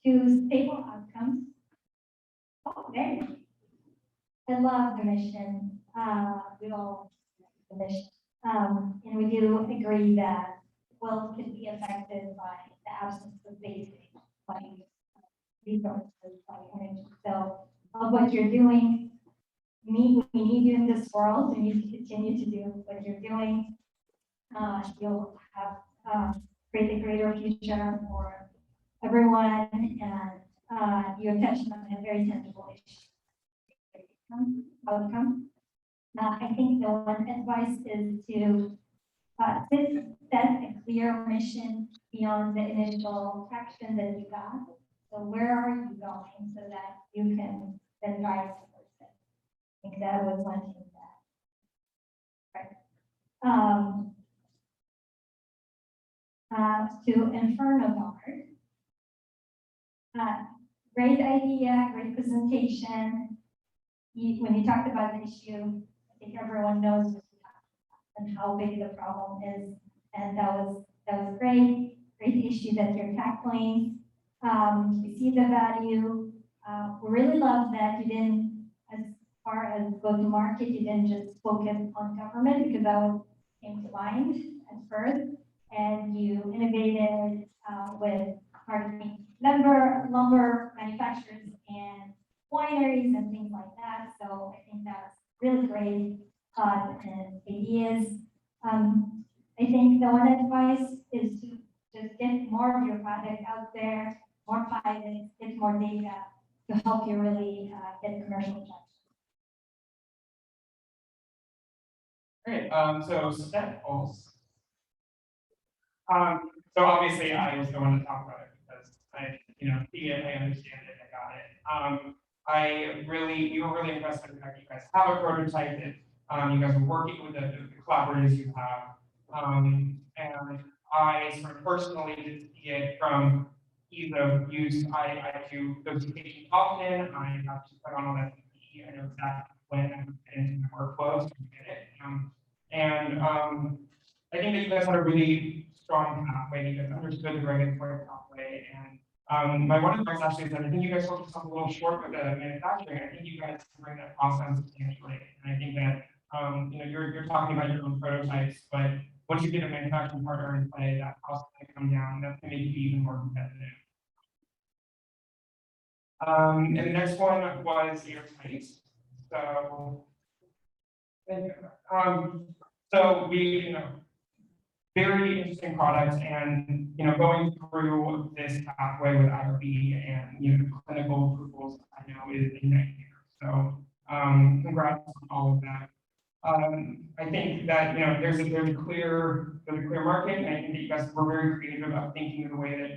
to stable outcomes. Oh, very. I love the mission. We all the mission. And we do agree that wealth can be affected by the absence of basic like resources, like energy. So, of what you're doing, we need you in this world. We need to continue to do what you're doing. You'll have create a greater future for everyone, and your attention on a very tangible outcome. I think the one advice is to set a clear mission beyond the initial traction that you got. So where are you going so that you can then drive towards it? I think that was one thing that. To Inferno Guard. Great idea, great presentation. When you talked about the issue, I think everyone knows and how big the problem is, and that was great issue that you're tackling. We see the value. We really love that you didn't, as far as go to market, you didn't just focus on government, because that was came to mind at first, and you innovated with targeting lumber manufacturers and wineries and things like that. So I think that's really great and ideas. I think the one advice is to just get more of your product out there, more pilots, get more data to help you really get commercial traction. Great. So STETPULSE. So obviously I was the one to talk about it because I, see it, I understand it, I got it. We were really impressed with the fact that you guys have a prototype that you guys are working with the collaborators you have. And I sort of personally did see it from ease of use. I do notifications often. I have to put on all that PPE. I know exactly when I'm into my workflow to get it. I think that you guys had a really strong pathway. You guys understood the regulatory pathway. And my one advice actually is that I think you guys focused on a little short with the manufacturing. I think you guys can bring that cost down substantially. And I think that you're talking about your own prototypes, but once you get a manufacturing partner in play, that cost is going to come down. That's going to make you even more competitive. And the next one was Airtight. So we, very interesting products, and going through this pathway with IRB and clinical approvals, I know is a nightmare. So congrats on all of that. I think that there's a clear market, and I think that you guys were very creative about thinking of the way that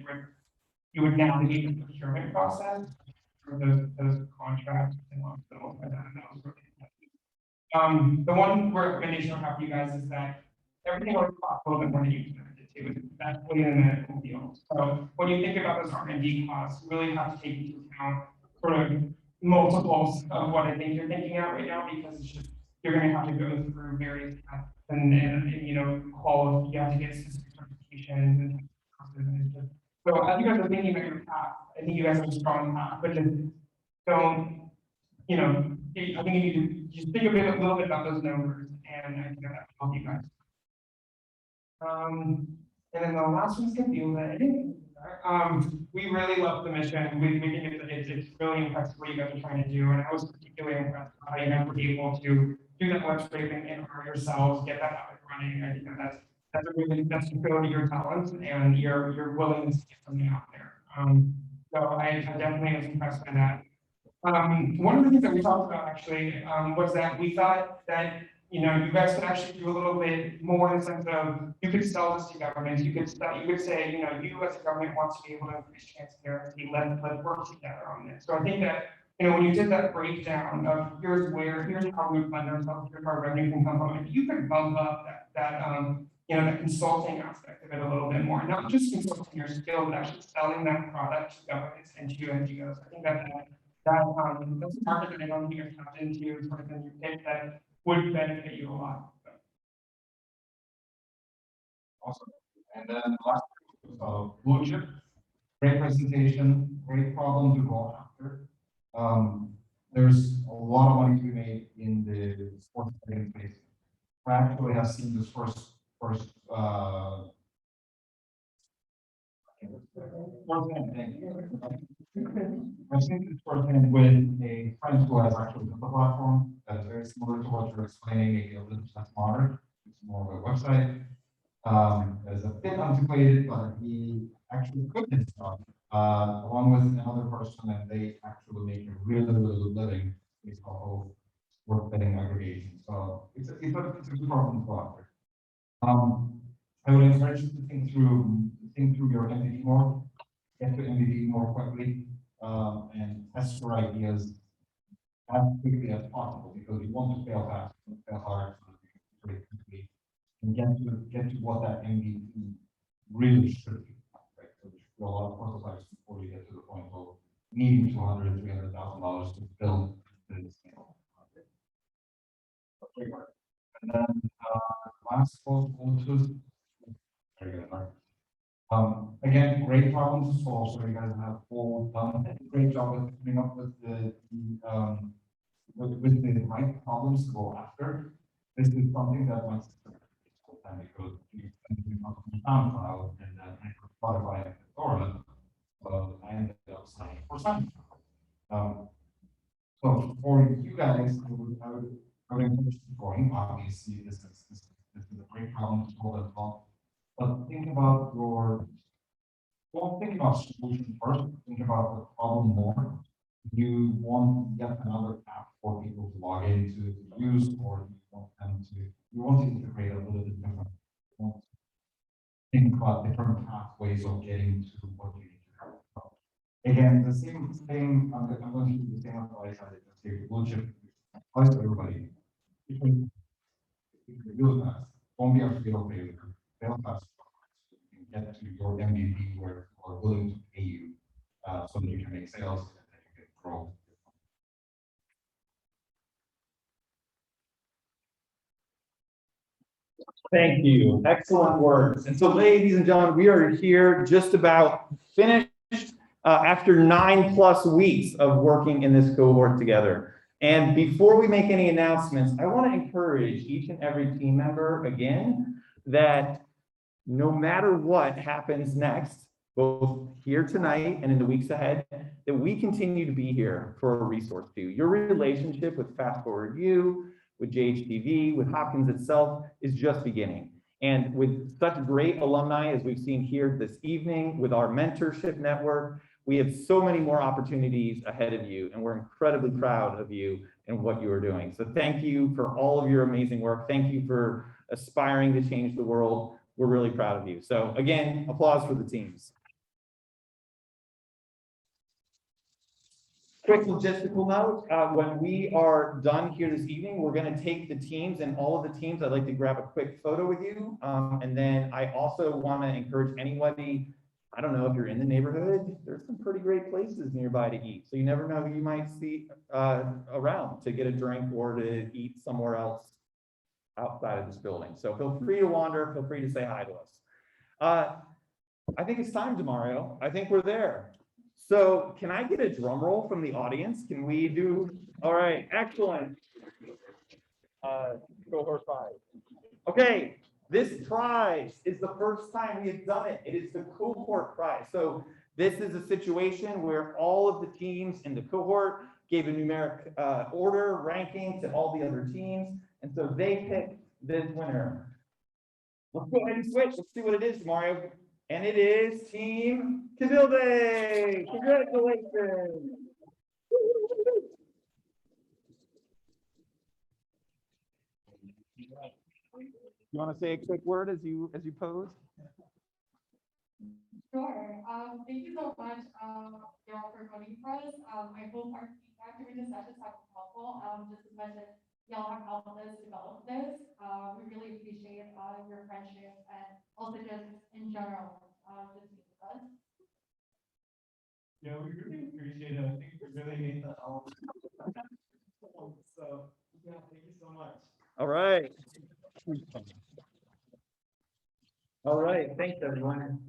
you would navigate the procurement process for those contracts and hospitals like that. That was really impressive. The one recommendation I have for you guys is that everything always costs a little bit more than you expected to. That's really in the medical field. So when you think about those R&D costs, you really have to take into account sort of multiples of what I think you're thinking out right now, because it's just you're going to have to go through various tests and quality. You have to get specific certifications and just, so as you guys are thinking about your path, I think you guys have a strong path, but just don't, I think you need to just think a little bit about those numbers, and I think that will help you guys. And then the last one's CABILDE. We really love the mission. We think it's really impressive what you guys are trying to do, and I was particularly impressed with how you guys were able to do that web scraping and yourselves, get that up and running. I think that's a really your talent and your willingness to get something out there. So I definitely was impressed by that. One of the things that we talked about actually was that we thought that you guys could actually do a little bit more in the sense of you could sell this to governments. You could say, you as a government wants to be able to increase transparency. Let's work together on this. So I think that when you did that breakdown of here's how we fund ourselves, here's how our revenue can come from, if you could bump up that consulting aspect of it a little bit more, not just consulting your skill, but actually selling that product to governments and to NGOs. I think that's a market that I don't think you're tapped into sort of in your pitch that would benefit you a lot. Awesome. And then last, blue chip, great presentation, great problem to go after. There's a lot of money to be made in the sports betting space. I actually have seen this first I've seen this firsthand with a friend who has actually built a platform that's very similar to what you're explaining, maybe a little bit smarter. It's more of a website. It's a bit antiquated, but he actually put this stuff along with another person, and they actually make a really good living. It's called work betting aggregation. So it's a good problem to offer. I would encourage you to think through your MVP more, get to MVP more quickly, and test your ideas as quickly as possible, because you want to fail fast, fail hard, very quickly, and get to what that MVP really should be. Right? So there should be a lot of prototypes before you get to the point of needing $200,000, $300,000 to build this. And then last Lotus. Very good. Again, great problems to solve. So you guys have all done a great job with coming up with the right problems to go after. This is something that my sister time because we SoundCloud and then I Spotify and Pandora. So I ended up signing for SoundCloud. So for you guys, I would encourage you going. Obviously, this is a great problem to solve as well. But don't think about solution first, think about the problem more. You want yet another app for people to log into to use, or you want to integrate a little bit different. You want to think about different pathways of getting to what you need to have. Again, the same, I'm going to do the same advice I did with blue chip, applies to everybody. If you do fast, don't be afraid of failure. Fail fast. Get to your MVP where people are willing to pay you so that you can make sales and that you can grow. Thank you. Excellent words. And so, ladies and gentlemen, we are here just about finished after 9+ weeks of working in this cohort together. And before we make any announcements, I want to encourage each and every team member again that no matter what happens next, both here tonight and in the weeks ahead, that we continue to be here for a resource to you. Your relationship with FastForward U, with JHTV, with Hopkins itself is just beginning. And with such great alumni as we've seen here this evening, with our mentorship network, we have so many more opportunities ahead of you, and we're incredibly proud of you and what you are doing. So thank you for all of your amazing work. Thank you for aspiring to change the world. We're really proud of you. So again, applause for the teams. Quick logistical note, when we are done here this evening, we're going to take the teams, and all of the teams, I'd like to grab a quick photo with you. And then I also want to encourage anybody, I don't know if you're in the neighborhood, there's some pretty great places nearby to eat. So you never know who you might see around to get a drink or to eat somewhere else outside of this building. So feel free to wander, feel free to say hi to us. I think it's time, Demario. I think we're there. So can I get a drum roll from the audience? Can we do, all right, excellent. Cohort 5. Okay, this prize is the first time we have done it. It is the cohort prize. So this is a situation where all of the teams in the cohort gave a numeric order ranking to all the other teams. And so they picked this winner. Let's go ahead and switch. Let's see what it is, Mario. And it is Team CABILDE. Congratulations. You want to say a quick word as you pose? Sure. Thank you so much, y'all, for voting for us. I hope our feedback during the sessions have been helpful. Just as much as y'all have helped us develop this, we really appreciate your friendship and also just in general, just meet with us. Yeah, we really appreciate it. I think we really need that help. So yeah, thank you so much. All right. All right, thanks everyone.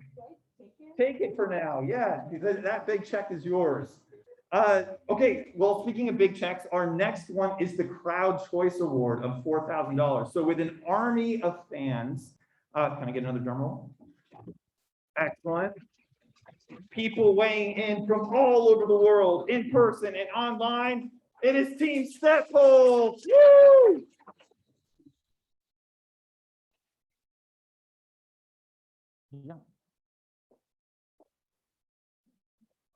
Take it for now, yeah, that big check is yours. Okay, well, speaking of big checks, our next one is the Crowd Choice Award of $4,000. So with an army of fans, can I get another drum roll? Excellent. People weighing in from all over the world, in person and online. It is Team STETPULSE. Woo! Yeah.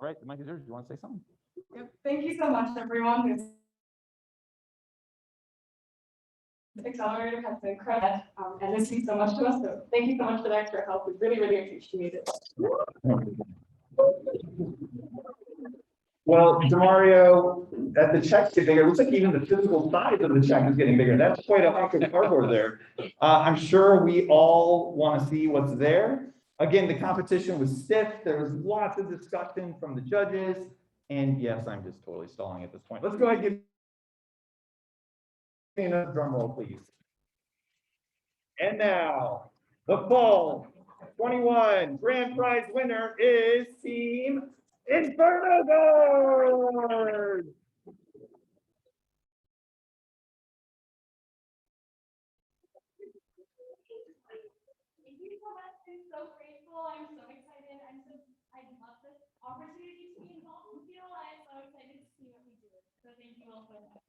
All right, the mic is yours. Do you want to say something? Thank you so much, everyone. This accelerator has been incredible, and this means so much to us. So thank you so much for the extra help. We really, really appreciate it. Well, Demario, as the checks get bigger, it looks like even the physical size of the check is getting bigger. That's quite a hunk of cardboard there. I'm sure we all want to see what's there. Again, the competition was stiff. There was lots of discussion from the judges. And yes, I'm just totally stalling at this point. Let's go ahead and give me another drum roll, please. And now, the fall 21 grand prize winner is Team Inferno Guard. Thank you so much. I'm so grateful. I'm so excited. I love this opportunity to be involved in the field. I'm so excited to see what we do. So thank you all so much.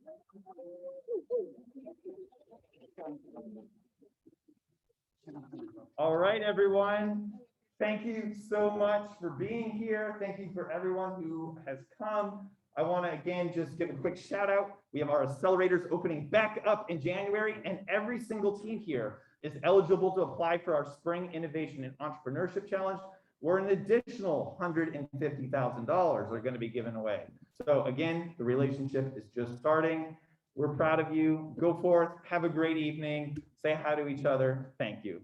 All right, everyone. Thank you so much for being here. Thank you for everyone who has come. I want to again just give a quick shout out. We have our accelerators opening back up in January, and every single team here is eligible to apply for our Spring Innovation and Entrepreneurship Challenge, where an additional $150,000 are going to be given away. So again, the relationship is just starting. We're proud of you. Go forth, have a great evening, say hi to each other. Thank you.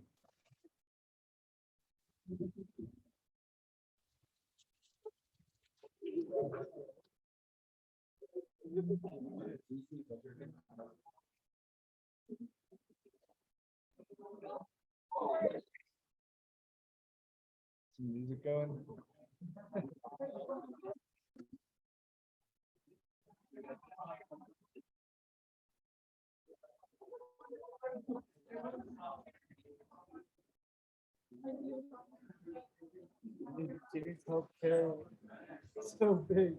Music going. Healthcare, so big.